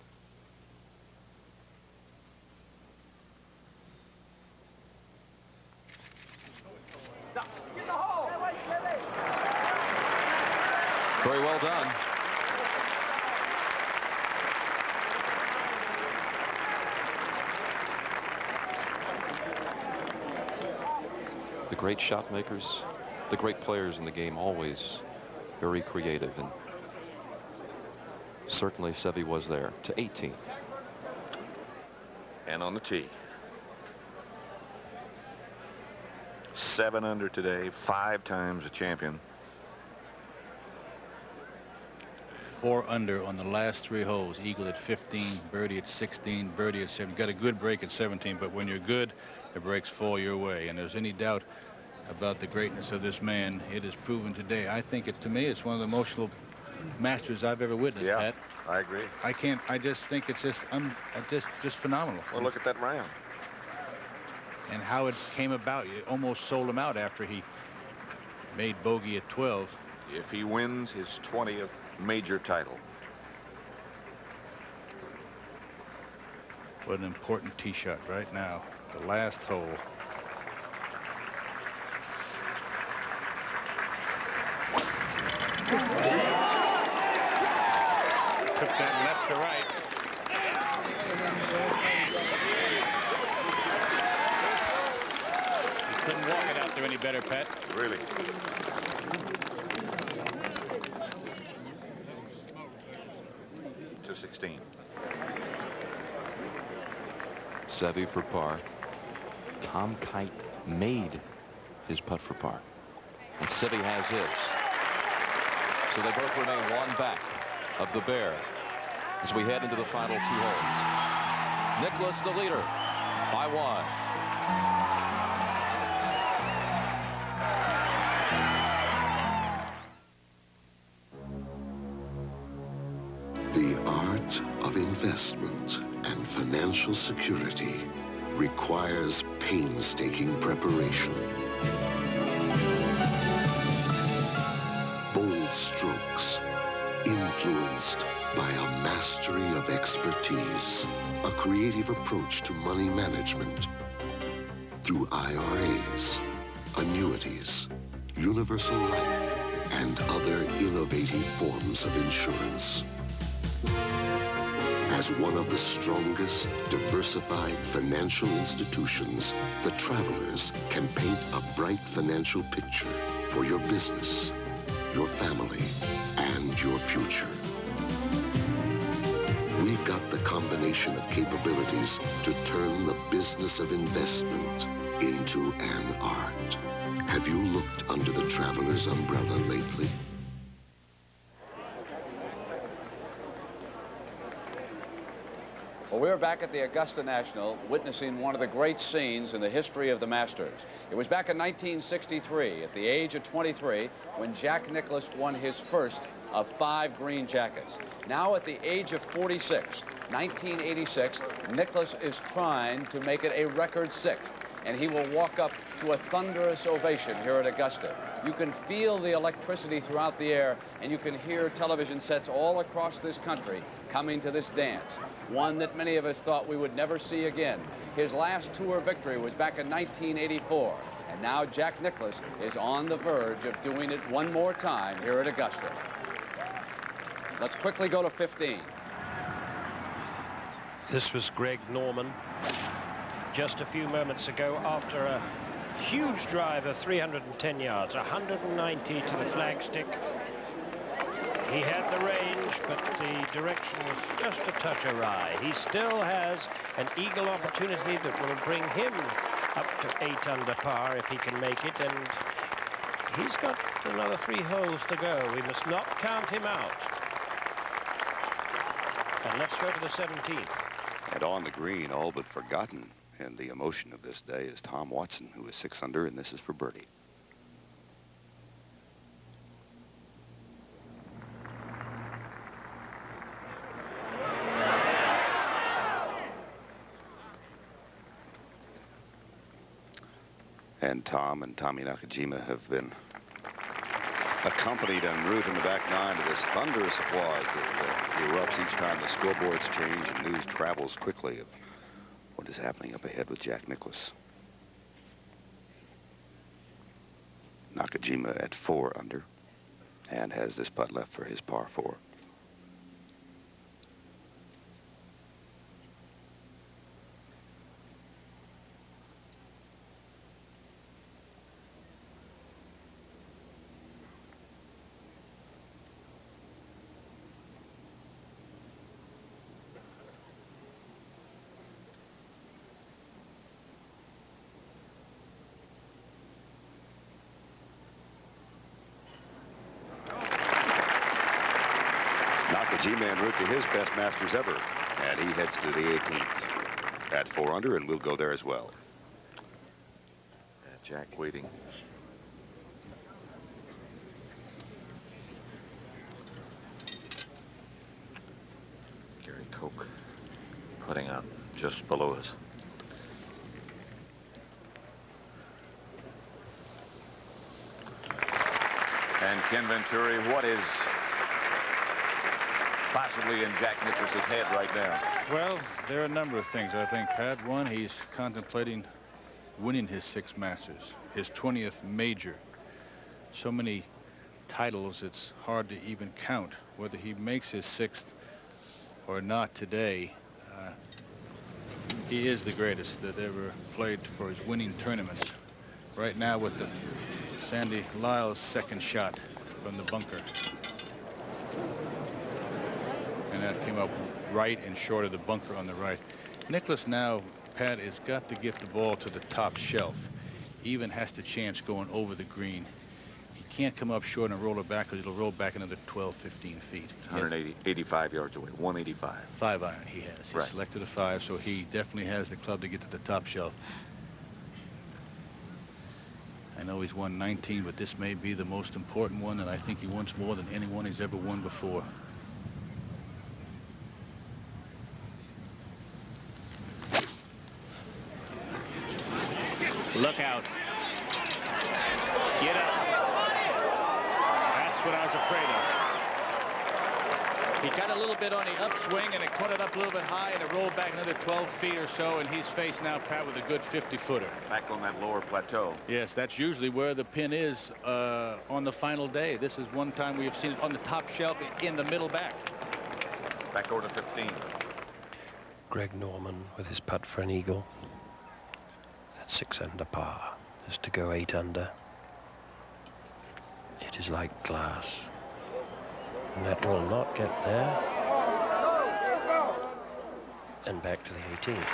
very well done. The great shot makers, the great players in the game, always very creative, and certainly Seve was there. To 18. And on the tee. 7 under today, 5 times a champion. 4 under on the last 3 holes. Eagle at 15, birdie at 16, birdie at 7. Got a good break at 17, but when you're good, the breaks fall your way. And there's any doubt about the greatness of this man, it is proven today. I think to me, it's one of the Masters I've ever witnessed, Yeah, Pat. I agree. I just think it's just phenomenal. Well, look at that round. And how it came about. You almost sold him out after he made bogey at 12. If he wins his 20th major title. What an important tee shot right now. The last hole. Took that left to right. You couldn't walk it out there any better, Pat. Really? To 16. Seve for par. Tom Kite made his putt for par. And Seve has his. So they both remain one back of the Bear as we head into the final 2 holes. Nicklaus the leader by 1. The art of investment and financial security requires painstaking preparation. Bold strokes influenced by a mastery of expertise, a creative approach to money management through IRAs, annuities, universal life, and other innovative forms of insurance. As one of the strongest diversified financial institutions, the Travelers can paint a bright financial picture for your business, your family, and your future. We've got the combination of capabilities to turn the business of investment into an art. Have you looked under the Travelers umbrella lately? Well, we're back at the Augusta National witnessing one of the great scenes in the history of the Masters. It was back in 1963 at the age of 23 when Jack Nicklaus won his first of 5 green jackets. Now at the age of 46, 1986, Nicklaus is trying to make it a record 6th, and he will walk up to a thunderous ovation here at Augusta. You can feel the electricity throughout the air, and you can hear television sets all across this country coming to this dance, one that many of us thought we would never see again. His last tour victory was back in 1984, and now Jack Nicklaus is on the verge of doing it one more time here at Augusta. Let's quickly go to 15. This was Greg Norman just a few moments ago after a huge drive of 310 yards, 190 to the flagstick. He had the range, but the direction was just a touch awry. He still has an eagle opportunity that will bring him up to 8 under par if he can make it, and he's got another 3 holes to go. We must not count him out. And let's go to the 17th. And on the green, all but forgotten in the emotion of this day, is Tom Watson, who is 6 under, and this is for birdie. And Tom and Tommy Nakajima have been accompanied en route in the back 9 to this thunderous applause that erupts each time the scoreboards change and news travels quickly of what is happening up ahead with Jack Nicklaus. Nakajima at 4 under and has this putt left for his par 4. Nakajima en route to his best Masters ever, and he heads to the 18th at 4 under, and we'll go there as well. Jack waiting. putting out just below us. And Ken Venturi, what is possibly in Jack Nicklaus's head right now? Well, there are a number of things. I think, Pat, one, he's contemplating winning his 6 Masters, his 20th major. So many titles, it's hard to even count. Whether he makes his 6th or not today, he is the greatest that ever played for his winning tournaments. Right now with the Sandy Lyle's 2nd shot from the bunker. And that came up right and short of the bunker on the right. Nicklaus now, Pat, has got to get the ball to the top shelf. Even has the chance going over the green. He can't come up short and roll it back because it'll roll back another 12, 15 feet. 185 yards away, 185. 5 iron he has. He selected a 5, so he definitely has the club to get to the top shelf. I know he's won 19, but this may be the most important one, and I think he wants more than anyone he's ever won before. Look out. Get up. That's what I was afraid of. He got a little bit on the upswing, and it caught it up a little bit high, and it rolled back another 12 feet or so, and he's faced now, Pat, with a good 50-footer. Back on that lower plateau. Yes, that's usually where the pin is on the final day. This is one time we have seen it on the top shelf in the middle back. Back over to 15. Greg Norman with his putt for an eagle. At 6 under par. Just to go 8 under. It is like glass. And that will not get there. And back to the 18th.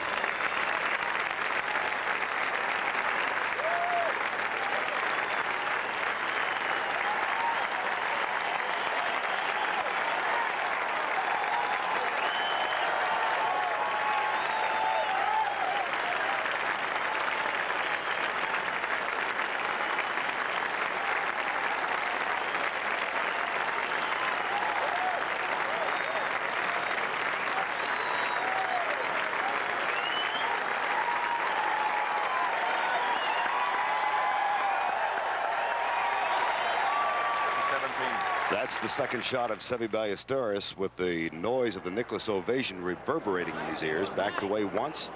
That's the 2nd shot of Seve Ballesteros, with the noise of the Nicklaus ovation reverberating in his ears. Backed away once.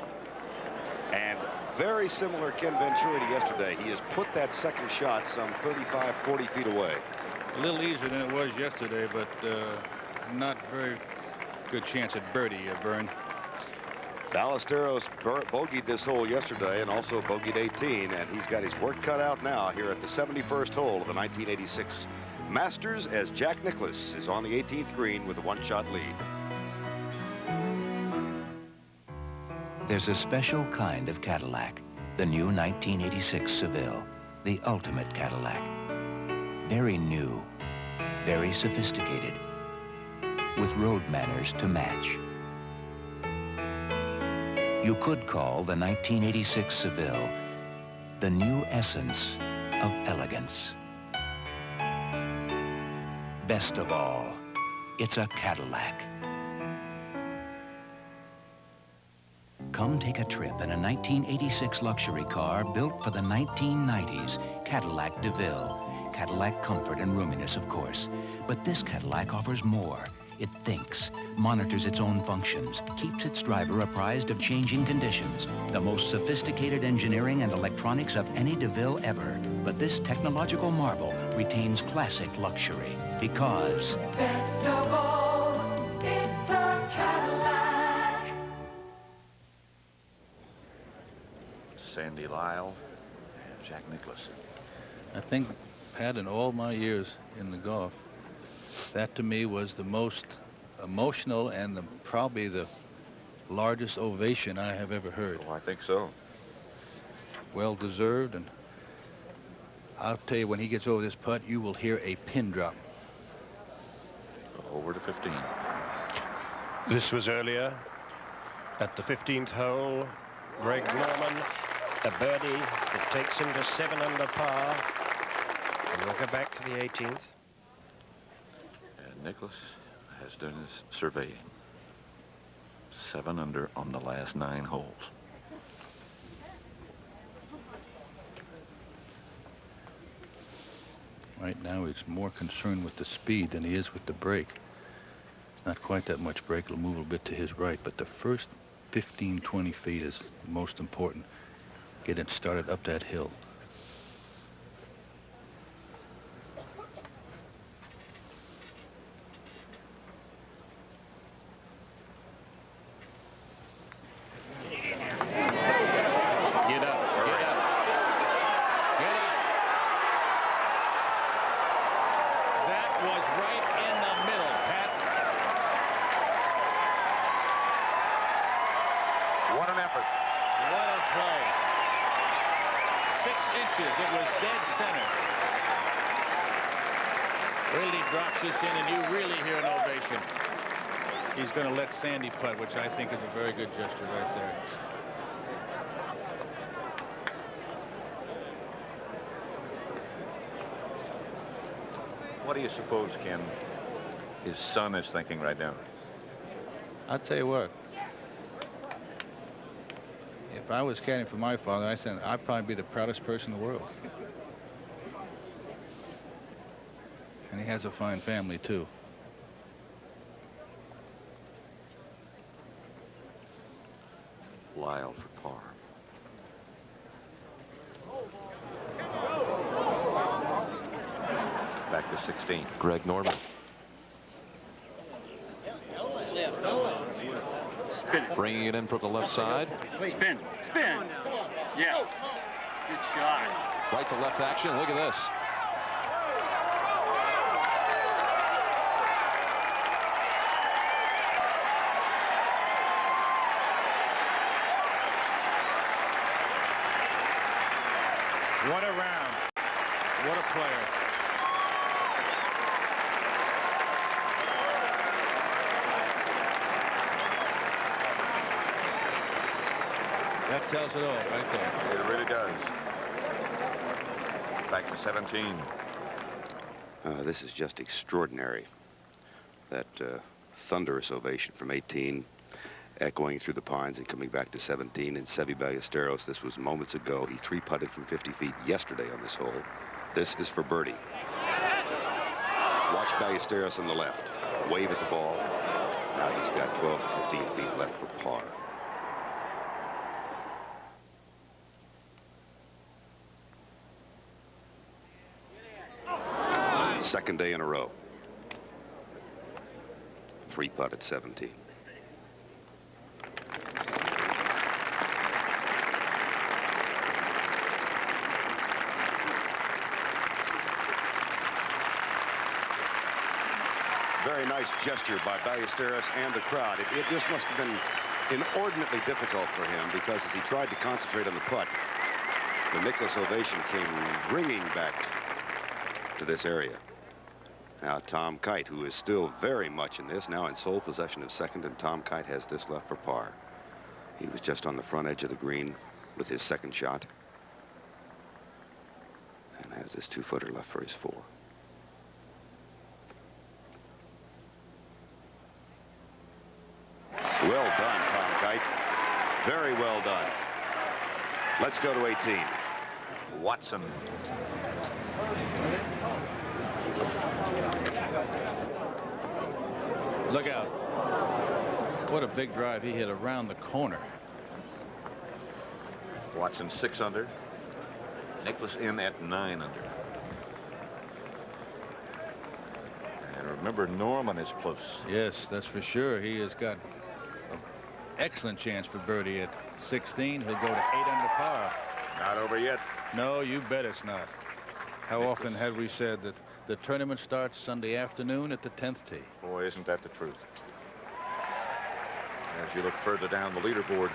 And very similar Ken Venturi to yesterday. He has put that 2nd shot some 35, 40 feet away. A little easier than it was yesterday, but not very good chance at birdie, Vern. Ballesteros bogeyed this hole yesterday and also bogeyed 18, and he's got his work cut out now here at the 71st hole of the 1986 Masters, as Jack Nicklaus is on the 18th green with a 1-shot lead. There's a special kind of Cadillac, the new 1986 Seville, the ultimate Cadillac. Very new, very sophisticated, with road manners to match. You could call the 1986 Seville the new essence of elegance. Best of all, it's a Cadillac. Come take a trip in a 1986 luxury car built for the 1990s, Cadillac DeVille. Cadillac comfort and roominess, of course. But this Cadillac offers more. It thinks, monitors its own functions, keeps its driver apprised of changing conditions. The most sophisticated engineering and electronics of any DeVille ever. But this technological marvel retains classic luxury because... Best of all, it's a Cadillac. Sandy Lyle and Jack Nicklaus. I think, Pat, in all my years in the golf, that to me was the most emotional and probably the largest ovation I have ever heard. Oh, I think so. Well deserved, and I'll tell you, when he gets over this putt, you will hear a pin drop. Over to 15. This was earlier at the 15th hole. Greg Norman, a birdie that takes him to 7 under par. And we'll go back to the 18th. And Nicklaus has done his surveying. 7 under on the last 9 holes. Right now, he's more concerned with the speed than he is with the break. It's not quite that much break. It'll move a bit to his right, but the first 15, 20 feet is the most important. Get it started up that hill. It was dead center. Really drops this in, and you really hear an ovation. He's going to let Sandy putt, which I think is a very good gesture right there. What do you suppose, Ken, his son is thinking right now? I'll tell you what. If I was caddying for my father, I said I'd probably be the proudest person in the world. And he has a fine family, too. Lyle for par. Back to 16. Greg Norman. Spin. Bringing it in from the left side. Spin. Spin. Yes. Good shot. Right to left action. Look at this. What a round. What a player. That tells it all right there. It really does. Back to 17. This is just extraordinary. That thunderous ovation from 18, echoing through the pines and coming back to 17. And Seve Ballesteros, this was moments ago. He 3-putted from 50 feet yesterday on this hole. This is for birdie. Watch Ballesteros on the left. Wave at the ball. Now he's got 12 to 15 feet left for par. Second day in a row. 3-putt at 17. Very nice gesture by Ballesteros and the crowd. It just must have been inordinately difficult for him, because as he tried to concentrate on the putt, the Nicklaus ovation came ringing back to this area. Now Tom Kite, who is still very much in this, now in sole possession of second, and Tom Kite has this left for par. He was just on the front edge of the green with his second shot, and has this 2-footer left for his 4. Well done, Tom Kite. Very well done. Let's go to 18. Watson. Look out. What a big drive he hit around the corner. Watson 6 under. Nicklaus in at 9 under. And remember, Norman is close. Yes, that's for sure. He has got an excellent chance for birdie at 16. He'll go to 8 under par. Not over yet. No, you bet it's not. How often have we said that the tournament starts Sunday afternoon at the 10th tee? Boy, isn't that the truth. As you look further down the leaderboard,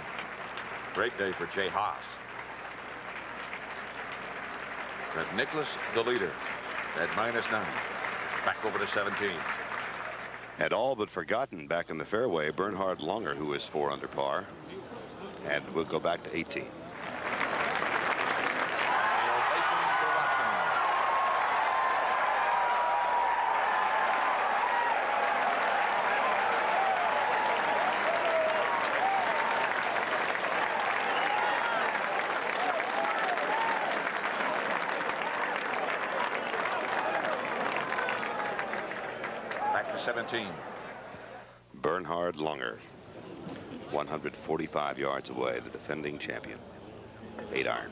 great day for Jay Haas. But Nicklaus, the leader, at -9. Back over to 17. Had all but forgotten back in the fairway Bernhard Langer, who is 4 under par. And we'll go back to 18. 17. Bernhard Langer, 145 yards away, the defending champion. 8 iron.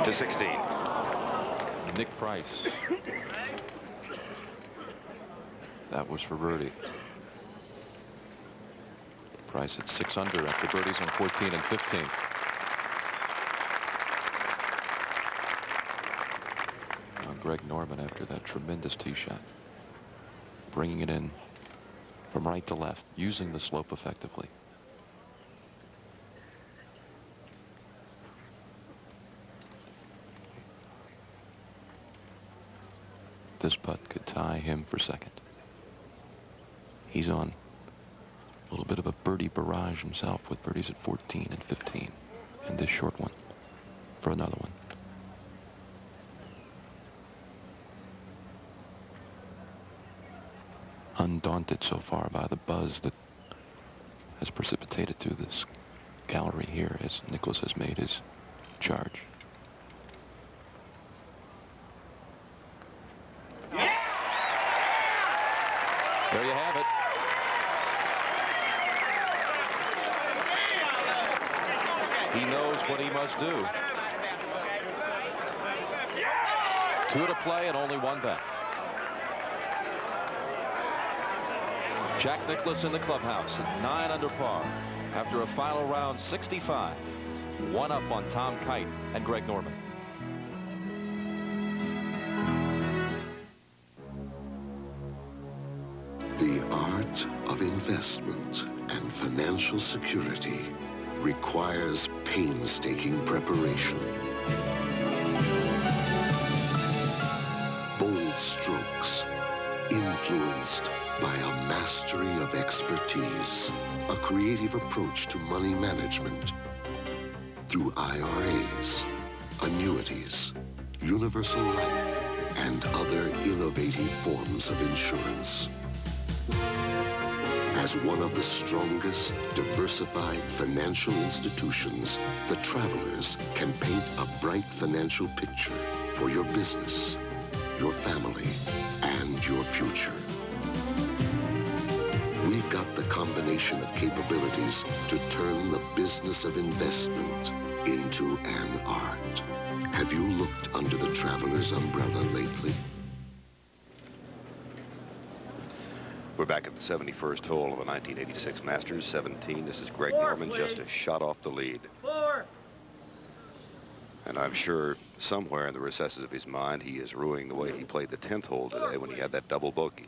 To 16. Nick Price. That was for birdie. Price at 6 under after birdies on 14 and 15. Now Greg Norman after that tremendous tee shot. Bringing it in from right to left, using the slope effectively. This putt could tie him for second. He's on a little bit of a birdie barrage himself with birdies at 14 and 15 and this short one for another one. Undaunted so far by the buzz that has precipitated through this gallery here as Nicklaus has made his charge. There you have it. He knows what he must do. 2 to play and only 1 back. Jack Nicklaus in the clubhouse at 9 under par after a final round 65. 1 up on Tom Kite and Greg Norman. The art of investment and financial security requires painstaking preparation. Bold strokes influenced by a mastery of expertise, a creative approach to money management through IRAs, annuities, universal life, and other innovative forms of insurance. As one of the strongest diversified financial institutions, the Travelers can paint a bright financial picture for your business, your family, and your future. We've got the combination of capabilities to turn the business of investment into an art. Have you looked under the Travelers umbrella lately? We're back at the 71st hole of the 1986 Masters 17. This is Greg Norman, just a shot off the lead. 4. And I'm sure somewhere in the recesses of his mind, he is ruining the way he played the 10th hole today when he had that double bogey.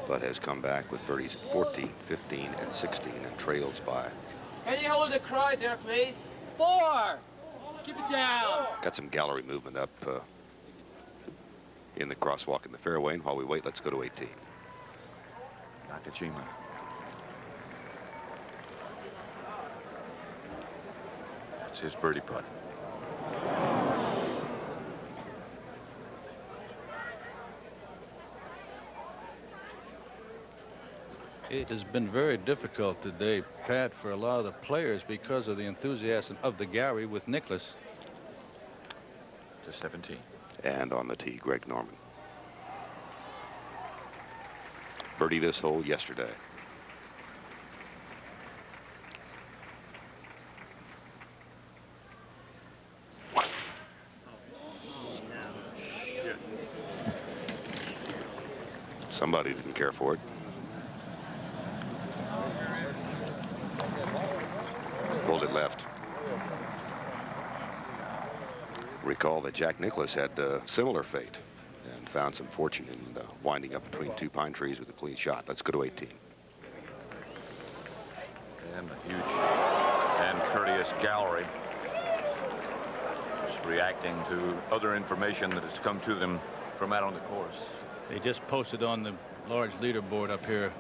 But has come back with birdies at 14, 15, and 16, and trails by. Can you hold the crowd there, please? 4. Keep it down. Got some gallery movement up in the crosswalk in the fairway. And while we wait, let's go to 18. Nakajima. That's his birdie putt. It has been very difficult today, Pat, for a lot of the players because of the enthusiasm of the gallery with Nicklaus. To 17. And on the tee, Greg Norman. Birdie this hole yesterday. Somebody didn't care for it. Pulled it left. Recall that Jack Nicklaus had a similar fate and found some fortune in winding up between 2 pine trees with a clean shot. Let's go to 18. And a huge and courteous gallery. Just reacting to other information that has come to them from out on the course. They just posted on the large leaderboard up here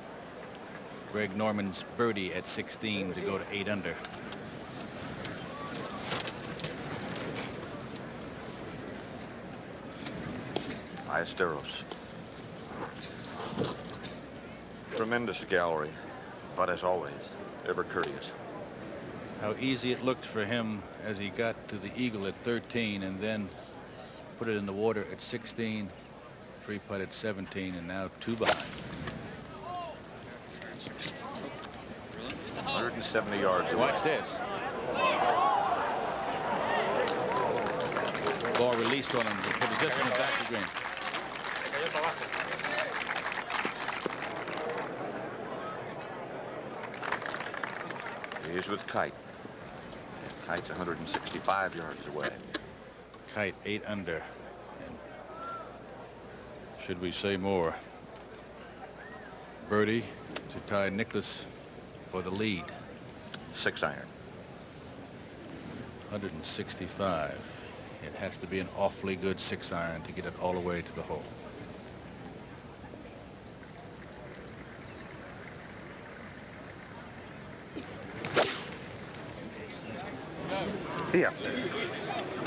Greg Norman's birdie at 16 to go to 8 under. Ballesteros. Tremendous gallery, but as always, ever courteous. How easy it looked for him as he got to the eagle at 13 and then put it in the water at 16, 3-putt at 17, and now 2 behind. 170 yards away. Watch this. Ball released on him, put it just in the back of the green. He is with Kite. Kite's 165 yards away. Kite 8 under. And should we say more? Birdie to tie Nicklaus for the lead. 6-iron. 165. It has to be an awfully good 6-iron to get it all the way to the hole. He up.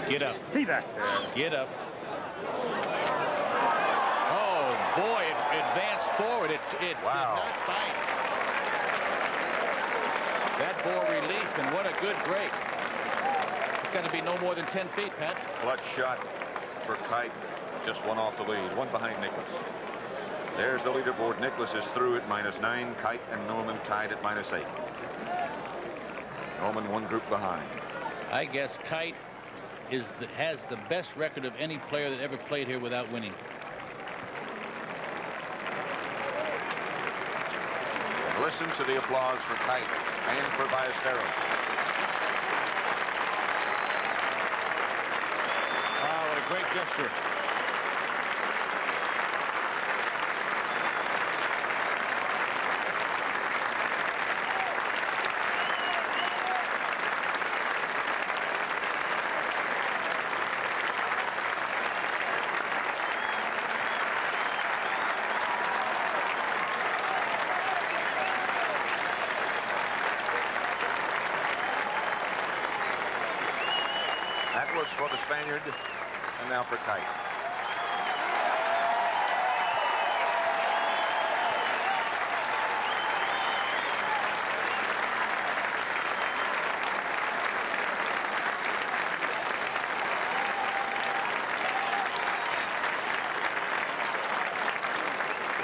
Get up. He back there. Get up. Oh, boy, it advanced forward. It did not bite. That ball released, and what a good break. It's got to be no more than 10 feet, Pat. Clutch shot for Kite. Just one off the lead. One behind Nicklaus. There's the leaderboard. Nicklaus is through at -9. Kite and Norman tied at -8. Norman one group behind. I guess Kite has the best record of any player that ever played here without winning. And listen to the applause for Kite and for Ballesteros. Ah, what a great gesture. That was for the Spaniard, and now for Kite.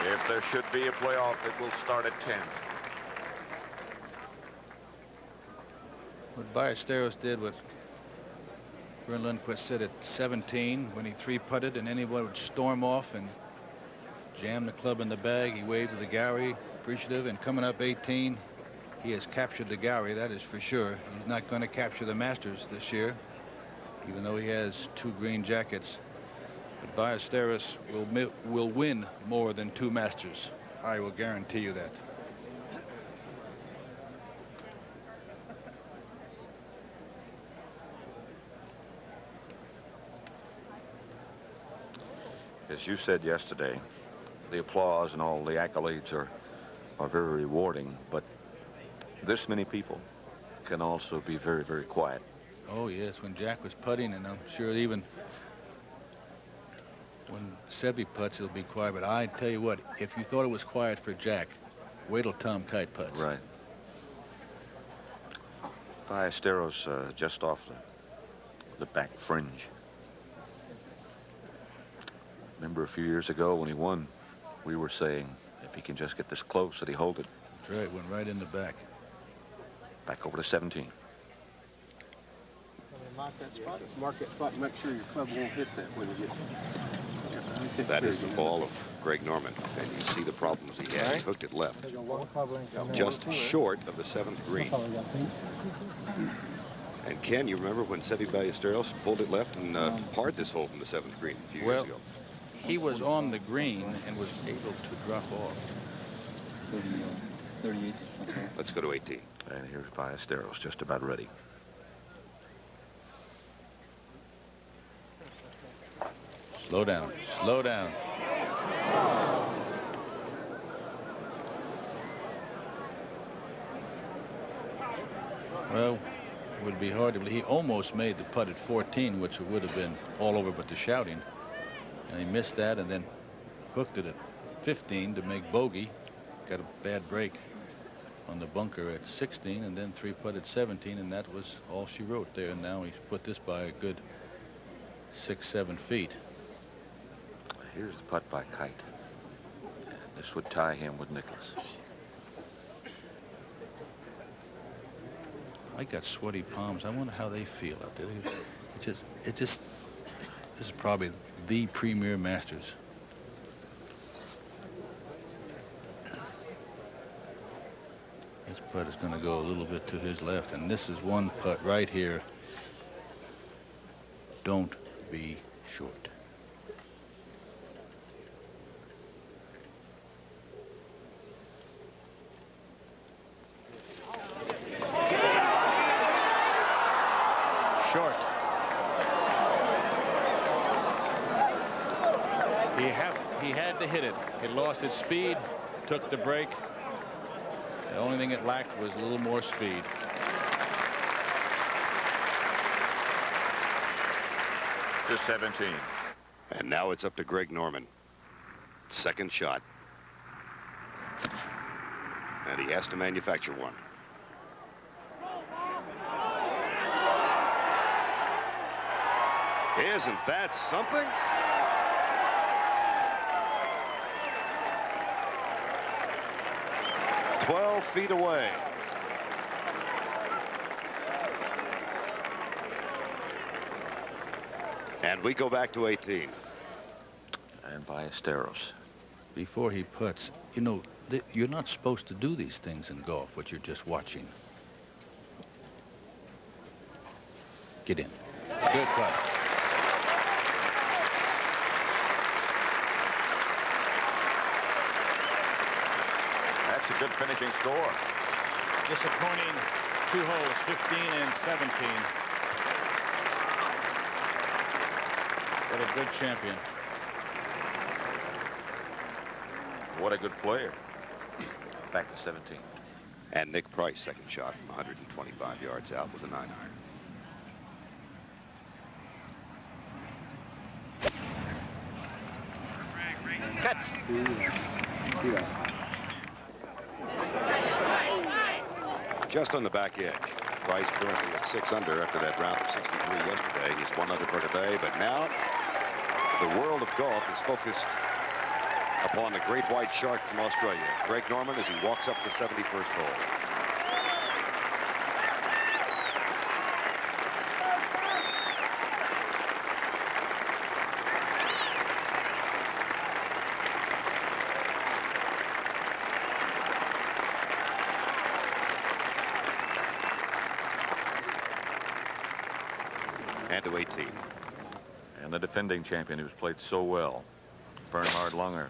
If there should be a playoff, it will start at 10. What Ballesteros did with Vern Lundquist said at 17 when he 3-putted and anyone would storm off and jam the club in the bag. He waved to the gallery, appreciative, and coming up 18, he has captured the gallery, that is for sure. He's not going to capture the Masters this year, even though he has 2 green jackets. But Ballesteros will win more than 2 Masters. I will guarantee you that. As you said yesterday, the applause and all the accolades are very rewarding, but this many people can also be very, very quiet. Oh, yes, when Jack was putting, and I'm sure even when Seve putts, he'll be quiet. But I tell you what, if you thought it was quiet for Jack, wait till Tom Kite putts. Right. Ballesteros just off the back fringe. Remember a few years ago when he won, we were saying if he can just get this close that he hold it. That's right, went right in the back. Back over to 17. Mark that spot. Mark that spot and make sure your club won't hit that when you get. That is the ball of Greg Norman, and you see the problems he had. He hooked it left, just short of the 7th green. And Ken, you remember when Seve Ballesteros pulled it left and parred this hole from the 7th green a few years ago? He was on the green and was able to drop off. 38. Let's go to 18. And here's Ballesteros just about ready. Slow down, slow down. Well, it would be hard to believe. He almost made the putt at 14, which would have been all over but the shouting. And he missed that and then hooked it at 15 to make bogey. Got a bad break. on the bunker at 16 and then 3-putt at 17, and that was all she wrote there. And now he's put this by a good 6-7 feet. Here's the putt by Kite. And this would tie him with Nicklaus. I got sweaty palms. I wonder how they feel out there. This is probably the premier Masters. This putt is going to go a little bit to his left, and this is one putt right here. Don't be short. Short. He had to hit it. It lost its speed, took the break. The only thing it lacked was a little more speed. To 17. And now it's up to Greg Norman. Second shot. And he has to manufacture one. Isn't that something? "12 feet away." And we go back to 18. And Ballesteros. Before he putts, you know, you're not supposed to do these things in golf, what you're just watching. Get in. Good putt. That's a good finishing score. Disappointing 2 holes, 15 and 17. What a good champion. What a good player. Back to 17. And Nick Price, second shot from 125 yards out with a 9-iron. Cut. Just on the back edge. Price currently at 6 under after that round of 63 yesterday. He's 1 under for today, but now the world of golf is focused upon the great white shark from Australia, Greg Norman, as he walks up the 71st hole. And to 18. And the defending champion who's played so well, Bernhard Langer.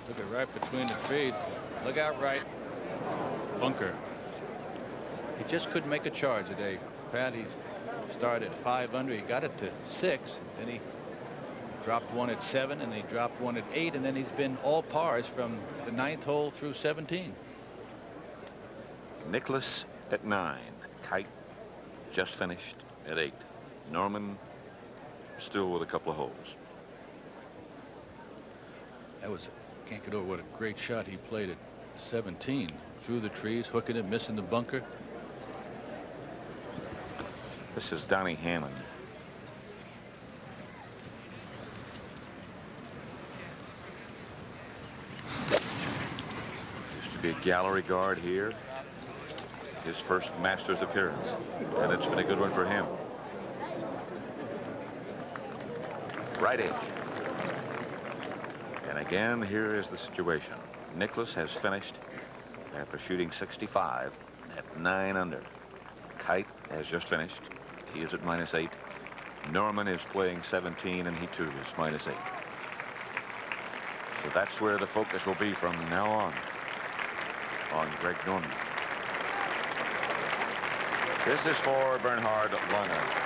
Look at right between the trees. Look out right. Bunker. He just couldn't make a charge today. Pat, he's started at 5 under. He got it to 6. Then he dropped one at 7, and he dropped one at 8, and then he's been all pars from the 9th hole through 17. Nicklaus at 9. Kite just finished at 8. Norman still with a couple of holes. That was, can't get over what a great shot he played at 17. Through the trees, hooking it, missing the bunker. This is Donnie Hammond. Used to be a gallery guard here. His first Masters appearance, and it's been a good one for him. Right edge. And again, here is the situation. Nicklaus has finished after shooting 65 at 9 under. Kite has just finished. He is at -8. Norman is playing 17, and he too is -8. So that's where the focus will be from now on Greg Norman. This is for Bernhard Langer.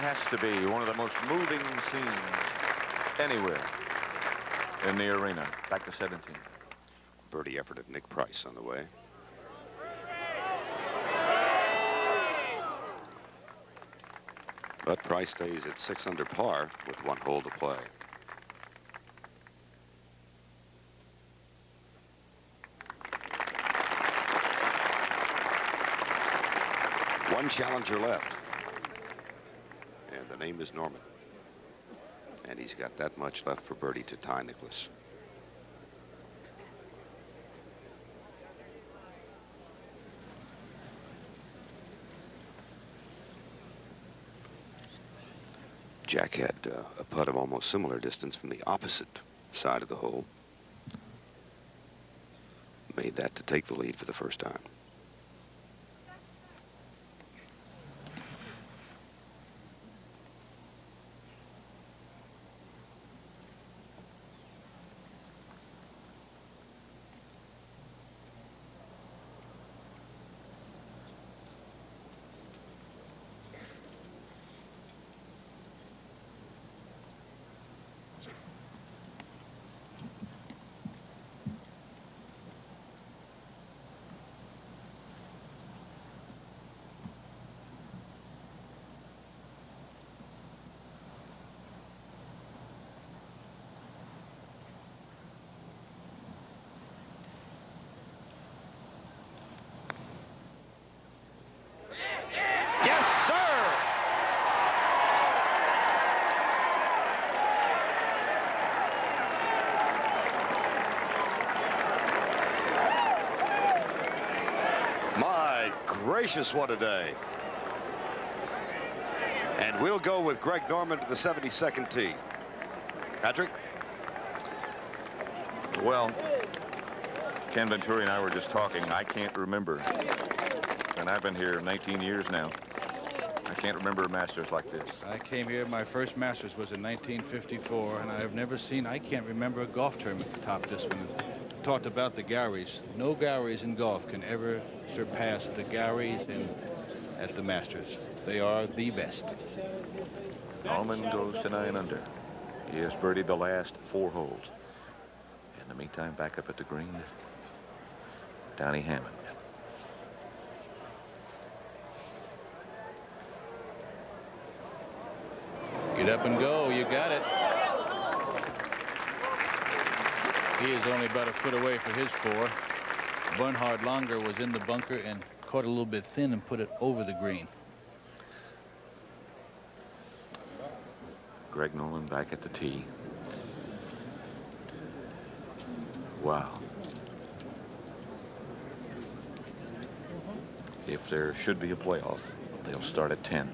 has to be one of the most moving scenes anywhere in the arena. Back to 17. Birdie effort of Nick Price on the way. But Price stays at 6 under par with 1 hole to play. One challenger left. And the name is Norman. And he's got that much left for birdie to tie Nicklaus. Jack had a putt of almost similar distance from the opposite side of the hole. Made that to take the lead for the first time. Gracious, what a day. And we'll go with Greg Norman to the 72nd tee. Patrick? Well, Ken Venturi and I were just talking. I can't remember. And I've been here 19 years now. I can't remember a Masters like this. I came here, my first Masters was in 1954, and I can't remember a golf tournament to top this one. Talked about the Garys. No Garys in golf can ever surpass the Garys at the Masters. They are the best. Norman goes to 9 under. He has birdied the last 4 holes. In the meantime, back up at the green, Donnie Hammond. Get up and go. You got it. He is only about a foot away for his 4. Bernhard Langer was in the bunker and caught a little bit thin and put it over the green. Greg Norman back at the tee. Wow. If there should be a playoff, they'll start at 10.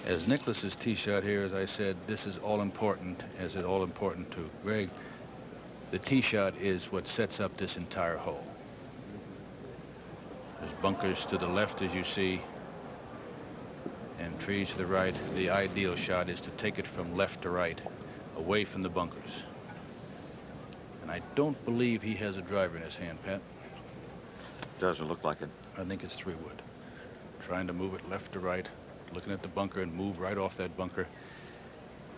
As Nicklaus's tee shot here, as I said, this is all important, as it all important to Greg. The tee shot is what sets up this entire hole. There's bunkers to the left, as you see, and trees to the right. The ideal shot is to take it from left to right, away from the bunkers. And I don't believe he has a driver in his hand, Pat. Doesn't look like it. I think it's 3-wood. Trying to move it left to right, looking at the bunker and move right off that bunker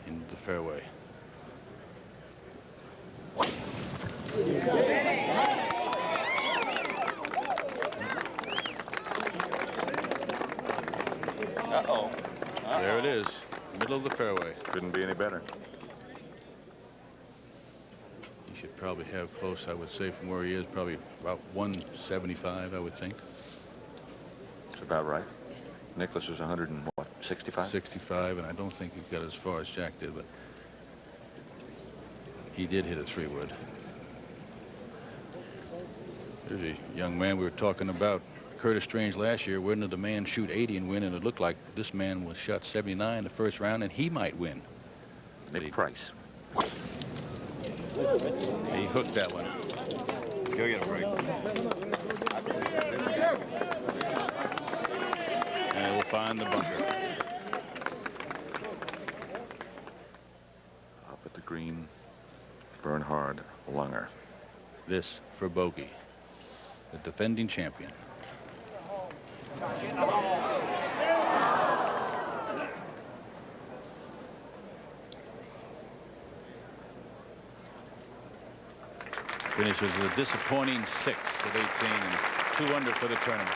into the fairway. Uh-oh. There it is, middle of the fairway. Couldn't be any better. He should probably have close, I would say, from where he is, probably about 175, I would think. That's about right. Nicklaus is 165? 65, and I don't think he got as far as Jack did, but he did hit a 3-wood. There's a young man we were talking about, Curtis Strange, last year. When did the man shoot 80 and win? And it looked like this man was shot 79 the first round, and he might win. Nick Price. He hooked that one. He'll get a break. And we'll find the bunker. Up at the green, Bernhard Langer. This for bogey, the defending champion. Finishes a disappointing 6 at 18 and 2 under for the tournament.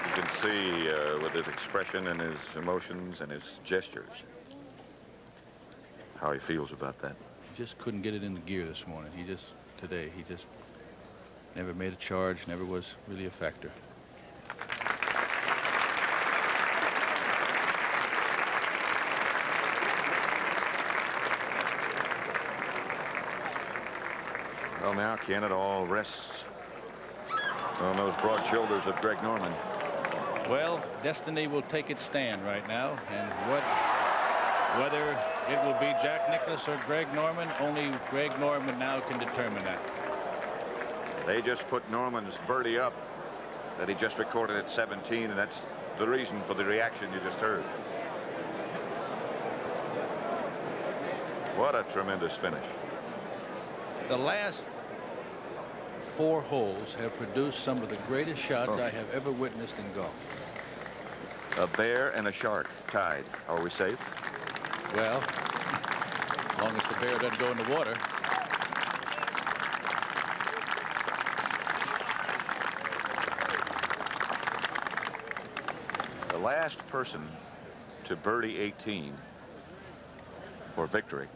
You can see with his expression and his emotions and his gestures how he feels about that. He just couldn't get it into gear this morning. He just never made a charge, never was really a factor. Well, now, Ken, it all rests on those broad shoulders of Greg Norman. Well, destiny will take its stand right now, and whether it will be Jack Nicklaus or Greg Norman, only Greg Norman now can determine that. They just put Norman's birdie up that he just recorded at 17, and that's the reason for the reaction you just heard. What a tremendous finish. The last 4 holes have produced some of the greatest shots I have ever witnessed in golf. A bear and a shark tied. Are we safe? Well, as long as the bear doesn't go in the water. The last person to birdie 18 for victory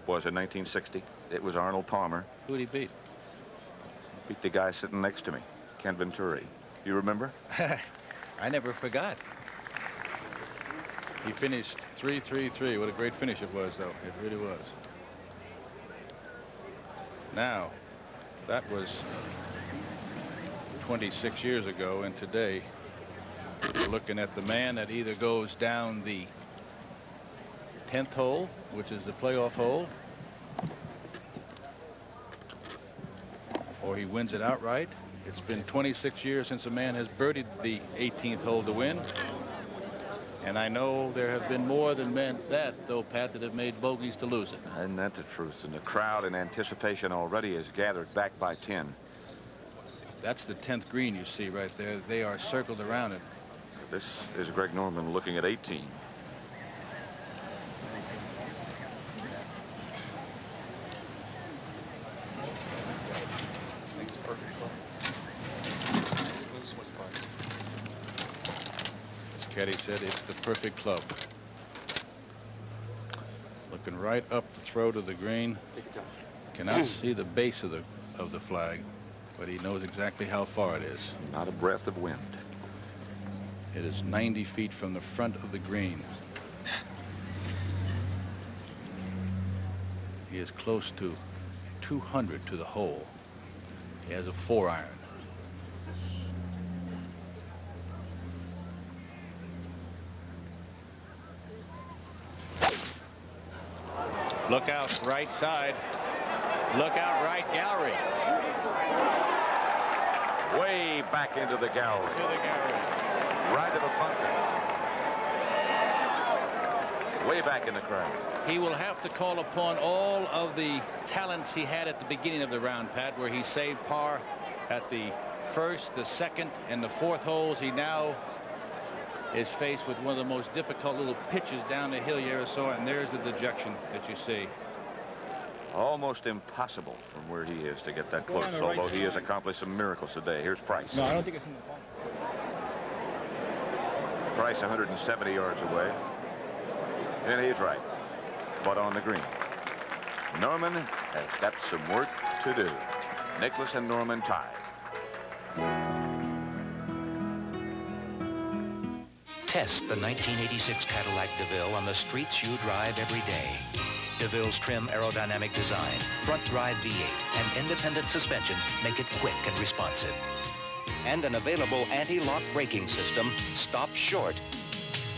was in 1960. It was Arnold Palmer. Who'd he beat? Beat the guy sitting next to me, Ken Venturi. You remember? I never forgot. He finished 3-3-3. What a great finish it was, though. It really was. Now, that was 26 years ago, and today we're looking at the man that either goes down the 10th hole, which is the playoff hole, or he wins it outright. It's been 26 years since a man has birdied the 18th hole to win. And I know there have been more than that, though, Pat, that have made bogeys to lose it. Isn't that the truth? And the crowd in anticipation already is gathered back by 10. That's the 10th green you see right there. They are circled around it. This is Greg Norman looking at 18. Caddy said it's the perfect club. Looking right up the throat of the green. Cannot see the base of the flag, but he knows exactly how far it is. Not a breath of wind. It is 90 feet from the front of the green. He is close to 200 to the hole. He has a 4-iron. Look out right side. Look out right gallery. Way back into the gallery. To the gallery. Right of the bunker. Way back in the crowd. He will have to call upon all of the talents he had at the beginning of the round, Pat, where he saved par at the first, the second, and the 4th holes. He now is faced with one of the most difficult little pitches down the hill you ever saw, and there's the dejection that you see. Almost impossible from where he is to get that close, although he has accomplished some miracles today. Here's Price. No, I don't think it's in the ball. Price 170 yards away. And he's right. But on the green. Norman has got some work to do. Nicklaus and Norman tied. Test the 1986 Cadillac DeVille on the streets you drive every day. DeVille's trim aerodynamic design, front drive V8, and independent suspension make it quick and responsive. And an available anti-lock braking system stops short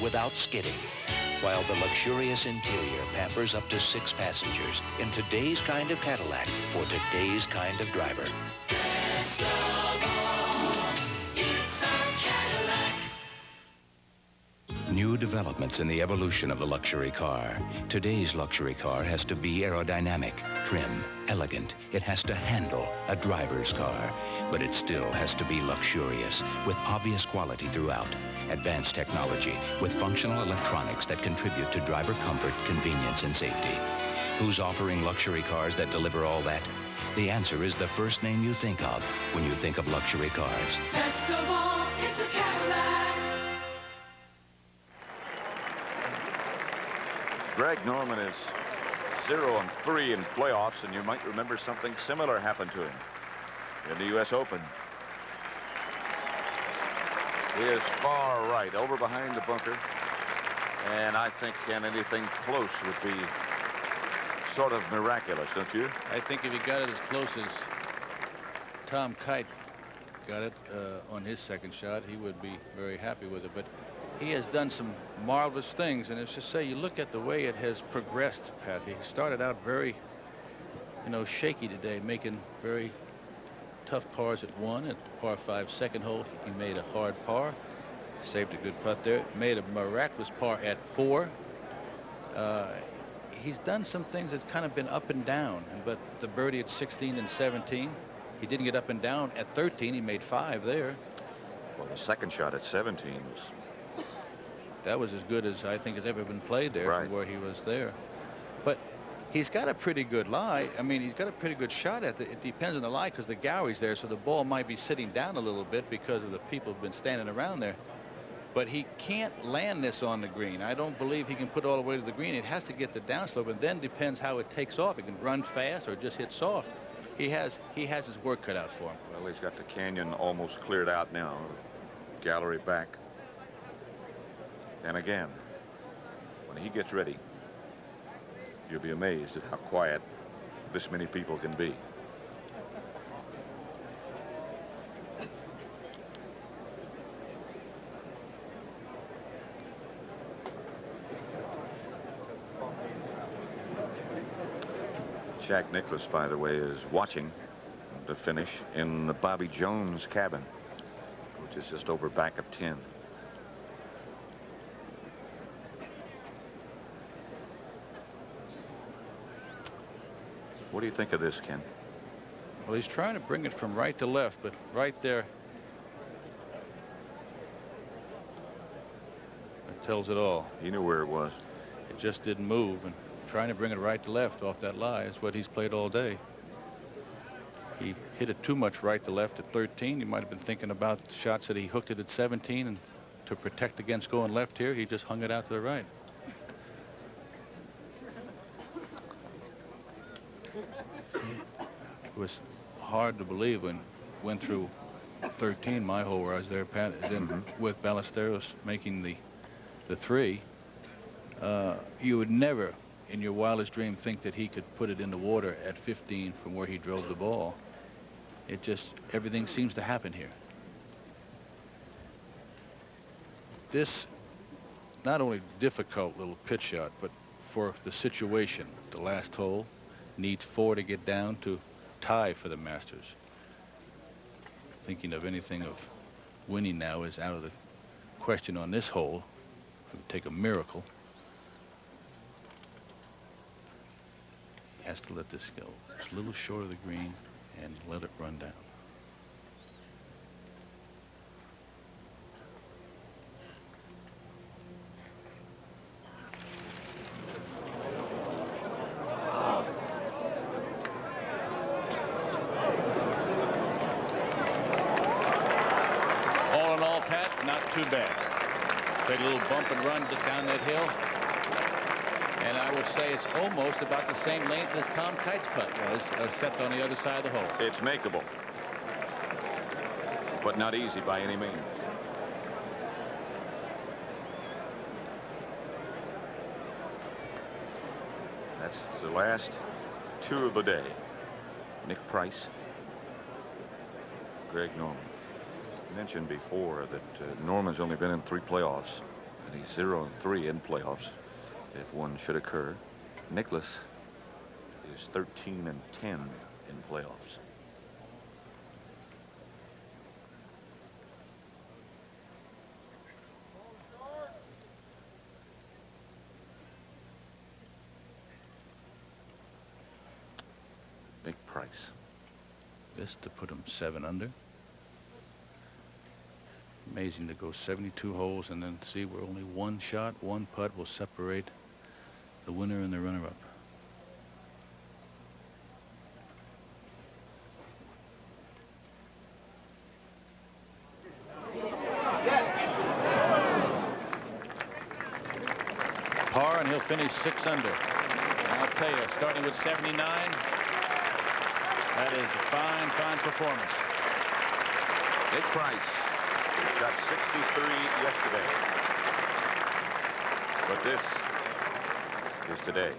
without skidding, while the luxurious interior pampers up to 6 passengers in today's kind of Cadillac for today's kind of driver. New developments in the evolution of the luxury car. Today's luxury car has to be aerodynamic, trim, elegant. It has to handle a driver's car, but it still has to be luxurious with obvious quality throughout. Advanced technology with functional electronics that contribute to driver comfort, convenience, and safety. Who's offering luxury cars that deliver all that? The answer is the first name you think of when you think of luxury cars. Best of all, it's a Cadillac. Greg Norman is 0-3 in playoffs, and you might remember something similar happened to him in the U.S. Open. He is far right, over behind the bunker, and I think anything close would be sort of miraculous, don't you? I think if he got it as close as Tom Kite got it on his second shot, he would be very happy with it. But he has done some marvelous things, and it's just say you look at the way it has progressed, Pat. He started out very, shaky today, making very tough pars at 1. At par 5 second hole, he made a hard par, saved a good putt there, made a miraculous par at 4. He's done some things that's kind of been up and down, but the birdie at 16 and 17, he didn't get up and down. At 13, he made 5 there. Well, the second shot at 17 was... That was as good as I think has ever been played there, right, from where he was there. But he's got a pretty good lie. I mean, he's got a pretty good shot at it. It depends on the lie because the gallery's there, so the ball might be sitting down a little bit because of the people who've been standing around there. But he can't land this on the green. I don't believe he can put it all the way to the green. It has to get the downslope, and then depends how it takes off. It can run fast or just hit soft. He has his work cut out for him. Well, he's got the canyon almost cleared out now. Gallery back. And again, when he gets ready, you'll be amazed at how quiet this many people can be. Jack Nicklaus, by the way, is watching the finish in the Bobby Jones cabin, which is just over back of 10. What do you think of this, Ken? Well, he's trying to bring it from right to left, but right there, that tells it all. He knew where it was. It just didn't move, and trying to bring it right to left off that lie is what he's played all day. He hit it too much right to left at 13. He might have been thinking about the shots that he hooked it at 17, and to protect against going left here, he just hung it out to the right. It was hard to believe when went through 13, my hole where I was there, Pat, then with Ballesteros making the 3. You would never in your wildest dream think that he could put it in the water at 15 from where he drove the ball. It just, everything seems to happen here. This, not only difficult little pitch shot, but for the situation, the last hole, needs 4 to get down to tie for the Masters. Thinking of anything of winning now is out of the question on this hole. It would take a miracle. He has to let this go. It's a little short of the green and let it run down. All in all, Pat, not too bad. Played a little bump and run down that hill. And I would say it's almost about the same length as Tom Kite's putt was, except on the other side of the hole. It's makeable, but not easy by any means. That's the last 2 of the day. Nick Price, Greg Norman. I mentioned before that Norman's only been in 3 playoffs, and he's 0-3 in playoffs. If one should occur. Nicklaus is 13-10 in playoffs. Nick Price. This to put him 7 under. Amazing to go 72 holes and then see where only 1 shot, 1 putt will separate the winner and the runner-up. finished 6 under. And I'll tell you, starting with 79, that is a fine, fine performance. Nick Price shot 63 yesterday. But this is today.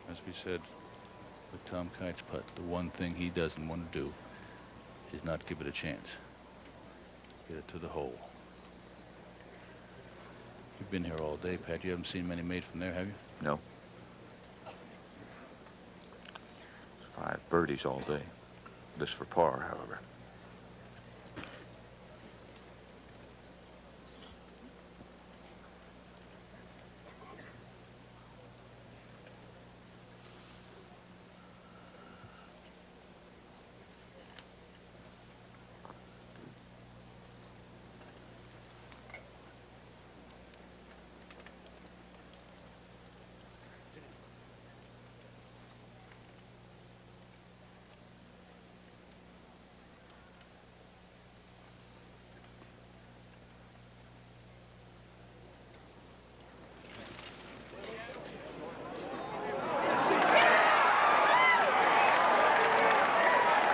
As we said with Tom Kite's putt, the one thing he doesn't want to do is not give it a chance. Get it to the hole. You've been here all day, Pat. You haven't seen many made from there, have you? No. 5 birdies all day. This for par, however.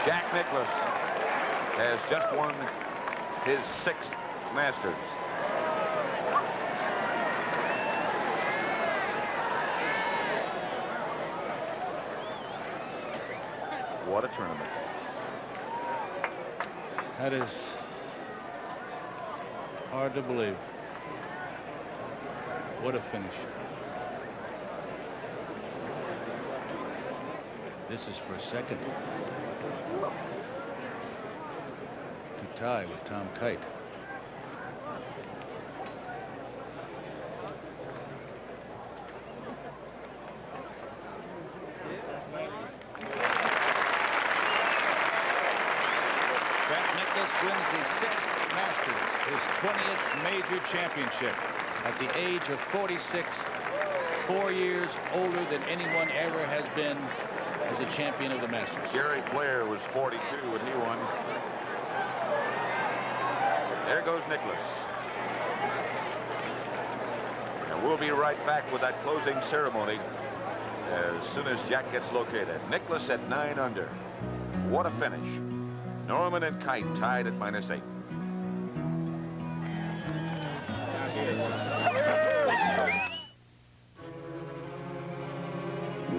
Jack Nicklaus has just won his 6th Masters. What a tournament. That is hard to believe. What a finish. This is for second. To tie with Tom Kite. Jack Nicklaus wins his 6th Masters, his 20th major championship at the age of 46, 4 years older than anyone ever has been as a champion of the Masters. Gary Player was 42 when he won. There goes Nicklaus. And we'll be right back with that closing ceremony as soon as Jack gets located. Nicklaus at 9 under. What a finish. Norman and Kite tied at -8.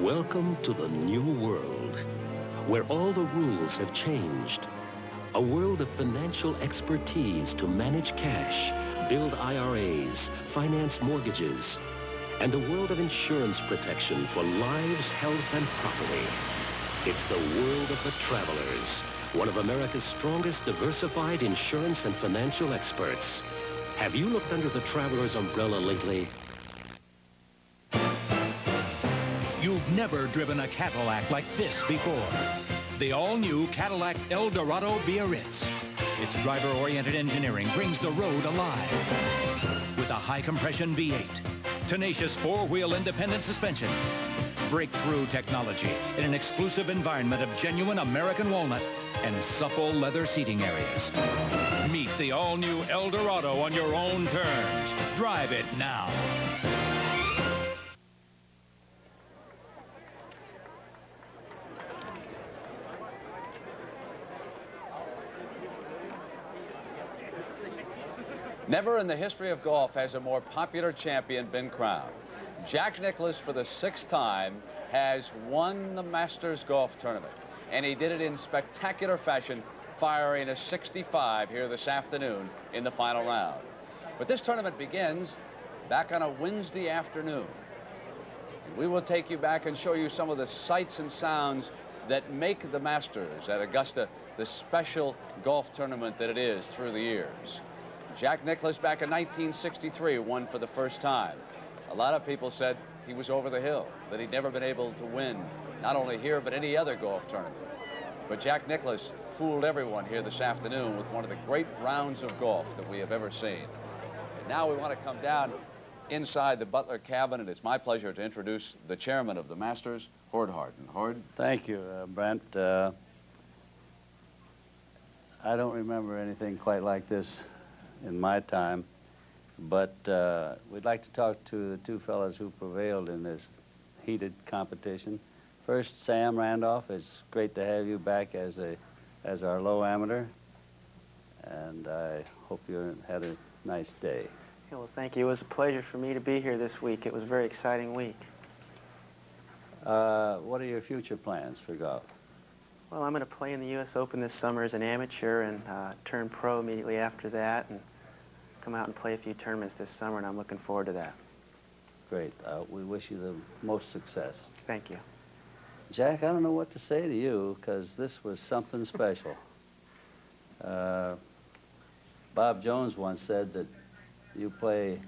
Welcome to the new world, where all the rules have changed. A world of financial expertise to manage cash, build IRAs, finance mortgages, and a world of insurance protection for lives, health, and property. It's the world of the Travelers, one of America's strongest diversified insurance and financial experts. Have you looked under the Travelers umbrella lately? You've never driven a Cadillac like this before. The all-new Cadillac Eldorado Biarritz. Its driver-oriented engineering brings the road alive. With a high-compression V8, tenacious 4-wheel independent suspension, breakthrough technology in an exclusive environment of genuine American walnut, and supple leather seating areas. Meet the all-new Eldorado on your own terms. Drive it now. Never in the history of golf has a more popular champion been crowned. Jack Nicklaus, for the 6th time, has won the Masters Golf Tournament. And he did it in spectacular fashion, firing a 65 here this afternoon in the final round. But this tournament begins back on a Wednesday afternoon. And we will take you back and show you some of the sights and sounds that make the Masters at Augusta the special golf tournament that it is through the years. Jack Nicklaus back in 1963 won for the first time. A lot of people said he was over the hill, that he'd never been able to win, not only here, but any other golf tournament. But Jack Nicklaus fooled everyone here this afternoon with one of the great rounds of golf that we have ever seen. And now we want to come down inside the Butler cabin, and it's my pleasure to introduce the chairman of the Masters, Hord Harden. Hord? Thank you, Brent. I don't remember anything quite like this in my time, but we'd like to talk to the two fellows who prevailed in this heated competition. First, Sam Randolph. It's great to have you back as our low amateur, and I hope you had a nice day. Yeah, well, thank you. It was a pleasure for me to be here this week. It was a very exciting week. What are your future plans for golf? Well, I'm going to play in the U.S. Open this summer as an amateur and turn pro immediately after that and come out and play a few tournaments this summer, and I'm looking forward to that. Great. We wish you the most success. Thank you. Jack, I don't know what to say to you, because this was something special. Bob Jones once said that you play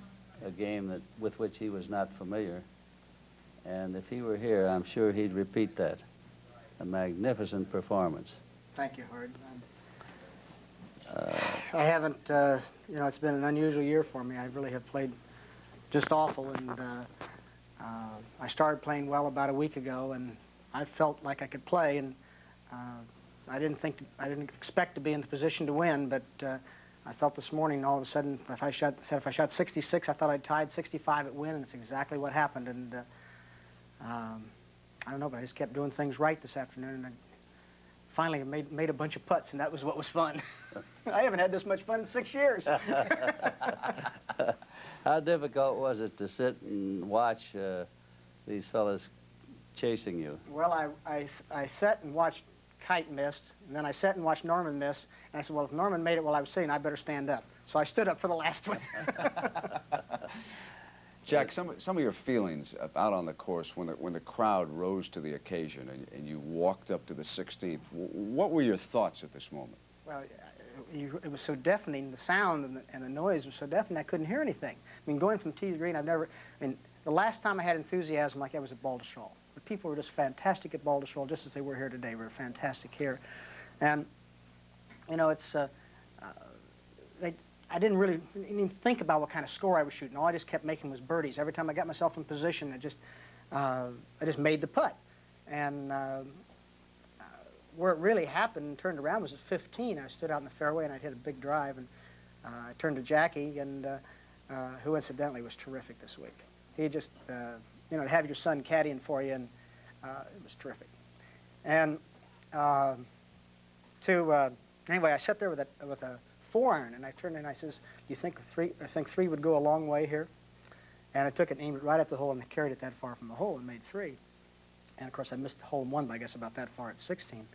a game with which he was not familiar, and if he were here, I'm sure he'd repeat that. A magnificent performance. Thank you, Hord. I haven't, you know, it's been an unusual year for me. I really have played just awful, and I started playing well about a week ago, and I felt like I could play, and I didn't expect to be in the position to win, but I felt this morning all of a sudden if I shot 66, I thought I'd tied 65 at win, and it's exactly what happened. And I don't know, but I just kept doing things right this afternoon, and I finally made a bunch of putts, and that was what was fun. I haven't had this much fun in 6 years. How difficult was it to sit and watch these fellas chasing you? Well, I sat and watched Kite miss, and then I sat and watched Norman miss, and I said, well, if Norman made it while I was sitting, I better stand up. So I stood up for the last one. Jack, some of your feelings out on the course when the crowd rose to the occasion and you walked up to the 16th, what were your thoughts at this moment? Well, it was so deafening, the sound and the noise was so deafening, I couldn't hear anything. I mean, going from tee to green, the last time I had enthusiasm like that was at Baltusrol. The people were just fantastic at Baltusrol, just as they were here today. We were fantastic here. And, you know, it's, I didn't even think about what kind of score I was shooting. All I just kept making was birdies. Every time I got myself in position, I just made the putt. And where it really happened and turned around was at 15. I stood out in the fairway and I hit a big drive, and I turned to Jackie, and who incidentally was terrific this week. He just, you know, to have your son caddying for you, and it was terrific. And anyway, I sat there with a 4-iron, and I turned and I says, "Do you think three would go a long way here?" And I took it and aimed it right at the hole and carried it that far from the hole and made 3. And of course, I missed the hole in 1 by I guess about that far at 16.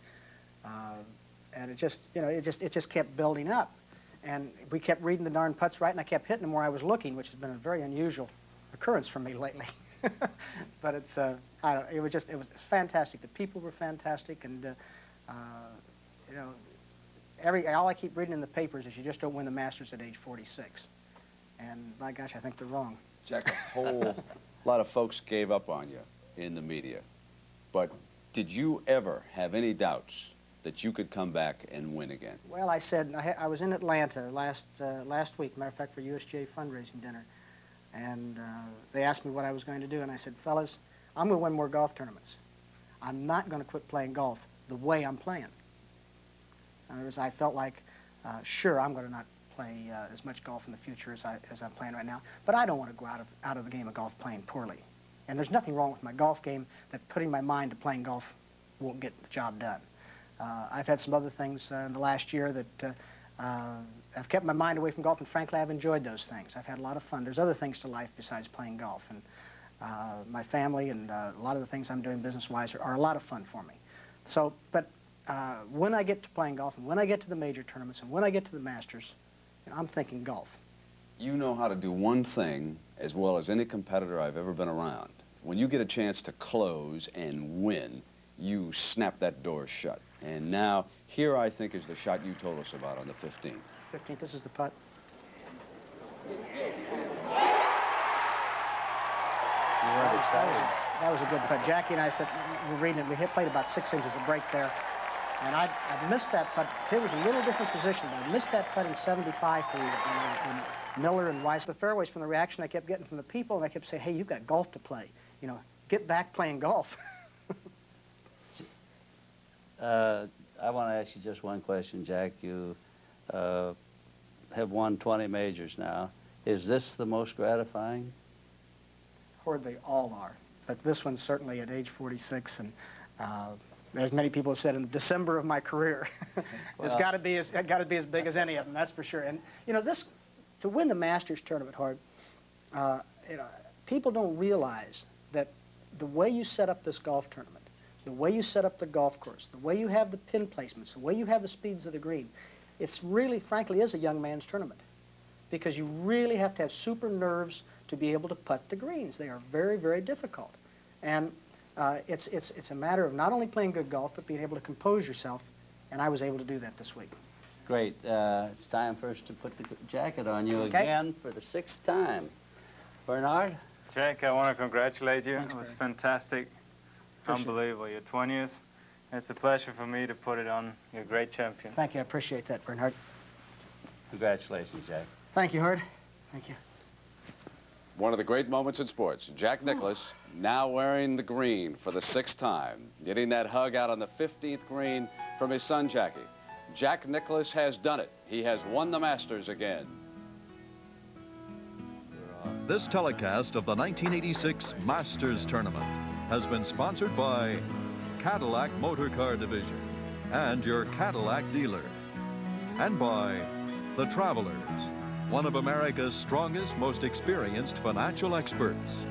And it just, you know, it just kept building up. And we kept reading the darn putts right, and I kept hitting them where I was looking, which has been a very unusual occurrence for me lately. But it's, I don't know, it was fantastic. The people were fantastic, and you know, all I keep reading in the papers is you just don't win the Masters at age 46. And by gosh, I think they're wrong. Jack, a whole lot of folks gave up on you in the media. But did you ever have any doubts that you could come back and win again? Well, I said, I was in Atlanta last week, matter of fact, for USGA fundraising dinner. And they asked me what I was going to do, and I said, fellas, I'm going to win more golf tournaments. I'm not going to quit playing golf the way I'm playing. In other words, I felt like, sure, I'm going to not play as much golf in the future as I'm playing right now, but I don't want to go out of the game of golf playing poorly. And there's nothing wrong with my golf game that putting my mind to playing golf won't get the job done. I've had some other things in the last year that I've kept my mind away from golf, and frankly, I've enjoyed those things. I've had a lot of fun. There's other things to life besides playing golf, and my family and a lot of the things I'm doing business-wise are a lot of fun for me. So, but when I get to playing golf, and when I get to the major tournaments, and when I get to the Masters, you know, I'm thinking golf. You know how to do one thing as well as any competitor I've ever been around. When you get a chance to close and win, you snap that door shut. And now, here I think is the shot you told us about on the 15th. 15th, this is the putt. That was a good putt. Jackie and I said, we were reading it, we played about 6 inches of break there. And I missed that putt. It was a little different position, but I missed that putt in 75 for when Miller and Weiss. The fairways, from the reaction I kept getting from the people, and I kept saying, hey, you've got golf to play. You know, get back playing golf. I want to ask you just one question, Jack. You have won 20 majors now. Is this the most gratifying? Or they all are. But this one certainly at age 46, and as many people have said, in December of my career, it's got to be as big as any of them. That's for sure. And you know, this to win the Masters tournament, Hard. You know, people don't realize that the way you set up this golf tournament, the way you set up the golf course, the way you have the pin placements, the way you have the speeds of the green, it's really, frankly, is a young man's tournament, because you really have to have super nerves to be able to putt the greens. They are very, very difficult. And it's a matter of not only playing good golf, but being able to compose yourself, and I was able to do that this week. Great. It's time for us to put the jacket on you again for the 6th time. Bernard? Jack, I want to congratulate you. Thanks, it was Barry. fantastic. Appreciate Unbelievable. Your 20th. It's a pleasure for me to put it on. You're a great champion. Thank you. I appreciate that, Bernhard. Congratulations, Jack. Thank you, Hard. Thank you. One of the great moments in sports. Jack Nicklaus now wearing the green for the 6th time, getting that hug out on the 15th green from his son, Jackie. Jack Nicklaus has done it. He has won the Masters again. This telecast of the 1986 Masters Tournament has been sponsored by Cadillac Motor Car Division and your Cadillac dealer, and by The Travelers, one of America's strongest, most experienced financial experts.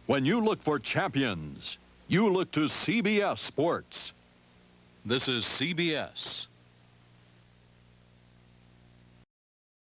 When you look for champions, you look to CBS Sports. This is CBS.